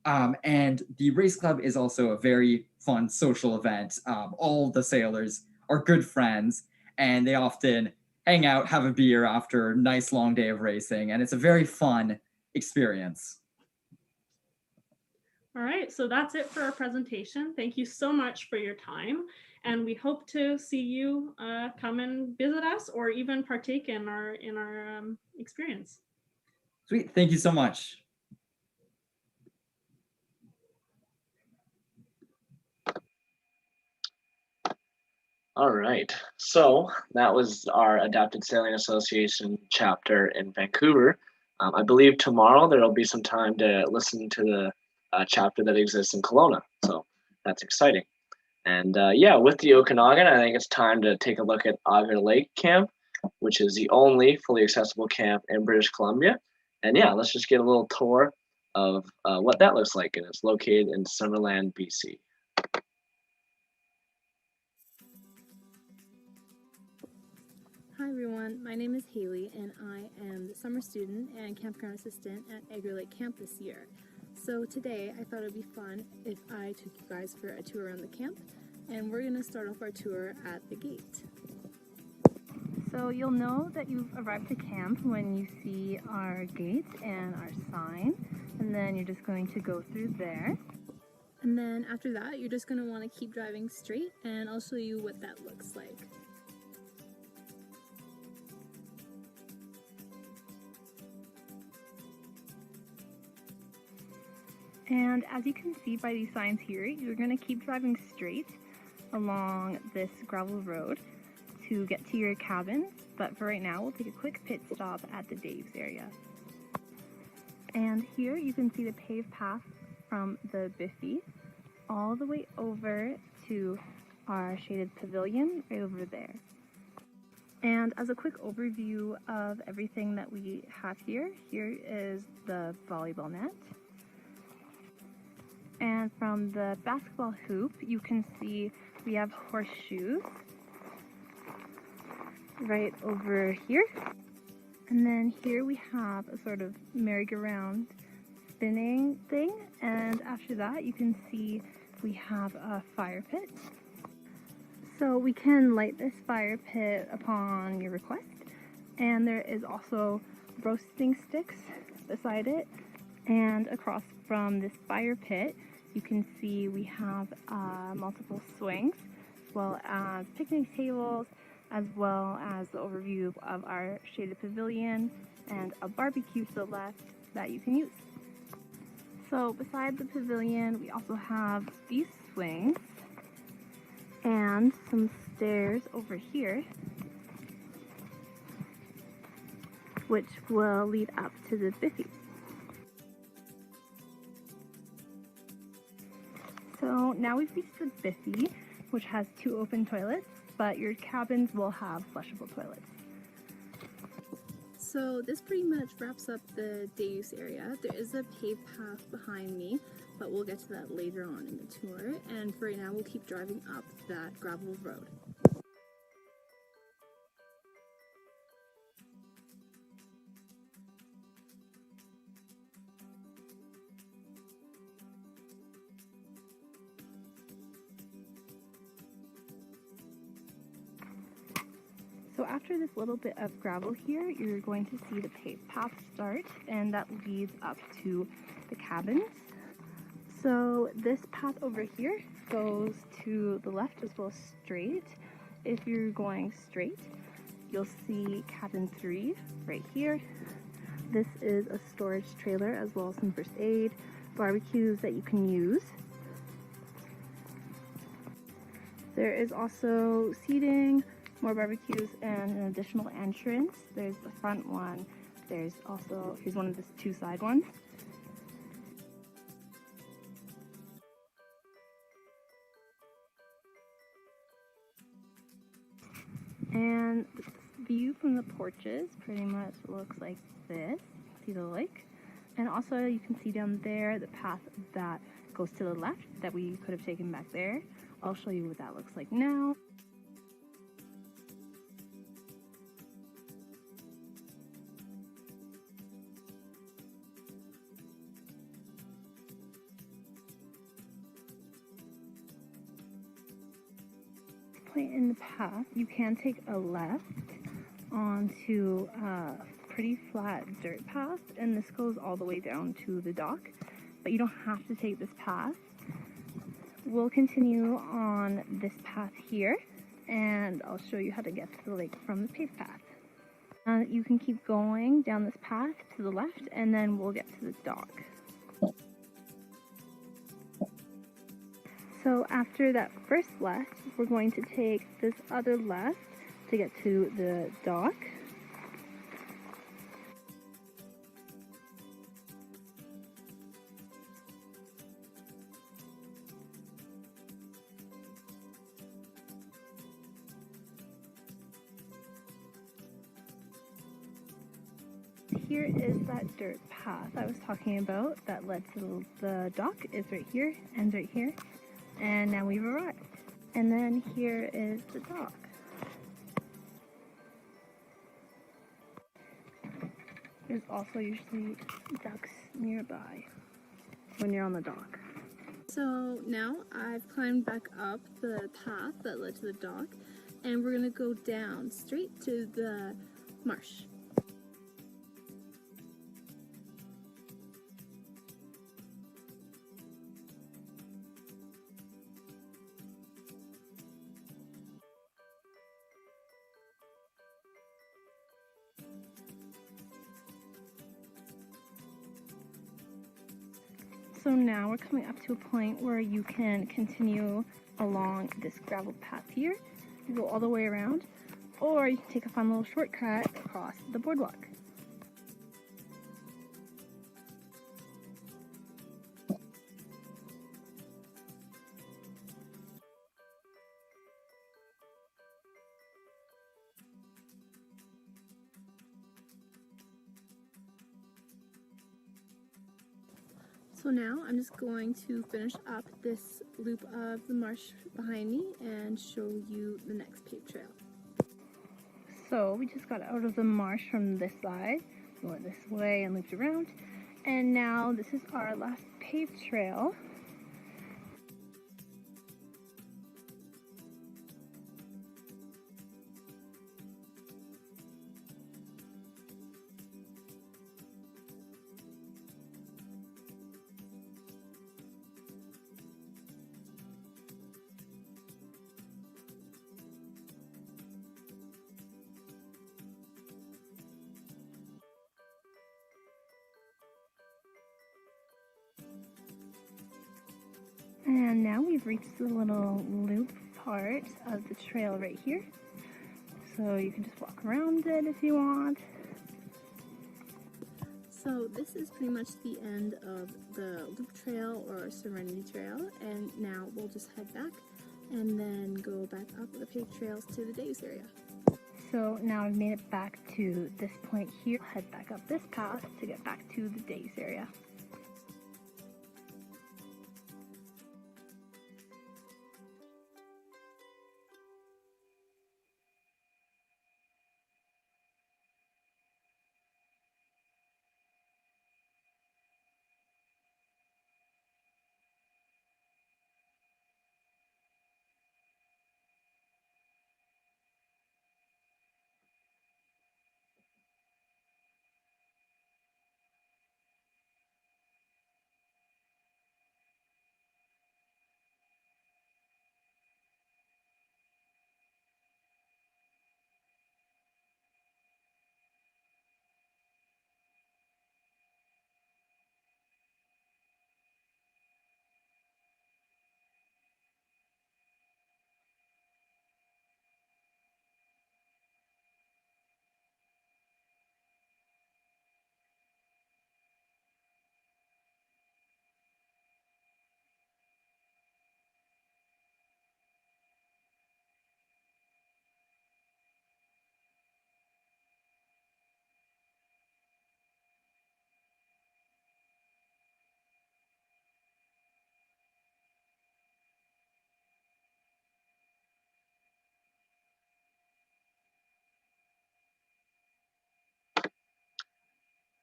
And the race club is also a very fun social event. All the sailors are good friends, and they often hang out, have a beer after a nice long day of racing, and it's a very fun experience. All right, so that's it for our presentation. Thank you so much for your time, and we hope to see you come and visit us or even partake in our experience. Sweet, thank you so much. All right, so that was our Adapted Sailing Association chapter in Vancouver. I believe tomorrow there will be some time to listen to the chapter that exists in Kelowna, so that's exciting. And yeah, with the Okanagan, I think it's time to take a look at Agur Lake Camp, which is the only fully accessible camp in British Columbia. And yeah, let's just get a little tour of what that looks like, and it's located in Summerland, BC. Hi everyone, my name is Haley and I am the summer student and campground assistant at Agur Lake Camp this year. So today I thought it would be fun if I took you guys for a tour around the camp, and we're going to start off our tour at the gate. So you'll know that you've arrived to camp when you see our gate and our sign, and then you're just going to go through there. And then after that you're just going to want to keep driving straight, and I'll show you what that looks like. And as you can see by these signs here, you're going to keep driving straight along this gravel road to get to your cabins, but for right now we'll take a quick pit stop at the Dave's area. And here you can see the paved path from the Biffy all the way over to our shaded pavilion right over there. And as a quick overview of everything that we have here, here is the volleyball net. And from the basketball hoop, you can see we have horseshoes right over here. And then here we have a sort of merry-go-round spinning thing. And after that, you can see we have a fire pit. So we can light this fire pit upon your request. And there is also roasting sticks beside it. And across from this fire pit, you can see we have multiple swings, as well as picnic tables, as well as the overview of our shaded pavilion and a barbecue to the left that you can use. So beside the pavilion, we also have these swings and some stairs over here, which will lead up to the Biffy. So now we've reached the Biffy, which has 2 open toilets, but your cabins will have flushable toilets. So this pretty much wraps up the day use area. There is a paved path behind me, but we'll get to that later on in the tour. And for right now, we'll keep driving up that gravel road. So after this little bit of gravel here, you're going to see the paved path start, and that leads up to the cabins. So this path over here goes to the left as well as straight. If you're going straight, you'll see cabin 3 right here. This is a storage trailer as well as some first aid, barbecues that you can use. There is also seating, more barbecues, and an additional entrance. There's the front one. There's also, here's one of the 2 side ones. And the view from the porches pretty much looks like this. See the lake? And also you can see down there the path that goes to the left that we could have taken back there. I'll show you what that looks like now. Point in the path, you can take a left onto a pretty flat dirt path, and this goes all the way down to the dock, but you don't have to take this path. We'll continue on this path here, and I'll show you how to get to the lake from the paved path. You can keep going down this path to the left, and then we'll get to the dock. So after that first left, we're going to take this other left to get to the dock. Here is that dirt path I was talking about that led to the dock. It's right here, ends right here. And now we've arrived. And then here is the dock. There's also usually ducks nearby when you're on the dock. So now I've climbed back up the path that led to the dock, and we're gonna go down straight to the marsh. So now we're coming up to a point where you can continue along this gravel path here. You go all the way around, or you can take a fun little shortcut across the boardwalk. So now I'm just going to finish up this loop of the marsh behind me and show you the next paved trail. So we just got out of the marsh from this side, we went this way and looped around, and now this is our last paved trail. And now we've reached the little loop part of the trail right here. So you can just walk around it if you want. So this is pretty much the end of the loop trail or Serenity Trail, and now we'll just head back and then go back up the paved trails to the Days area. So now I've made it back to this point here. Head back up this path to get back to the Days area.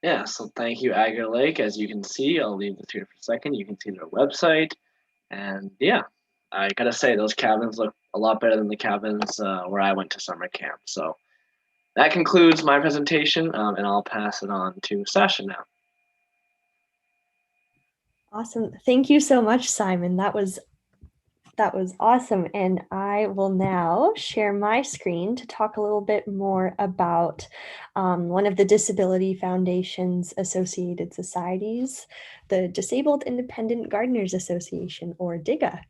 Yeah, so thank you, Agur Lake. As you can see, I'll leave this here for a second. You can see their website. And yeah, I gotta say, those cabins look a lot better than the cabins where I went to summer camp. So that concludes my presentation, and I'll pass it on to Sasha now. Awesome. Thank you so much, Simon. That was awesome. And I will now share my screen to talk a little bit more about one of the Disability Foundation's associated societies, the Disabled Independent Gardeners Association, or DIGA.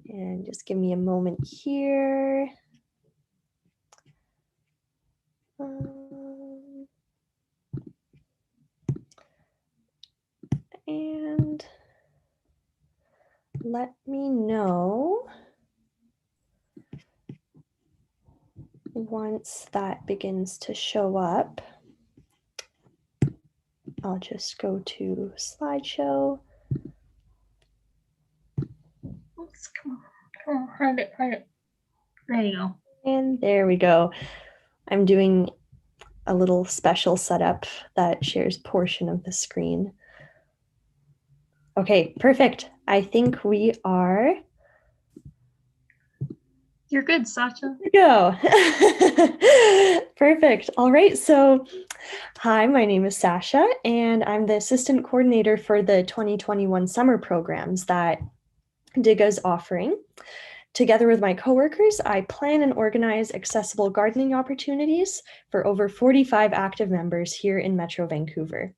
And just give me a moment here. And let me know once that begins to show up. I'll just go to slideshow. Oops, come on, hide it. There you go. And there we go. I'm doing a little special setup that shares portion of the screen. Okay, perfect. I think we are. You're good, Sasha. Go. Perfect. All right. So, hi, my name is Sasha, and I'm the assistant coordinator for the 2021 summer programs that DIGA is offering. Together with my coworkers, I plan and organize accessible gardening opportunities for over 45 active members here in Metro Vancouver.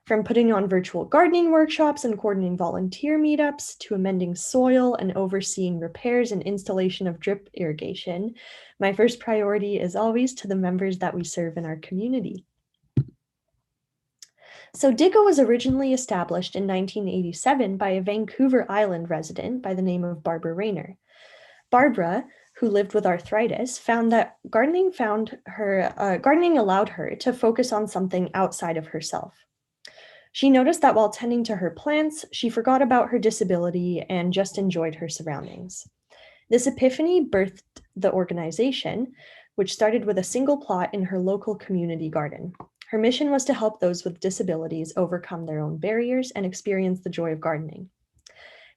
From putting on virtual gardening workshops and coordinating volunteer meetups to amending soil and overseeing repairs and installation of drip irrigation, my first priority is always to the members that we serve in our community. So DIGA was originally established in 1987 by a Vancouver Island resident by the name of Barbara Rayner. Barbara, who lived with arthritis, found that gardening allowed her to focus on something outside of herself. She noticed that while tending to her plants, she forgot about her disability and just enjoyed her surroundings. This epiphany birthed the organization, which started with a single plot in her local community garden. Her mission was to help those with disabilities overcome their own barriers and experience the joy of gardening.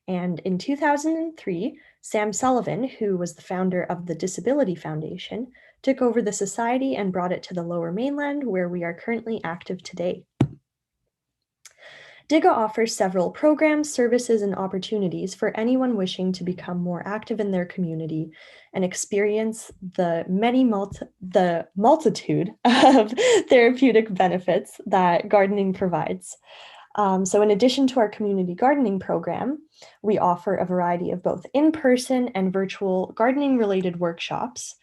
And in 2003, Sam Sullivan, who was the founder of the Disability Foundation, took over the society and brought it to the Lower Mainland, where we are currently active today. DIGA offers several programs, services, and opportunities for anyone wishing to become more active in their community and experience the multitude of therapeutic benefits that gardening provides. So in addition to our community gardening program, we offer a variety of both in-person and virtual gardening-related workshops,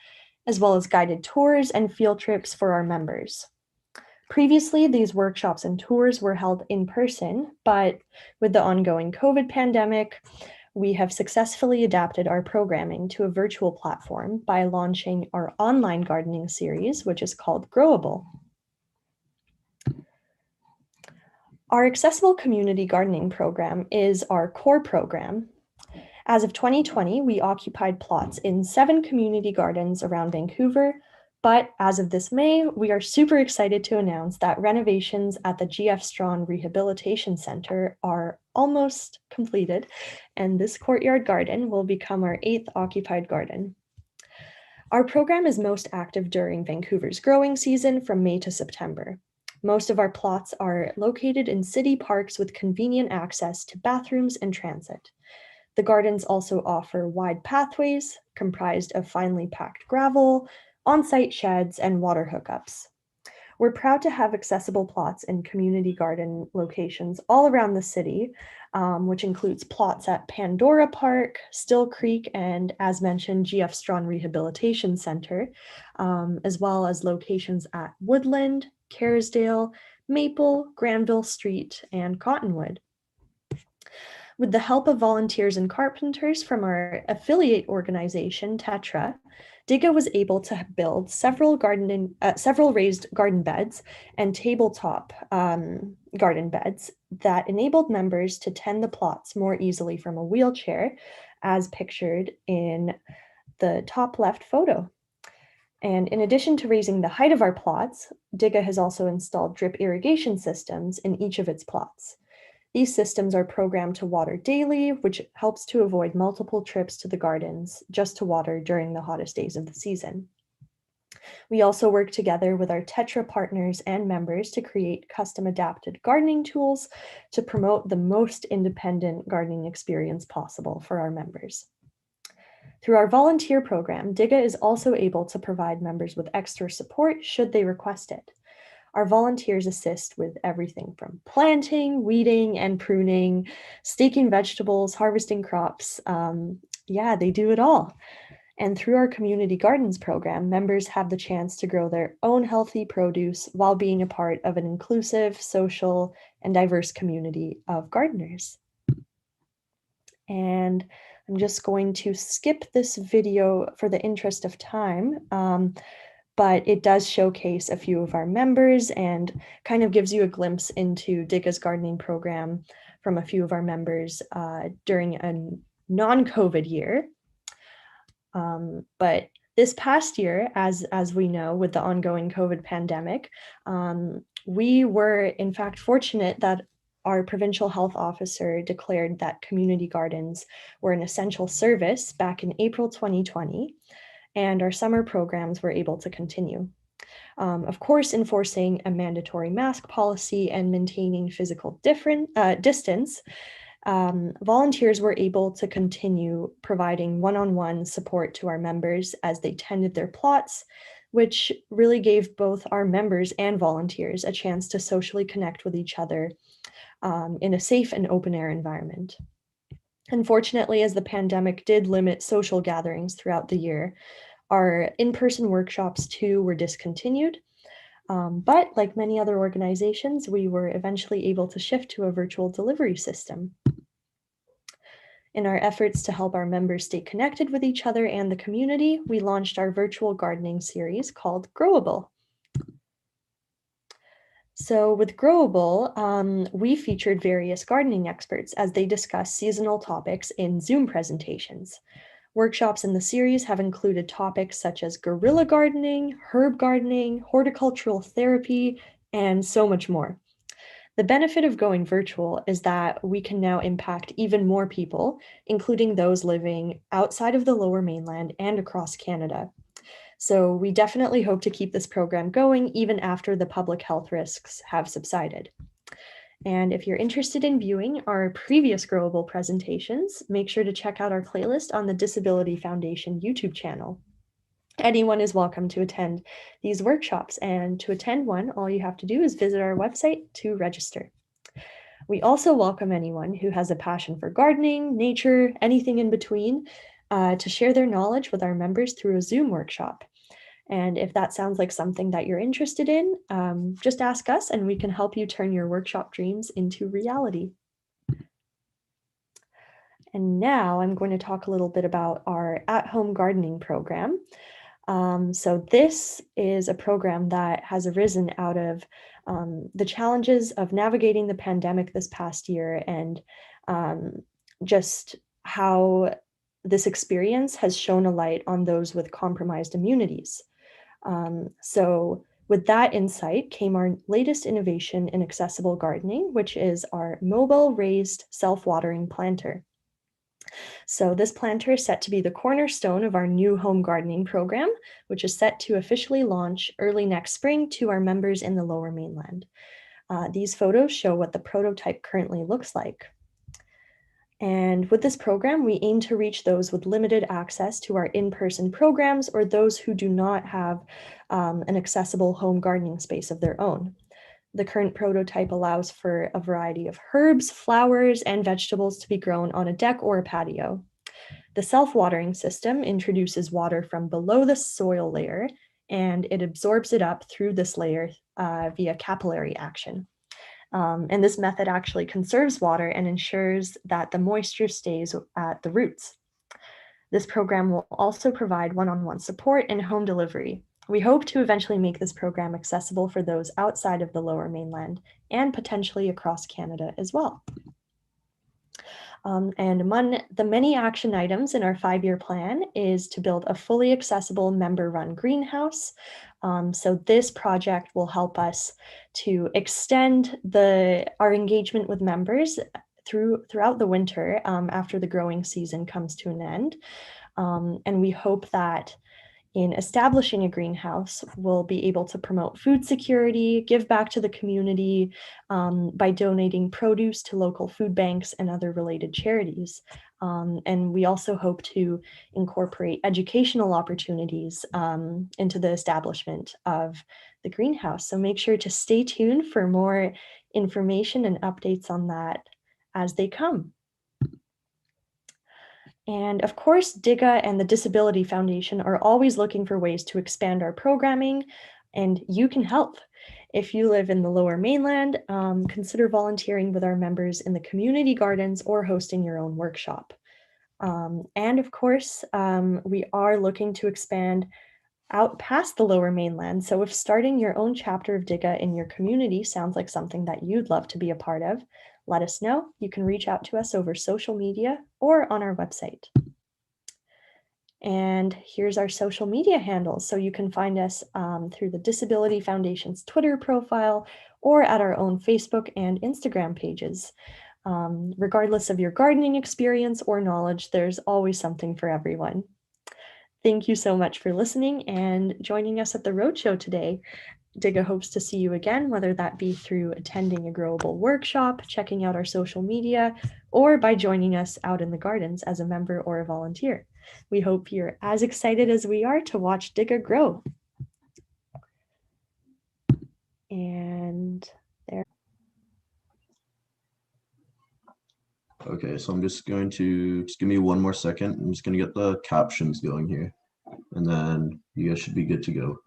as well as guided tours and field trips for our members. Previously, these workshops and tours were held in person, but with the ongoing COVID pandemic, we have successfully adapted our programming to a virtual platform by launching our online gardening series, which is called Growable. Our Accessible Community Gardening Program is our core program. As of 2020, we occupied plots in 7 community gardens around Vancouver, but as of this May, we are super excited to announce that renovations at the GF Strawn Rehabilitation Center are almost completed, and this courtyard garden will become our 8th occupied garden. Our program is most active during Vancouver's growing season from May to September. Most of our plots are located in city parks with convenient access to bathrooms and transit. The gardens also offer wide pathways comprised of finely packed gravel, on-site sheds, and water hookups. We're proud to have accessible plots in community garden locations all around the city, which includes plots at Pandora Park, Still Creek, and as mentioned, GF Strawn Rehabilitation Center, as well as locations at Woodland, Kerrisdale, Maple, Granville Street, and Cottonwood. With the help of volunteers and carpenters from our affiliate organization, Tetra, DIGA was able to build several raised garden beds and tabletop garden beds that enabled members to tend the plots more easily from a wheelchair, as pictured in the top left photo. And in addition to raising the height of our plots, DIGA has also installed drip irrigation systems in each of its plots. These systems are programmed to water daily, which helps to avoid multiple trips to the gardens just to water during the hottest days of the season. We also work together with our Tetra partners and members to create custom adapted gardening tools to promote the most independent gardening experience possible for our members. Through our volunteer program, DIGA is also able to provide members with extra support should they request it. Our volunteers assist with everything from planting, weeding, and pruning, staking vegetables, harvesting crops. Yeah, they do it all. And through our community gardens program, members have the chance to grow their own healthy produce while being a part of an inclusive, social, and diverse community of gardeners. And I'm just going to skip this video for the interest of time, but it does showcase a few of our members and kind of gives you a glimpse into DIGA's gardening program from a few of our members during a non-COVID year. But this past year, as we know, with the ongoing COVID pandemic, we were in fact fortunate that our provincial health officer declared that community gardens were an essential service back in April 2020, and our summer programs were able to continue. Of course, enforcing a mandatory mask policy and maintaining physical distance, volunteers were able to continue providing one-on-one support to our members as they tended their plots, which really gave both our members and volunteers a chance to socially connect with each other in a safe and open-air environment. Unfortunately, as the pandemic did limit social gatherings throughout the year, our in-person workshops too were discontinued. But like many other organizations, we were eventually able to shift to a virtual delivery system. In our efforts to help our members stay connected with each other and the community, we launched our virtual gardening series called Growable. So with Growable, we featured various gardening experts as they discuss seasonal topics in Zoom presentations. Workshops in the series have included topics such as guerrilla gardening, herb gardening, horticultural therapy, and so much more. The benefit of going virtual is that we can now impact even more people, including those living outside of the Lower Mainland and across Canada. So we definitely hope to keep this program going even after the public health risks have subsided. And if you're interested in viewing our previous Growable presentations, make sure to check out our playlist on the Disability Foundation YouTube channel. Anyone is welcome to attend these workshops, and to attend one, all you have to do is visit our website to register. We also welcome anyone who has a passion for gardening, nature, anything in between, to share their knowledge with our members through a Zoom workshop. And if that sounds like something that you're interested in, just ask us and we can help you turn your workshop dreams into reality. And now I'm going to talk a little bit about our at-home gardening program. So this is a program that has arisen out of the challenges of navigating the pandemic this past year, and just how this experience has shone a light on those with compromised immunities. So with that insight came our latest innovation in accessible gardening, which is our mobile raised self-watering planter. So this planter is set to be the cornerstone of our new home gardening program, which is set to officially launch early next spring to our members in the Lower Mainland. These photos show what the prototype currently looks like. And with this program, we aim to reach those with limited access to our in-person programs or those who do not have an accessible home gardening space of their own. The current prototype allows for a variety of herbs, flowers, and vegetables to be grown on a deck or a patio. The self-watering system introduces water from below the soil layer, and it absorbs it up through this layer via capillary action. And this method actually conserves water and ensures that the moisture stays at the roots. This program will also provide one-on-one support and home delivery. We hope to eventually make this program accessible for those outside of the Lower Mainland and potentially across Canada as well. And among the many action items in our 5-year plan is to build a fully accessible member-run greenhouse. So this project will help us to extend our engagement with members throughout the winter after the growing season comes to an end. And we hope that in establishing a greenhouse, we'll be able to promote food security, give back to the community by donating produce to local food banks and other related charities. And we also hope to incorporate educational opportunities into the establishment of the greenhouse. So make sure to stay tuned for more information and updates on that as they come. And of course, DIGA and the Disability Foundation are always looking for ways to expand our programming, and you can help. If you live in the Lower Mainland, consider volunteering with our members in the community gardens or hosting your own workshop. And of course, we are looking to expand out past the Lower Mainland. So if starting your own chapter of DIGA in your community sounds like something that you'd love to be a part of, let us know. You can reach out to us over social media or on our website. And here's our social media handles. So you can find us through the Disability Foundation's Twitter profile or at our own Facebook and Instagram pages. Regardless of your gardening experience or knowledge, there's always something for everyone. Thank you so much for listening and joining us at the Roadshow today. DIGA hopes to see you again, whether that be through attending a growable workshop, checking out our social media, or by joining us out in the gardens as a member or a volunteer. We hope you're as excited as we are to watch DIGA grow. And there. Okay, so I'm just going to, just give me one more second. I'm just going to get the captions going here, and then you guys should be good to go.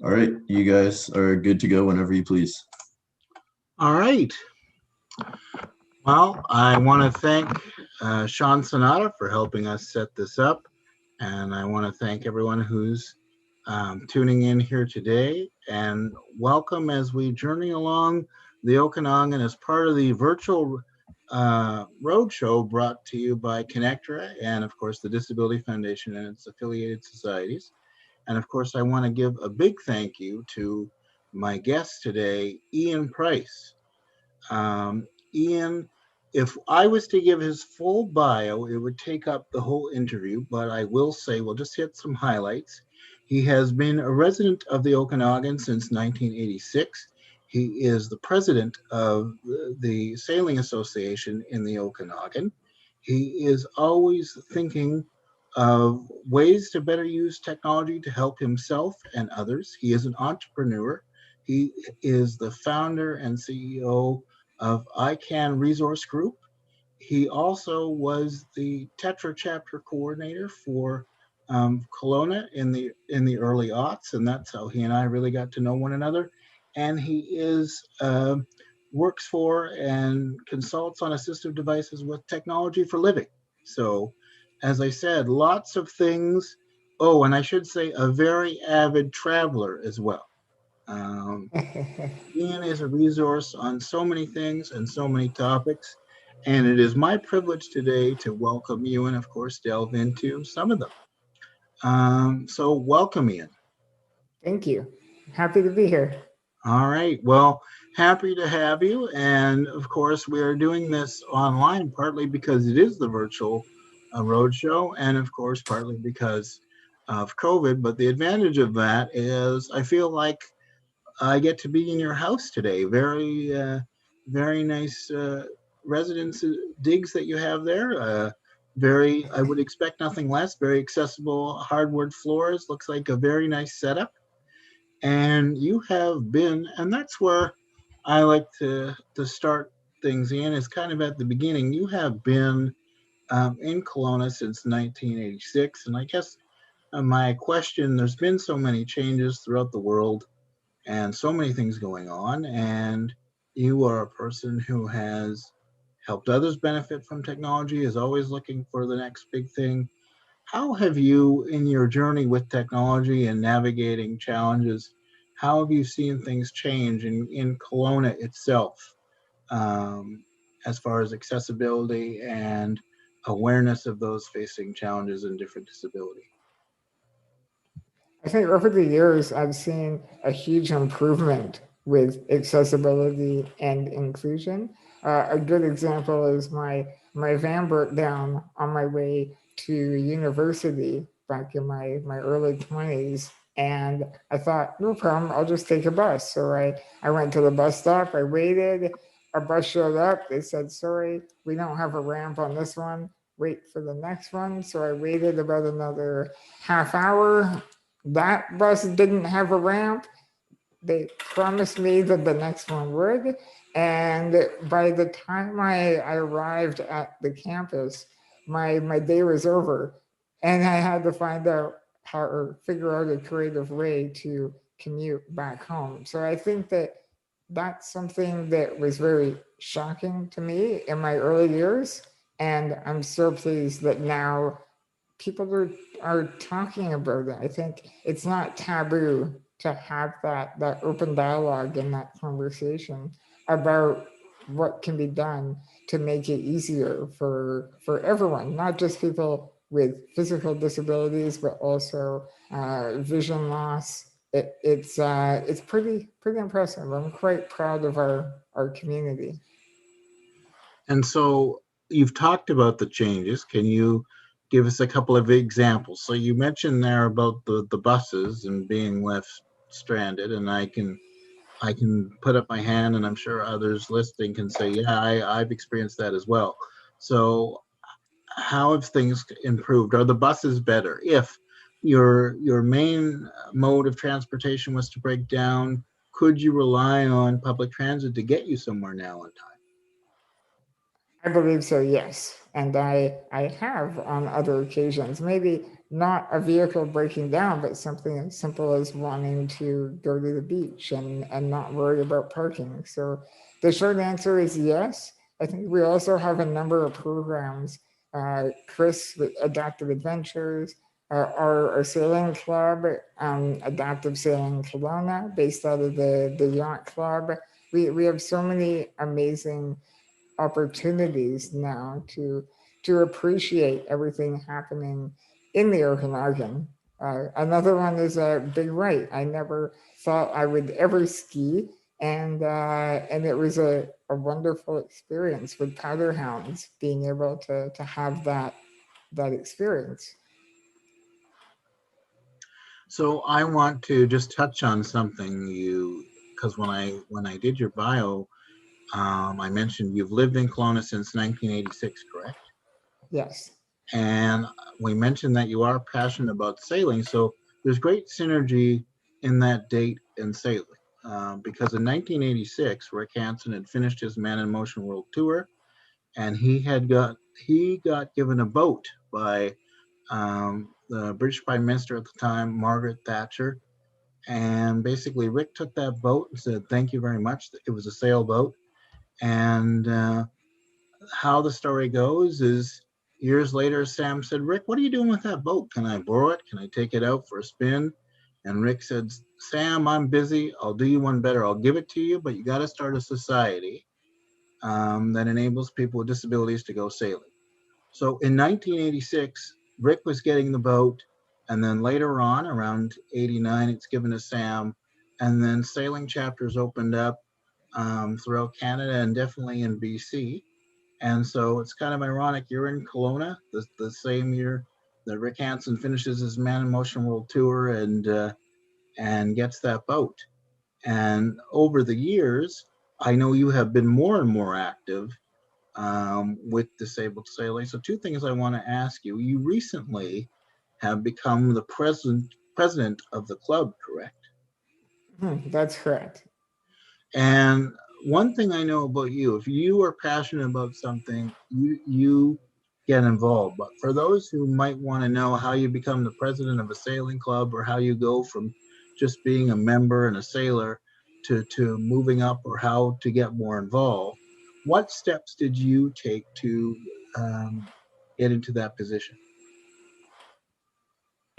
All right, you guys are good to go whenever you please. All right. Well, I want to thank Sean Sonata for helping us set this up. And I want to thank everyone who's tuning in here today, and welcome as we journey along the Okanagan as part of the virtual roadshow brought to you by Connectora and, of course, the Disability Foundation and its affiliated societies. And of course, I want to give a big thank you to my guest today, Ean Price. Ean, if I was to give his full bio, it would take up the whole interview, but I will say we'll just hit some highlights. He has been a resident of the Okanagan since 1986. He is the president of the Sailing Association in the Okanagan. He is always thinking of ways to better use technology to help himself and others. He is an entrepreneur. He is the founder and CEO of ICANN Resource Group. He also was the Tetra chapter coordinator for Kelowna in the early aughts, and that's how he and I really got to know one another. And he is works for and consults on assistive devices with technology for living. So, as I said, lots of things. Oh, and I should say a very avid traveler as well. Ean is a resource on so many things and so many topics. And it is my privilege today to welcome you and, of course, delve into some of them. So welcome, Ean. Thank you. Happy to be here. All right. Well, happy to have you. And of course, we are doing this online, partly because it is the virtual roadshow, and of course, partly because of COVID. But the advantage of that is I feel like I get to be in your house today. Very nice residence digs that you have there. I would expect nothing less. Very accessible hardwood floors. Looks like a very nice setup. And you have been, and that's where I like to start things in, is kind of at the beginning. You have been in Kelowna since 1986. And I guess my question, there's been so many changes throughout the world and so many things going on. And you are a person who has helped others benefit from technology, is always looking for the next big thing. How have you, in your journey with technology and navigating challenges, how have you seen things change in Kelowna itself, as far as accessibility and awareness of those facing challenges and different disability? I think over the years, I've seen a huge improvement with accessibility and inclusion. A good example is my van broke down on my way to university back in my early 20s. And I thought, no problem, I'll just take a bus. So I went to the bus stop, I waited, a bus showed up, they said, sorry, we don't have a ramp on this one, wait for the next one. So I waited about another half hour. That bus didn't have a ramp. They promised me that the next one would. And by the time I arrived at the campus, my day was over. And I had to find out how or figure out a creative way to commute back home. So I think that that's something that was very shocking to me in my early years. And I'm so pleased that now people are talking about it. I think it's not taboo to have that open dialogue and that conversation about what can be done to make it easier for everyone, not just people with physical disabilities, but also vision loss. It's pretty impressive. I'm quite proud of our community. And so you've talked about the changes. Can you give us a couple of examples? So you mentioned there about the buses and being left stranded, and I can put up my hand, and I'm sure others listening can say, yeah, I've experienced that as well. So how have things improved? Are the buses better? If your main mode of transportation was to break down, could you rely on public transit to get you somewhere now on time? I believe so, yes. And I have on other occasions, maybe not a vehicle breaking down, but something as simple as wanting to go to the beach and not worry about parking. So the short answer is yes. I think we also have a number of programs. Chris with Adaptive Adventures, our sailing club, Adaptive Sailing Kelowna, based out of the Yacht Club. We have so many amazing opportunities now to appreciate everything happening in the Okanagan. Another one is a big right. I never thought I would ever ski, and it was a wonderful experience with powder hounds, being able to have that experience. So I want to just touch on something because when I did your bio, I mentioned you've lived in Kelowna since 1986, correct? Yes. And we mentioned that you are passionate about sailing. So there's great synergy in that date and sailing. Because in 1986, Rick Hansen had finished his Man in Motion World Tour, and he got given a boat by the British Prime Minister at the time, Margaret Thatcher. And basically Rick took that boat and said, thank you very much. It was a sailboat. And how the story goes is years later, Sam said, Rick, what are you doing with that boat? Can I borrow it? Can I take it out for a spin? And Rick said, Sam, I'm busy. I'll do you one better. I'll give it to you, but you got to start a society that enables people with disabilities to go sailing. So in 1986, Rick was getting the boat, and then later on, around 89, it's given to Sam, and then sailing chapters opened up throughout Canada and definitely in BC. And so it's kind of ironic, you're in Kelowna the same year that Rick Hansen finishes his Man in Motion World Tour and gets that boat. And over the years, I know you have been more and more active with disabled sailing. So two things I want to ask you. You recently have become the president of the club, correct? That's correct. And one thing I know about you, if you are passionate about something, you get involved. But for those who might want to know how you become the president of a sailing club, or how you go from just being a member and a sailor to moving up, or how to get more involved, what steps did you take to get into that position?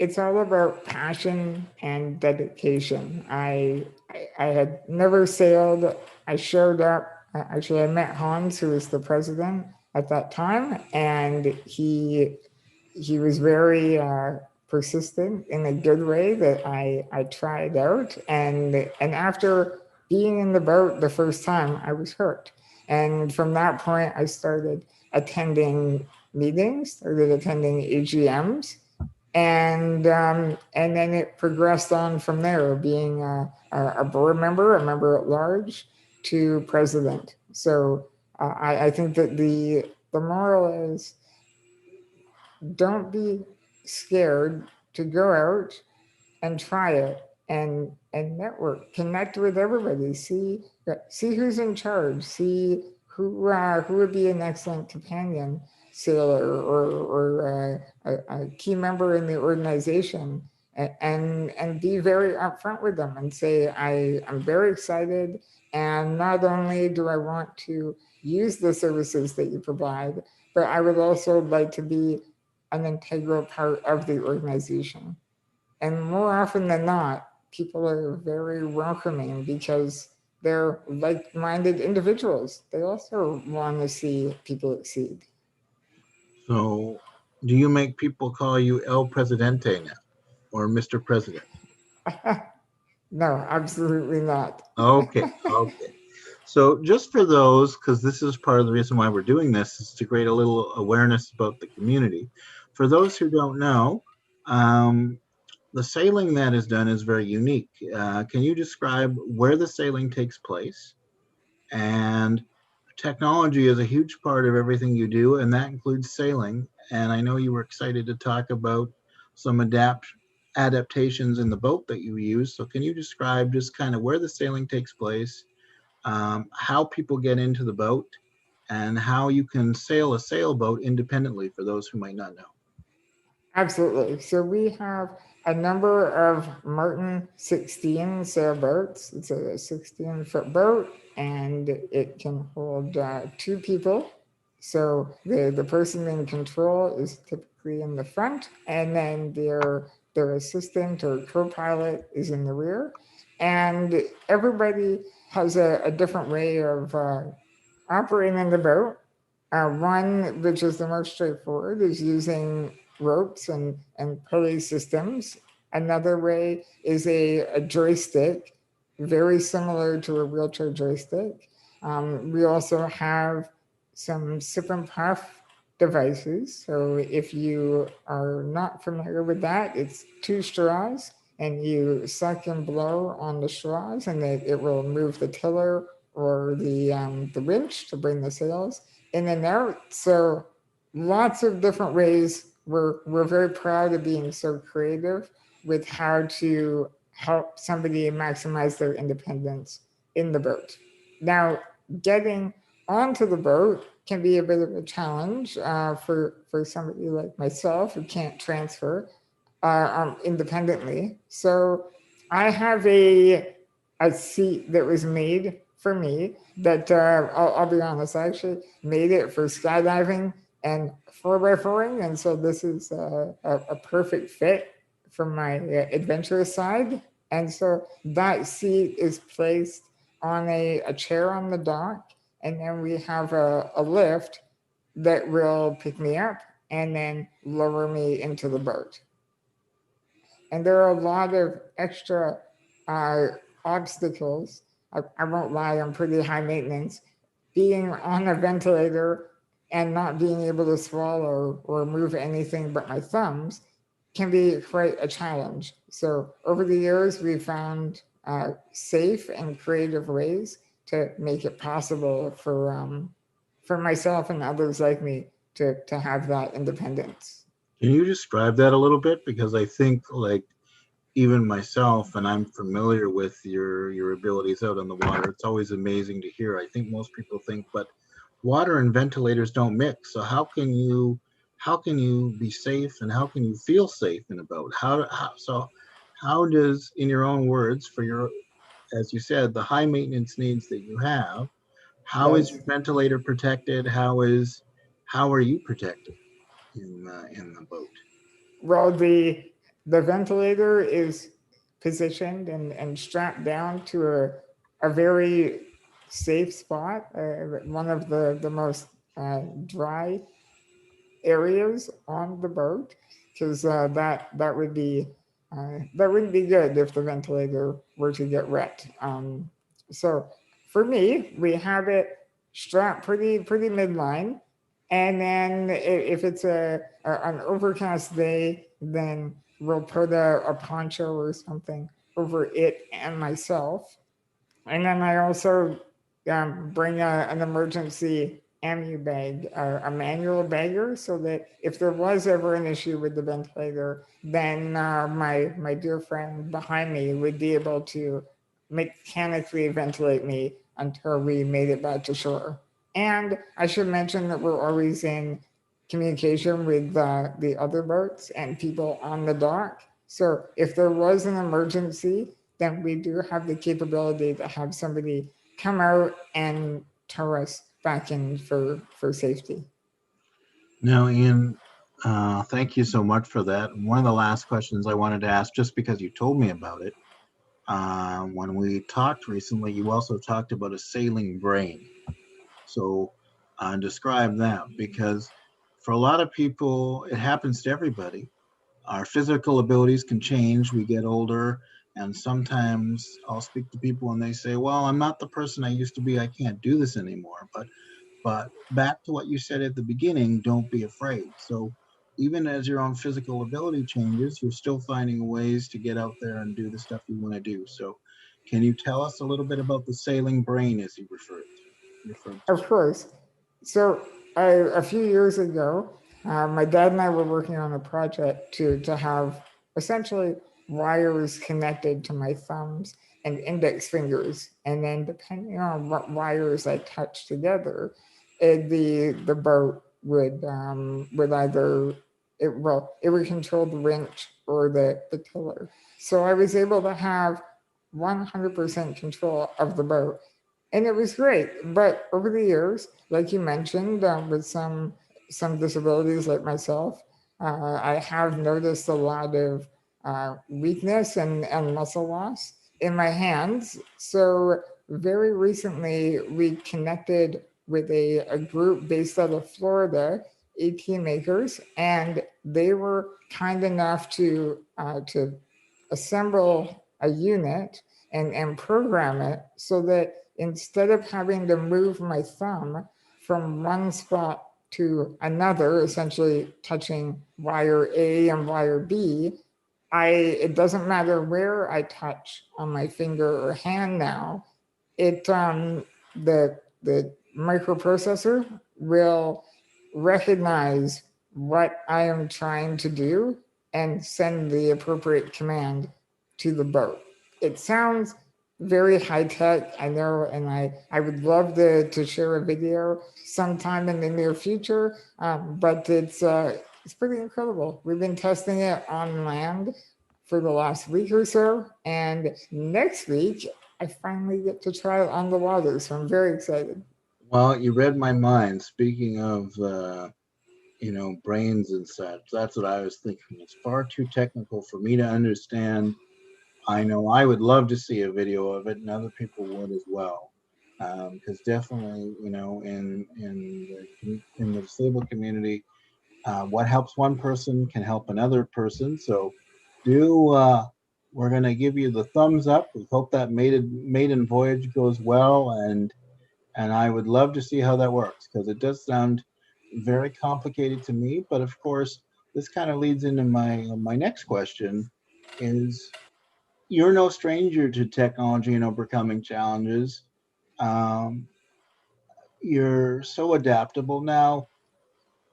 It's all about passion and dedication. I had never sailed. I showed up. Actually, I met Hans, who was the president at that time, and he was very persistent in a good way that I tried out. And after being in the boat the first time, I was hooked. And from that point, I started attending meetings, started attending AGMs. And then it progressed on from there, being a board member, a member at large, to president. So I think that the moral is, don't be scared to go out and try it and network, connect with everybody, see who's in charge, see who would be an excellent companion sailor or a key member in the organization, and be very upfront with them and say, I'm very excited, and not only do I want to use the services that you provide, but I would also like to be an integral part of the organization. And more often than not, people are very welcoming because they're like-minded individuals. They also want to see people succeed. So do you make people call you El Presidente now, or Mr. President? No, absolutely not. Okay. So just for those, because this is part of the reason why we're doing this, is to create a little awareness about the community. For those who don't know, the sailing that is done is very unique. Can you describe where the sailing takes place? And technology is a huge part of everything you do, and that includes sailing. And I know you were excited to talk about some adaptations in the boat that you use. So can you describe just kind of where the sailing takes place, how people get into the boat, and how you can sail a sailboat independently for those who might not know? Absolutely. So we have a number of Martin 16 sailboats. It's a 16-foot boat, and it can hold 2 people. So the person in control is typically in the front, and then their assistant or co-pilot is in the rear. And everybody has a different way of operating the boat. One, which is the most straightforward, is using ropes and pulley systems. Another way is a joystick, very similar to a wheelchair joystick. We also have some sip and puff devices. So if you are not familiar with that, it's 2 straws, and you suck and blow on the straws, and it will move the tiller or the winch to bring the sails in and out. So lots of different ways. We're very proud of being so creative with how to help somebody maximize their independence in the boat. Now, getting onto the boat can be a bit of a challenge for somebody like myself who can't transfer independently. So I have a seat that was made for me that I'll be honest, I actually made it for skydiving and 4x4ing. And so this is a perfect fit for my adventurous side. And so that seat is placed on a chair on the dock. And then we have a lift that will pick me up and then lower me into the boat. And there are a lot of extra obstacles. I won't lie, I'm pretty high maintenance. Being on a ventilator and not being able to swallow or move anything but my thumbs can be quite a challenge. So over the years, we found safe and creative ways to make it possible for myself and others like me to have that independence. Can you describe that a little bit? Because I think, like, even myself, and I'm familiar with your abilities out on the water, it's always amazing to hear. I think most people think, but water and ventilators don't mix. So how can you be safe and how can you feel safe in a boat? How does, in your own words, for your, as you said, the high maintenance needs that you have, how is your ventilator protected? How are you protected in the boat? Well, the ventilator is positioned and strapped down to a very safe spot, one of the most dry areas on the boat, because that would be that wouldn't be good if the ventilator were to get wrecked. So for me, we have it strapped pretty midline, and then if it's an overcast day, then we'll put a poncho or something over it and myself. And then I also bring an emergency ammu bag, a manual bagger, so that if there was ever an issue with the ventilator, then my dear friend behind me would be able to mechanically ventilate me until we made it back to shore. And I should mention that we're always in communication with the other boats and people on the dock. So if there was an emergency, then we do have the capability to have somebody come out and tow us back in for safety. Now, Ian, thank you so much for that. One of the last questions I wanted to ask, just because you told me about it, when we talked recently, you also talked about a sailing brain. So describe that, because for a lot of people, it happens to everybody. Our physical abilities can change, we get older, and sometimes I'll speak to people and they say, well, I'm not the person I used to be, I can't do this anymore. But back to what you said at the beginning, don't be afraid. So even as your own physical ability changes, you're still finding ways to get out there and do the stuff you want to do. So can you tell us a little bit about the sailing brain, as you referred to? Of course. So a few years ago, my dad and I were working on a project to have essentially wires connected to my thumbs and index fingers. And then depending on what wires I touched together, the boat would either, it would control the winch or the tiller. So I was able to have 100% control of the boat. And it was great. But over the years, like you mentioned, with some disabilities like myself, I have noticed a lot of weakness and muscle loss in my hands. So very recently, we connected with a group based out of Florida, 18 makers, and they were kind enough to assemble a unit and program it so that instead of having to move my thumb from one spot to another, essentially touching wire A and wire B, it doesn't matter where I touch on my finger or hand now. The microprocessor will recognize what I am trying to do and send the appropriate command to the boat. It sounds very high tech, I know, and I would love to share a video sometime in the near future, but it's pretty incredible. We've been testing it on land for the last week or so, and next week I finally get to try it on the water. So I'm very excited. Well, you read my mind. Speaking of, brains and such, that's what I was thinking. It's far too technical for me to understand. I know I would love to see a video of it, and other people would as well. Because definitely, in the disabled community, what helps one person can help another person. So, we're going to give you the thumbs up. We hope that maiden voyage goes well, and I would love to see how that works, because it does sound very complicated to me. But of course, this kind of leads into my next question: is you're no stranger to technology and overcoming challenges. Um, you're so adaptable now.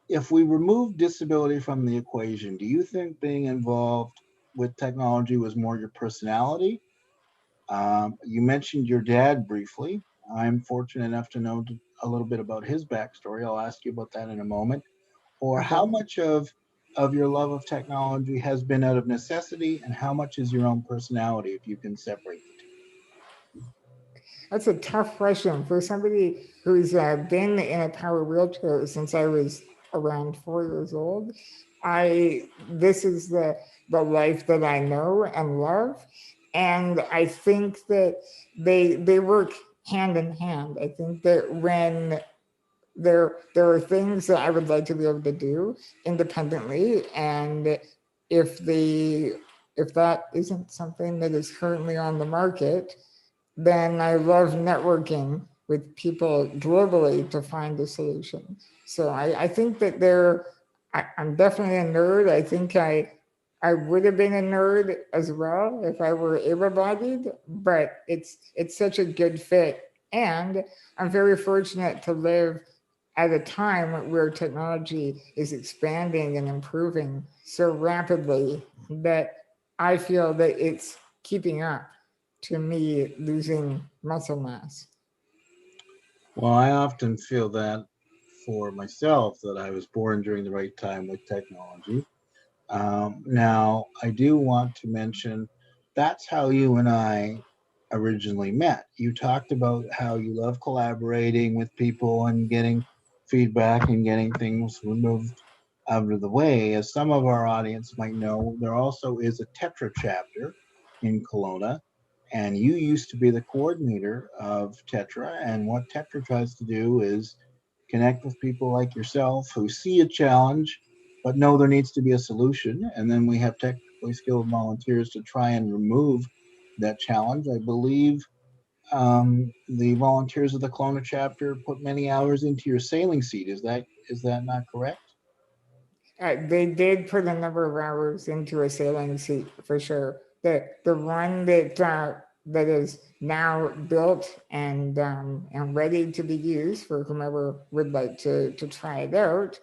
If we remove disability from the equation, do you think being involved with technology was more your personality? You mentioned your dad briefly. I'm fortunate enough to know a little bit about his backstory. I'll ask you about that in a moment. Or Okay. how much of your love of technology has been out of necessity, and how much is your own personality, if you can separate the two? That's a tough question for somebody who's been in a power wheelchair since I was around 4 years old. This is the life that I know and love, and I think that they work hand in hand. I think that when there are things that I would like to be able to do independently, and if the if that isn't something that is currently on the market, then I love networking with people globally to find a solution. So I think that I'm definitely a nerd. I think I would have been a nerd as well if I were able-bodied, but it's such a good fit. And I'm very fortunate to live at a time where technology is expanding and improving so rapidly that I feel that it's keeping up to me losing muscle mass. Well, I often feel that for myself, that I was born during the right time with technology. Now, I do want to mention that's how you and I originally met. You talked about how you love collaborating with people and getting feedback and getting things removed out of the way. As some of our audience might know, there also is a Tetra chapter in Kelowna, and you used to be the coordinator of Tetra. And what Tetra tries to do is connect with people like yourself who see a challenge but know there needs to be a solution. And then we have technically skilled volunteers to try and remove that challenge. I believe the volunteers of the Kelowna chapter put many hours into your sailing seat. Is that not correct? They did put a number of hours into a sailing seat for sure. The one that is now built and ready to be used for whomever would like to try it out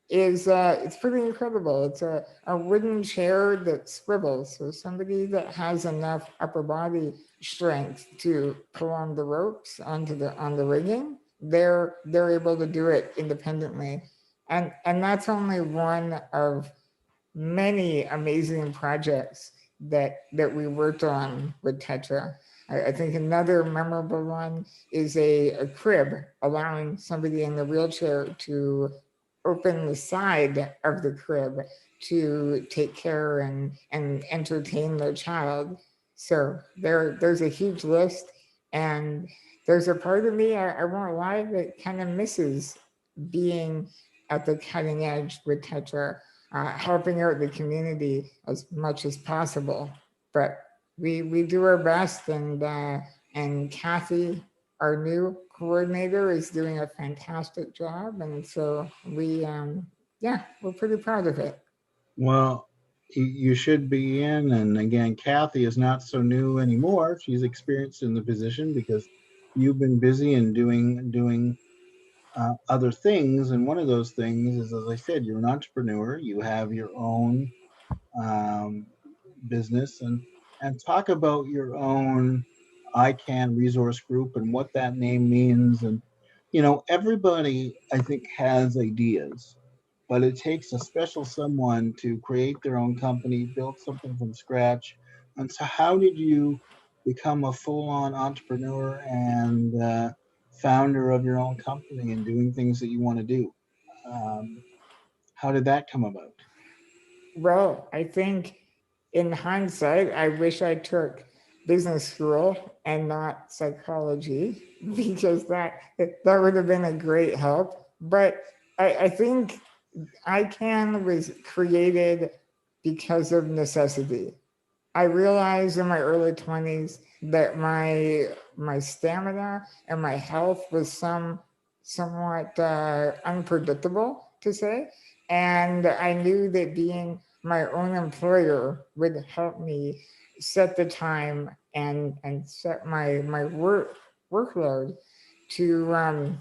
is it's pretty incredible. It's a wooden chair that swivels. So somebody that has enough upper body strength to pull on the ropes on the rigging, they're able to do it independently. And that's only one of many amazing projects that we worked on with Tetra. I think another memorable one is a crib, allowing somebody in the wheelchair to open the side of the crib to take care and entertain their child. So there's a huge list, and there's a part of me, I won't lie, that kind of misses being at the cutting edge with Tetra, helping out the community as much as possible. But we do our best, and Kathy, our new coordinator, is doing a fantastic job, and so we're pretty proud of it. Well, you should be in. And again, Kathy is not so new anymore. She's experienced in the position because you've been busy and doing other things. And one of those things is, as I said, you're an entrepreneur. You have your own um, business, and talk about your own ICANN resource group and what that name means. And everybody, I think, has ideas, but it takes a special someone to create their own company, build something from scratch. And so how did you become a full-on entrepreneur and founder of your own company and doing things that you want to do. How did that come about? Well, I think in hindsight, I wish I took business school and not psychology because that would have been a great help. But I think ICANN was created because of necessity. I realized in my early 20s that my stamina and my health was somewhat unpredictable, to say, and I knew that being my own employer would help me set the time and set my workload to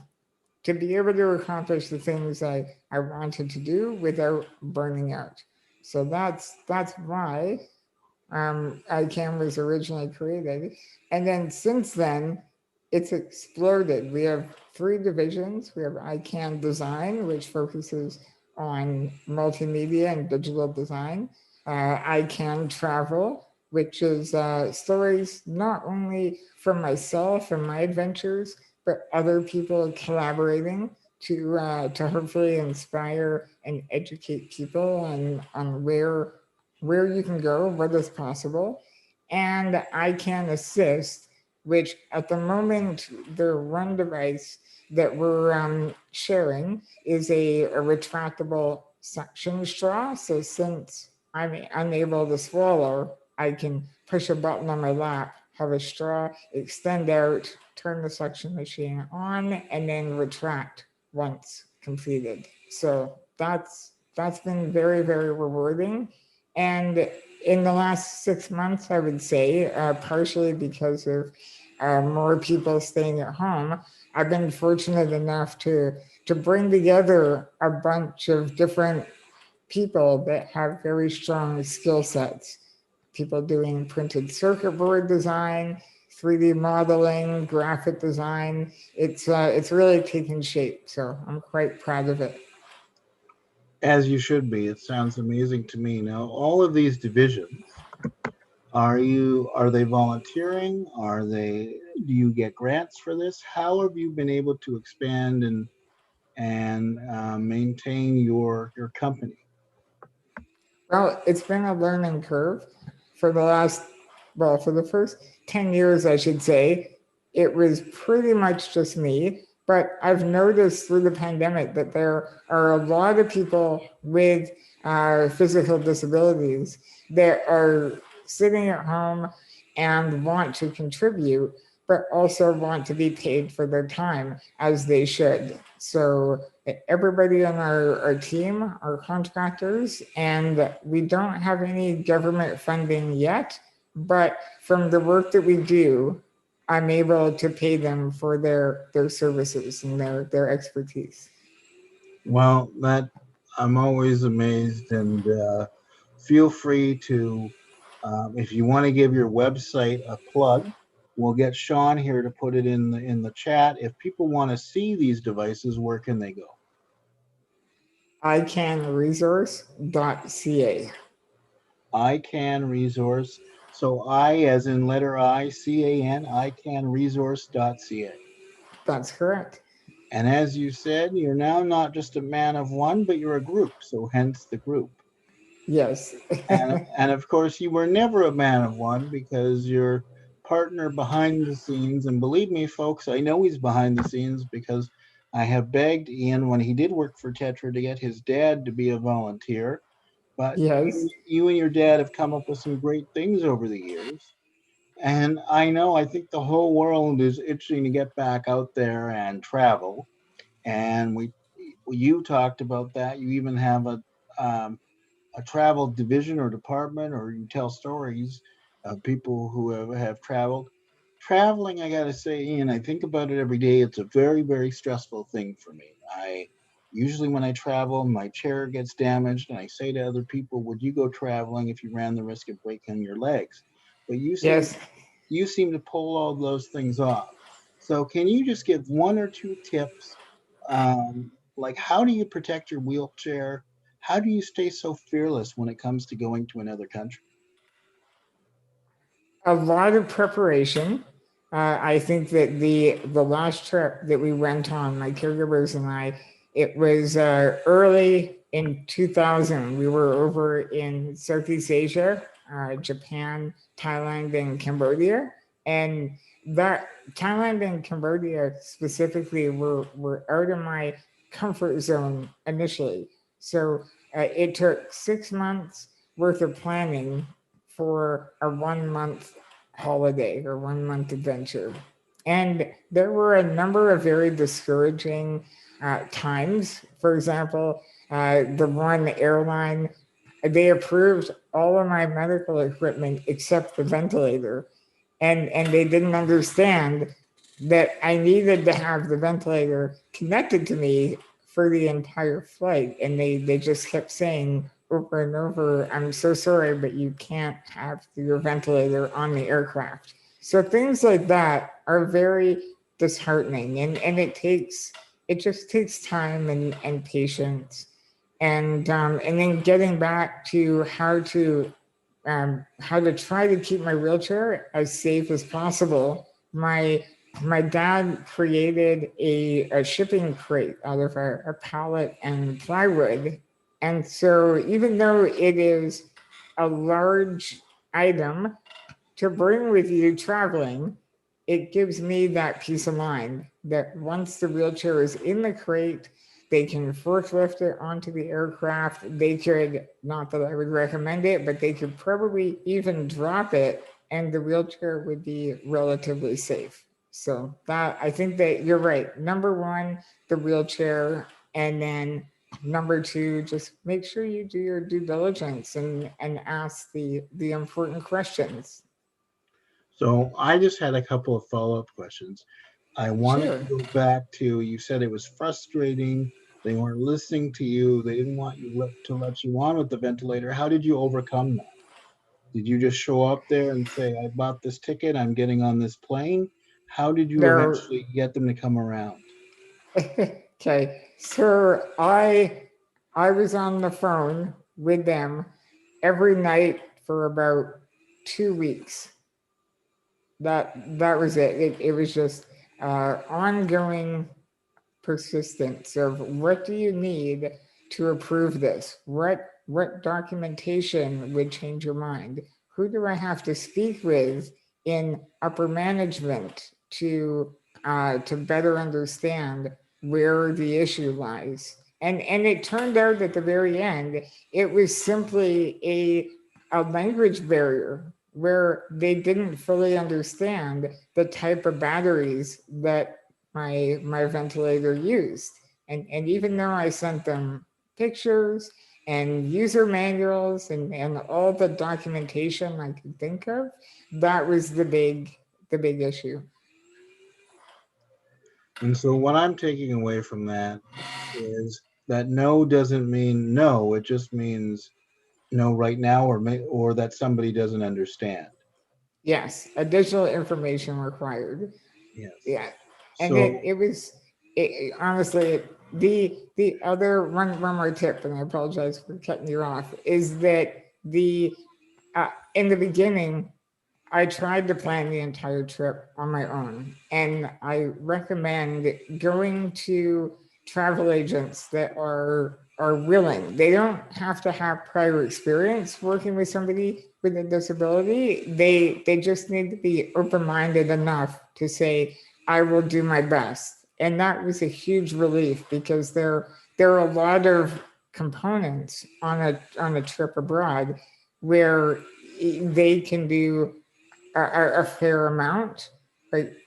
be able to accomplish the things I wanted to do without burning out. So that's why ICANN was originally created. And then since then, it's exploded. We have 3 divisions. We have ICANN Design, which focuses on multimedia and digital design. ICANN Travel, which is stories not only from myself and my adventures, but other people collaborating to hopefully inspire and educate people on where you can go, what is possible. And I can assist, which at the moment, the one device that we're sharing is a retractable suction straw. So since I'm unable to swallow, I can push a button on my lap, have a straw, extend out, turn the suction machine on, and then retract once completed. So that's been very, very rewarding. And in the last 6 months, I would say, partially because of more people staying at home, I've been fortunate enough to bring together a bunch of different people that have very strong skill sets. People doing printed circuit board design, 3D modeling, graphic design. It's really taken shape. So I'm quite proud of it. As you should be. It sounds amazing to me. Now, all of these divisions, are they volunteering? Do you get grants for this? How have you been able to expand and maintain your company? Well, it's been a learning curve for the first 10 years, I should say. It was pretty much just me, but I've noticed through the pandemic that there are a lot of people with physical disabilities that are sitting at home and want to contribute, but also want to be paid for their time as they should. So everybody on our team are contractors, and we don't have any government funding yet, but from the work that we do, I'm able to pay them for their services and their expertise. Well, I'm always amazed, and feel free to, if you want to give your website a plug, we'll get Sean here to put it in the chat. If people want to see these devices, where can they go? iCanResource.ca. iCanResource. So I as in letter I, C-A-N, iCanResource.ca. That's correct. And as you said, you're now not just a man of one, but you're a group. So hence the group. Yes. and of course, you were never a man of one because your partner behind the scenes, and believe me, folks, I know he's behind the scenes because I have begged Ian when he did work for Tetra to get his dad to be a volunteer. But yes, you and your dad have come up with some great things over the years. And I think the whole world is itching to get back out there and travel. And you talked about that. You even have a travel division or department, or you tell stories of people who have traveled. Traveling, I gotta say, Ian, I think about it every day. It's a very, very stressful thing for me. Usually when I travel, my chair gets damaged, and I say to other people, would you go traveling if you ran the risk of breaking your legs? But you seem to pull all those things off. So can you just give 1 or 2 tips? Like, how do you protect your wheelchair? How do you stay so fearless when it comes to going to another country? A lot of preparation. I think that the last trip that we went on, my caregivers and I, it was early in 2000. We were over in Southeast Asia, Japan, Thailand, and Cambodia, and that Thailand and Cambodia specifically were out of my comfort zone initially. So it took 6 months worth of planning for a 1 month holiday or 1 month adventure. And there were a number of very discouraging times. For example, the one airline, they approved all of my medical equipment except the ventilator. And they didn't understand that I needed to have the ventilator connected to me for the entire flight. And they just kept saying over and over, I'm so sorry, but you can't have your ventilator on the aircraft. So things like that are very disheartening, and it just takes time and patience. And then getting back to how to try to keep my wheelchair as safe as possible. My dad created a shipping crate out of a pallet and plywood. And so even though it is a large item to bring with you traveling, it gives me that peace of mind that once the wheelchair is in the crate, they can forklift it onto the aircraft. They could, not that I would recommend it, but they could probably even drop it and the wheelchair would be relatively safe. So that, I think that you're right. Number one, the wheelchair, and then number two, just make sure you do your due diligence and ask the important questions. So I just had a couple of follow-up questions. I wanted Sure. to go back to, you said it was frustrating. They weren't listening to you. They didn't want you to let you on with the ventilator. How did you overcome that? Did you just show up there and say, I bought this ticket, I'm getting on this plane? How did you There, eventually get them to come around? okay, so I was on the phone with them every night for about 2 weeks. That was it. It was just ongoing persistence of what do you need to approve this? What documentation would change your mind? Who do I have to speak with in upper management to better understand where the issue lies? And it turned out at the very end, it was simply a language barrier where they didn't fully understand the type of batteries that my ventilator used. And even though I sent them pictures and user manuals and all the documentation I could think of, that was the big issue. And so what I'm taking away from that is that no doesn't mean no. It just means no right now, or that somebody doesn't understand. Yes, additional information required. Yes. Yeah, and So it was honestly the other one more tip, and I apologize for cutting you off, is that in the beginning I tried to plan the entire trip on my own, and I recommend going to travel agents that are willing. They don't have to have prior experience working with somebody with a disability. They just need to be open-minded enough to say, I will do my best. And that was a huge relief because there are a lot of components on a trip abroad where they can do a fair amount, like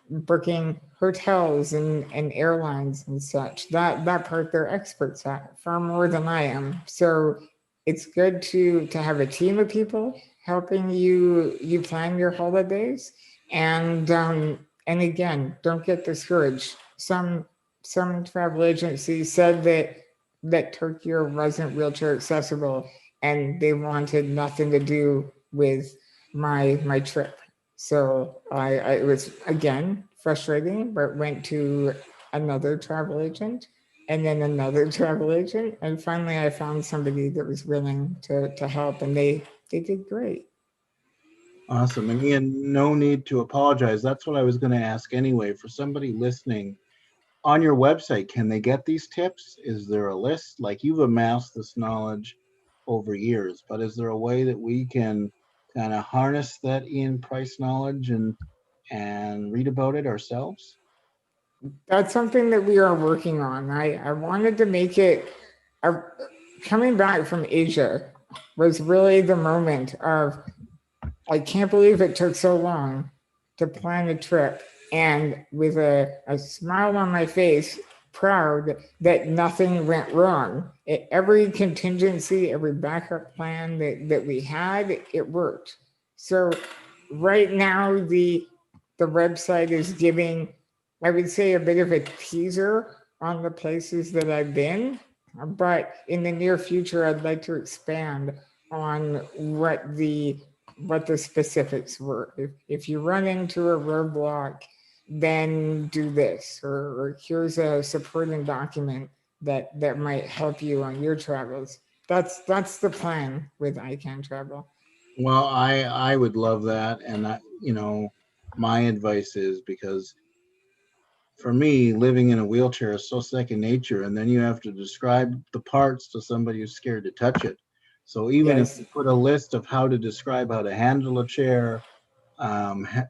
booking hotels and airlines and such. That part they're experts at far more than I am. So it's good to have a team of people helping you plan your holidays. And again, don't get discouraged. Some travel agencies said that Tokyo wasn't wheelchair accessible and they wanted nothing to do with my trip. So I it was again frustrating, but went to another travel agent and then another travel agent. And finally I found somebody that was willing to help, and they did great. Awesome. And Ian, no need to apologize. That's what I was going to ask anyway. For somebody listening, on your website, can they get these tips? Is there a list? Like, you've amassed this knowledge over years, but is there a way that we can kind of harness that Ean Price knowledge and read about it ourselves? That's something that we are working on. I wanted to make it, coming back from Asia was really the moment of, I can't believe it took so long to plan a trip, and with a smile on my face, proud that nothing went wrong. Every contingency, every backup plan that we had, it worked. So right now, the website is giving, I would say, a bit of a teaser on the places that I've been, but in the near future, I'd like to expand on what the specifics were. If you run into a roadblock, then do this, or here's a supporting document that might help you on your travels. That's the plan with I Can Travel. Well, I would love that. And my advice is, because for me, living in a wheelchair is so second nature, and then you have to describe the parts to somebody who's scared to touch it. So even if you put a list of how to describe how to handle a chair,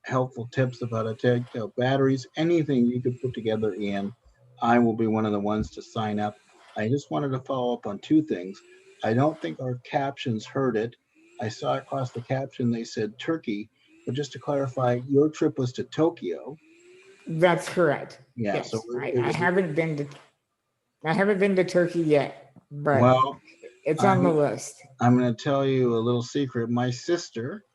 helpful tips of how to take out batteries, anything you could put together, Ian, I will be one of the ones to sign up. I just wanted to follow up on two things. I don't think our captions heard it. I saw across the caption they said Turkey, but just to clarify, your trip was to Tokyo. That's correct. Yeah, yes. so I haven't been to Turkey yet, but well, it's on the list. I'm going to tell you a little secret. My sister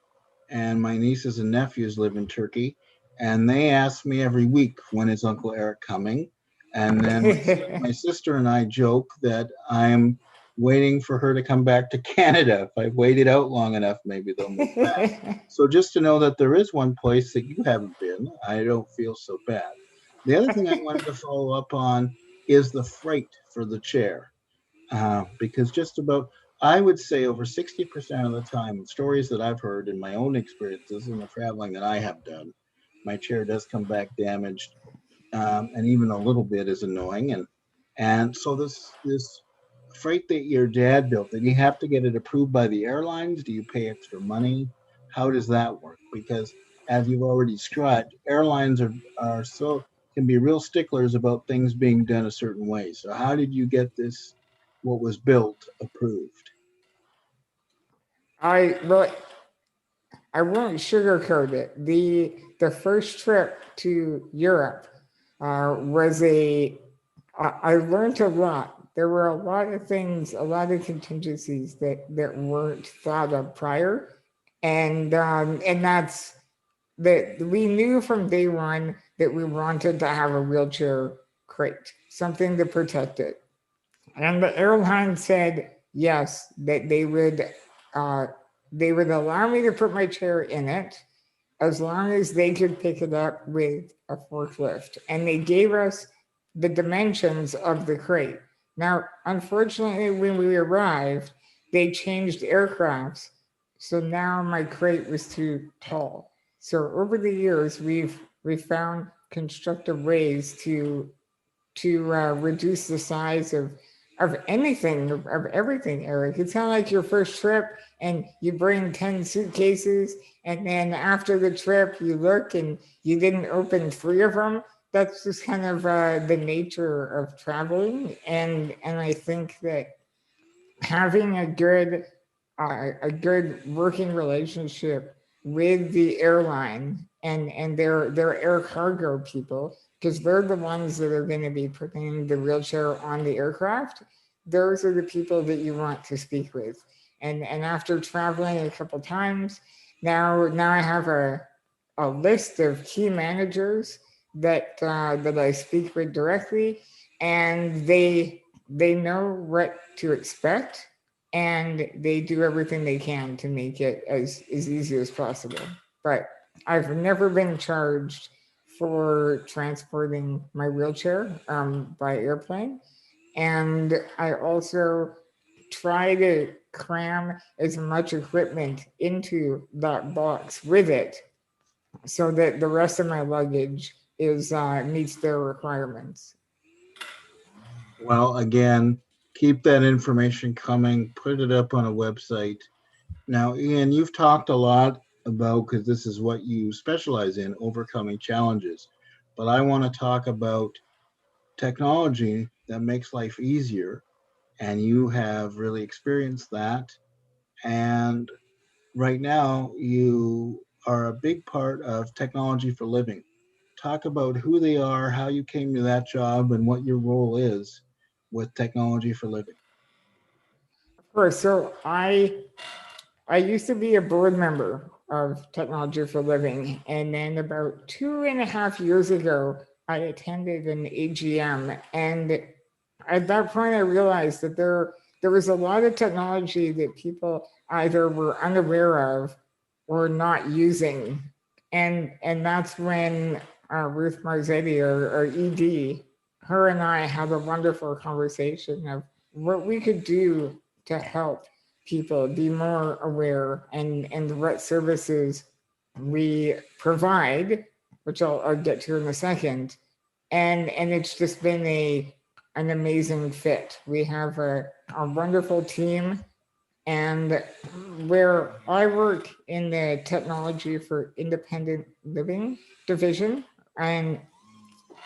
and my nieces and nephews live in Turkey, and they ask me every week, when is Uncle Eric coming? And then my sister and I joke that I'm waiting for her to come back to Canada. If I've waited out long enough, maybe they'll move back. So just to know that there is one place that you haven't been, I don't feel so bad. The other thing I wanted to follow up on is the freight for the chair. Because just about, I would say over 60% of the time, stories that I've heard in my own experiences in the traveling that I have done, my chair does come back damaged, and even a little bit is annoying. And so this freight that your dad built, did you have to get it approved by the airlines? Do you pay extra money? How does that work? Because as you've already described, airlines are so, can be real sticklers about things being done a certain way. So how did you get this, what was built, approved? I won't sugarcoat it. The first trip to Europe was I learned a lot. There were a lot of things, a lot of contingencies that weren't thought of prior, and that's that we knew from day one that we wanted to have a wheelchair crate, something to protect it. And the airline said yes, that they would allow me to put my chair in it as long as they could pick it up with a forklift. And they gave us the dimensions of the crate. Now, unfortunately, when we arrived, they changed aircrafts. So now my crate was too tall. So over the years, we found constructive ways to reduce the size of anything, of everything, Eric. It's kind of like your first trip and you bring 10 suitcases, and then after the trip you look and you didn't open 3 of them. That's just kind of the nature of traveling, and I think that having a good working relationship with the airline and their air cargo people, because they're the ones that are going to be putting the wheelchair on the aircraft. Those are the people that you want to speak with. And after traveling a couple times, now I have a list of key managers that I speak with directly, and they know what to expect, and they do everything they can to make it as easy as possible. But I've never been charged for transporting my wheelchair by airplane. And I also try to cram as much equipment into that box with it so that the rest of my luggage is meets their requirements. Well, again, keep that information coming, put it up on a website. Now, Ian, you've talked a lot about, because this is what you specialize in, overcoming challenges. But I want to talk about technology that makes life easier. And you have really experienced that. And right now, you are a big part of Technology for Living. Talk about who they are, how you came to that job, and what your role is with Technology for Living. Of course. So I used to be a board member of Technology for Living, and then about 2.5 years ago, I attended an AGM, and at that point, I realized that there was a lot of technology that people either were unaware of or not using, and that's when Ruth Marzetti, or ED, her and I had a wonderful conversation of what we could do to help people be more aware and what services we provide, which I'll get to in a second. And it's just been an amazing fit. We have a wonderful team, and where I work in the Technology for Independent Living division. And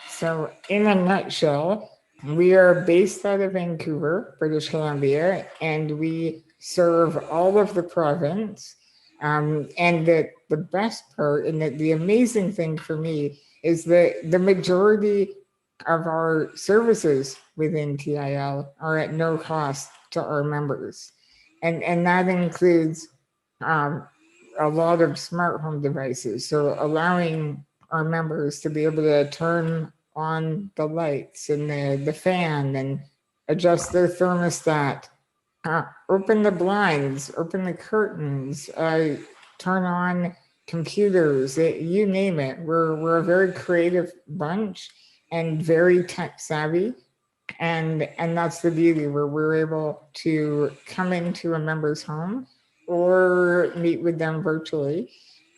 so in a nutshell, we are based out of Vancouver, British Columbia, and we serve all of the province. And the best part, and the amazing thing for me, is that the majority of our services within TIL are at no cost to our members. And that includes a lot of smart home devices. So allowing our members to be able to turn on the lights and the fan and adjust their thermostat, open the blinds, open the curtains, turn on computers, you name it. We're a very creative bunch and very tech savvy. And that's the beauty, where we're able to come into a member's home or meet with them virtually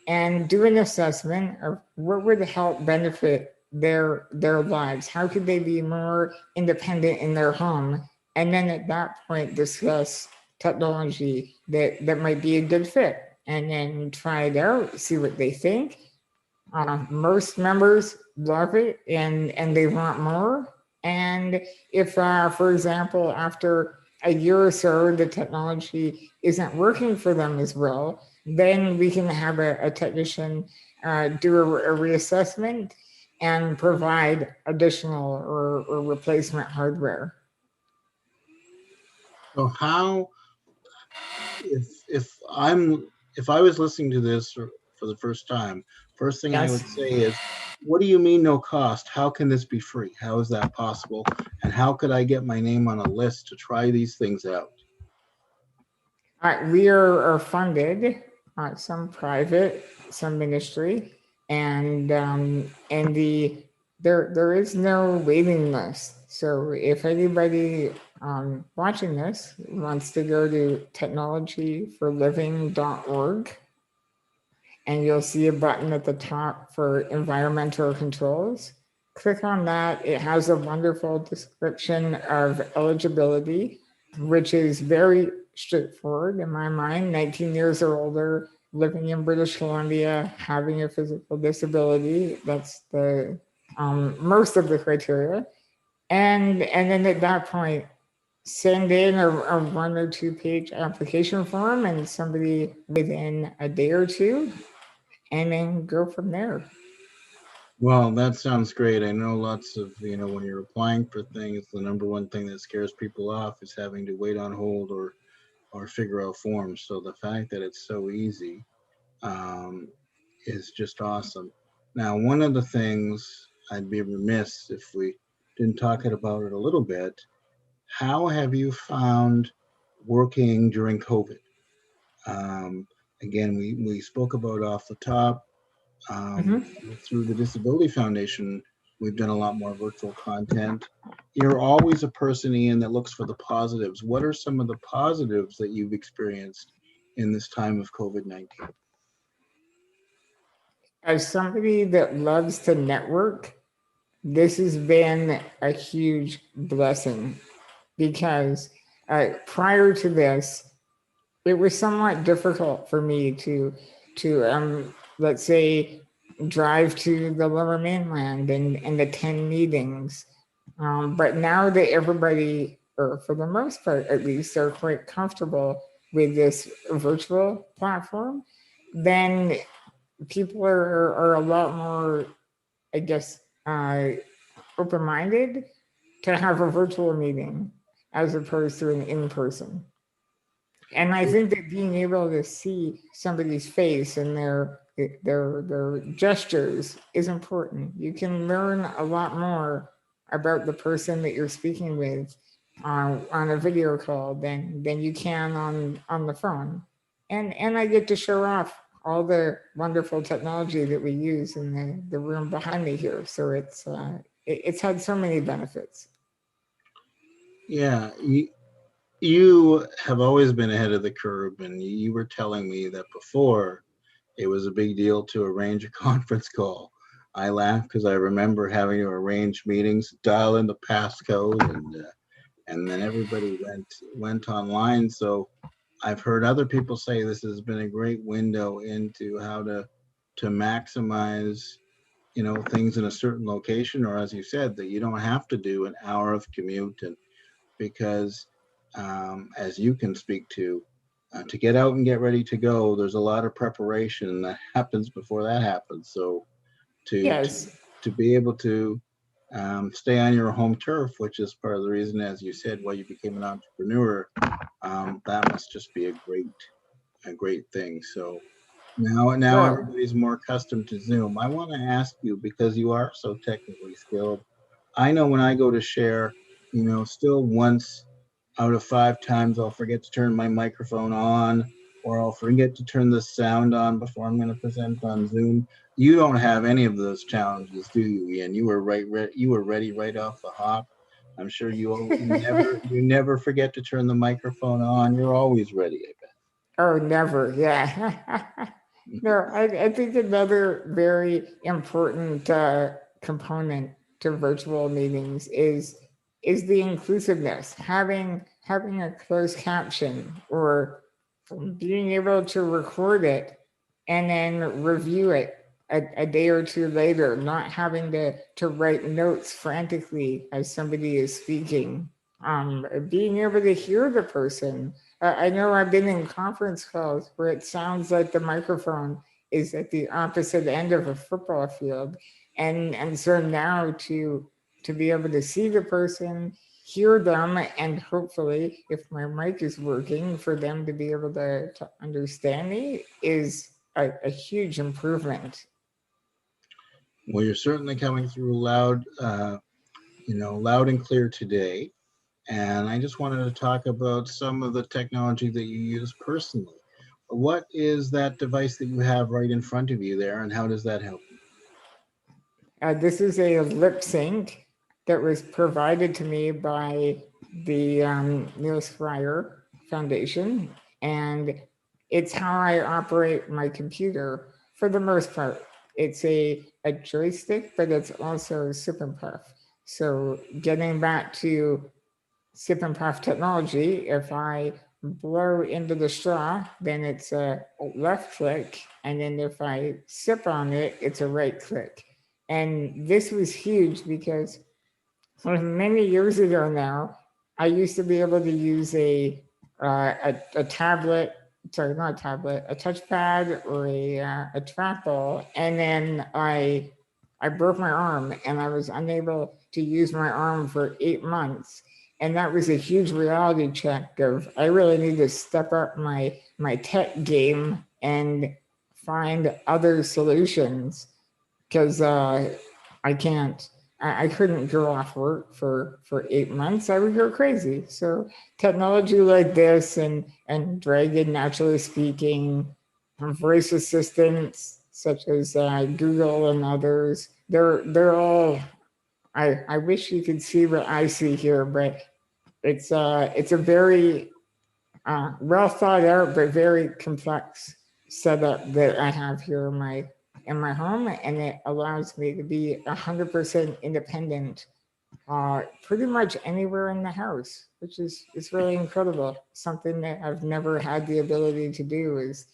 and do an assessment of what would help benefit their lives. How could they be more independent in their home? And then at that point, discuss technology that might be a good fit, and then try it out, see what they think. Most members love it, and they want more. And if, for example, after a year or so, the technology isn't working for them as well, then we can have a technician do a reassessment and provide additional or replacement hardware. So how, if I was listening to this for the first time, first thing I would say is, what do you mean no cost? How can this be free? How is that possible? And how could I get my name on a list to try these things out? We are funded, some private, some ministry, and there is no waiting list. So if anybody watching this wants to go to technologyforliving.org, and you'll see a button at the top for environmental controls. Click on that. It has a wonderful description of eligibility, which is very straightforward in my mind. 19 years or older, living in British Columbia, having a physical disability. That's the most of the criteria. And then at that point, send in a 1 or 2 page application form, and somebody within a day or two, and then go from there. Well, that sounds great. I know lots of, when you're applying for things, the number one thing that scares people off is having to wait on hold or figure out forms. So the fact that it's so easy is just awesome. Now, one of the things, I'd be remiss if we didn't talk about it a little bit. How have you found working during COVID? Again, we spoke about off the top, through the Disability Foundation. We've done a lot more virtual content. You're always a person, Ian, that looks for the positives. What are some of the positives that you've experienced in this time of COVID-19? As somebody that loves to network, this has been a huge blessing because prior to this, it was somewhat difficult for me to let's say, drive to the Lower Mainland and attend meetings. But now that everybody, or for the most part at least, are quite comfortable with this virtual platform, then people are a lot more, I guess, open-minded to have a virtual meeting as opposed to an in-person. And I think that being able to see somebody's face and their gestures is important. You can learn a lot more about the person that you're speaking with on a video call than you can on the phone. And I get to show off all the wonderful technology that we use in the room behind me here. So it's had so many benefits. Yeah, you have always been ahead of the curve, and you were telling me that before it was a big deal to arrange a conference call. I laugh because I remember having to arrange meetings, dial in the passcode, and then everybody went online. So I've heard other people say this has been a great window into how to maximize, things in a certain location, or as you said, that you don't have to do an hour of commute, and because as you can speak to get out and get ready to go, there's a lot of preparation that happens before that happens. So Yes. to be able to stay on your home turf, which is part of the reason, as you said, why you became an entrepreneur, that must just be a great thing. So now Well, everybody's more accustomed to Zoom. I want to ask you, because you are so technically skilled, I know when I go to share, still once out of 5 times I'll forget to turn my microphone on, or I'll forget to turn the sound on before I'm going to present on Zoom. You don't have any of those challenges, do you, Ian? You were you were ready right off the hop. I'm sure you never forget to turn the microphone on. You're always ready, I bet. Oh, never. Yeah. No, I think another very important component to virtual meetings is the inclusiveness. Having a closed caption, or being able to record it and then review it a day or two later, not having to write notes frantically as somebody is speaking. Being able to hear the person. I know I've been in conference calls where it sounds like the microphone is at the opposite end of a football field. And so now to be able to see the person, hear them, and hopefully, if my mic is working, for them to be able to understand me is a huge improvement. Well, you're certainly coming through loud and clear today. And I just wanted to talk about some of the technology that you use personally. What is that device that you have right in front of you there, and how does that help you? This is a lip sync that was provided to me by the Neil Fryer Foundation, and it's how I operate my computer for the most part. It's a joystick, but it's also sip and puff. So getting back to sip and puff technology, if I blow into the straw, then it's a left click, and then if I sip on it, it's a right click. And this was huge because many years ago now, I used to be able to use a tablet, sorry, not a tablet, a touchpad or a trackball, and then I broke my arm and I was unable to use my arm for 8 months. And that was a huge reality check of I really need to step up my tech game and find other solutions, because I can't. I couldn't go off work for 8 months. I would go crazy. So technology like this and Dragon naturally speaking, voice assistants such as Google and others, they're all I wish you could see what I see here, but it's a very well thought out but very complex setup that I have here in my home, and it allows me to be 100% independent pretty much anywhere in the house, which is really incredible. Something that I've never had the ability to do is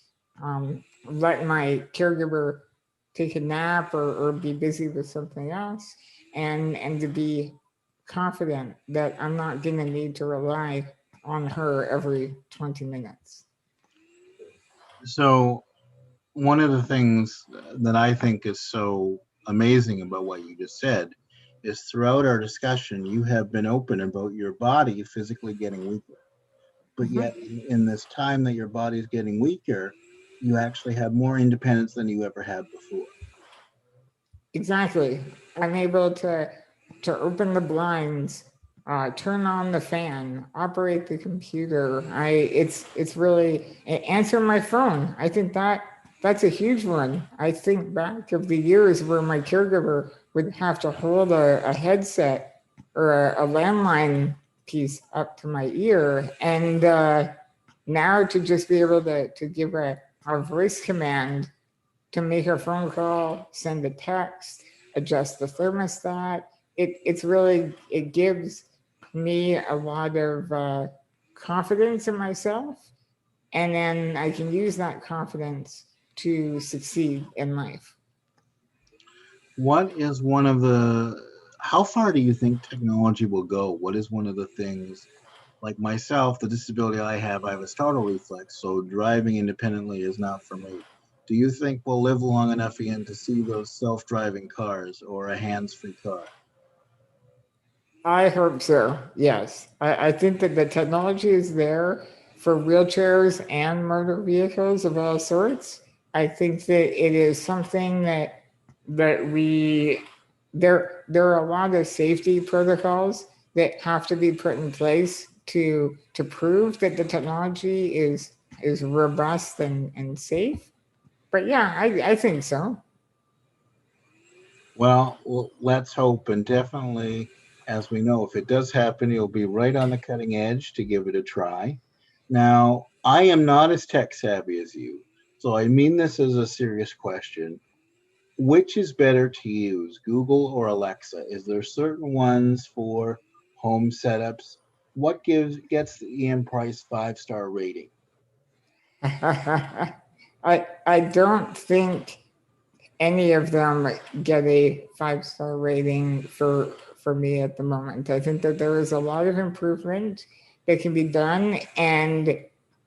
let my caregiver take a nap or be busy with something else, and to be confident that I'm not going to need to rely on her every 20 minutes. So one of the things that I think is so amazing about what you just said is throughout our discussion, you have been open about your body physically getting weaker. But yet in this time that your body is getting weaker, you actually have more independence than you ever had before. Exactly. I'm able to open the blinds, turn on the fan, operate the computer. It's really answer my phone. I think that's a huge one. I think back of the years where my caregiver would have to hold a headset or a landline piece up to my ear, and now to just be able to give a voice command to make a phone call, send a text, adjust the thermostat. It gives me a lot of confidence in myself, and then I can use that confidence to succeed in life. What is one of the, how far do you think technology will go? What is one of the things, like myself, the disability I have a startle reflex, so driving independently is not for me. Do you think we'll live long enough again to see those self-driving cars or a hands-free car? I hope so, yes. I think that the technology is there for wheelchairs and motor vehicles of all sorts. I think that it is something that there are a lot of safety protocols that have to be put in place to prove that the technology is robust and safe. But yeah, I think so. Well, let's hope, and definitely, as we know, if it does happen, you'll be right on the cutting edge to give it a try. Now, I am not as tech savvy as you, so I mean this as a serious question. Which is better to use, Google or Alexa? Is there certain ones for home setups? What gets the Ean Price 5-star rating? I don't think any of them get a 5-star rating for me at the moment. I think that there is a lot of improvement that can be done, and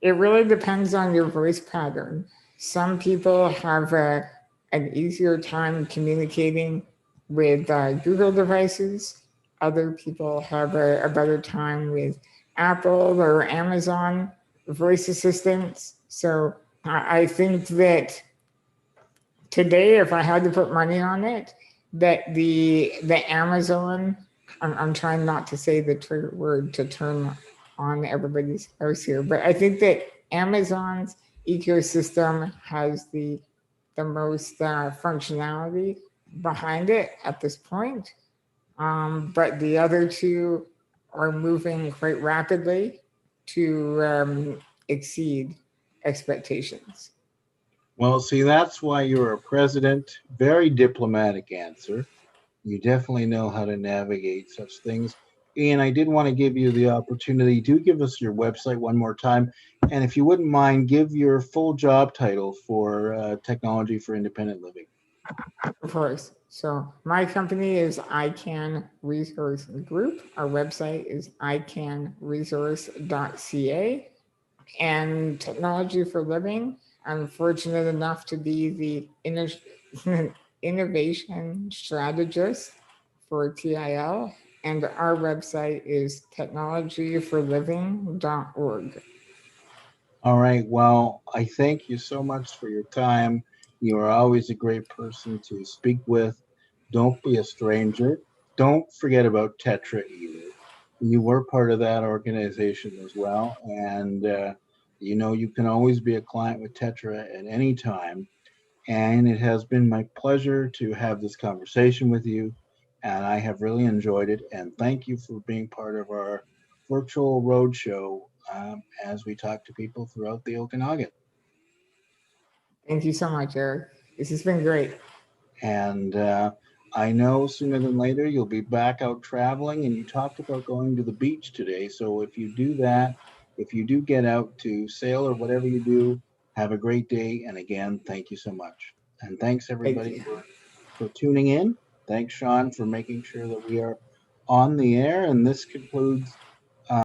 it really depends on your voice pattern. Some people have an easier time communicating with Google devices. Other people have a better time with Apple or Amazon voice assistants. So I think that today, if I had to put money on it, that the Amazon, I'm trying not to say the trigger word to turn on everybody's house here, but I think that Amazon's ecosystem has the most functionality behind it at this point. But the other two are moving quite rapidly to exceed expectations. Well, see, that's why you're a president. Very diplomatic answer. You definitely know how to navigate such things. And I did want to give you the opportunity to give us your website one more time. And if you wouldn't mind, give your full job title for Technology for Independent Living. Of course. So my company is ICANN Resource Group. Our website is icanresource.ca. And Technology for Living, I'm fortunate enough to be the innovation strategist for TIL. And our website is technologyforliving.org. All right. Well, I thank you so much for your time. You are always a great person to speak with. Don't be a stranger. Don't forget about Tetra either. You were part of that organization as well. And, you know, you can always be a client with Tetra at any time. And it has been my pleasure to have this conversation with you. and I have really enjoyed it. And thank you for being part of our virtual roadshow as we talk to people throughout the Okanagan. Thank you so much, Eric. This has been great. And I know sooner than later you'll be back out traveling, and you talked about going to the beach today. So if you do that, if you do get out to sail or whatever you do, have a great day. And again, thank you so much. And thanks everybody for tuning in. Thanks, Sean, for making sure that we are on the air. And this concludes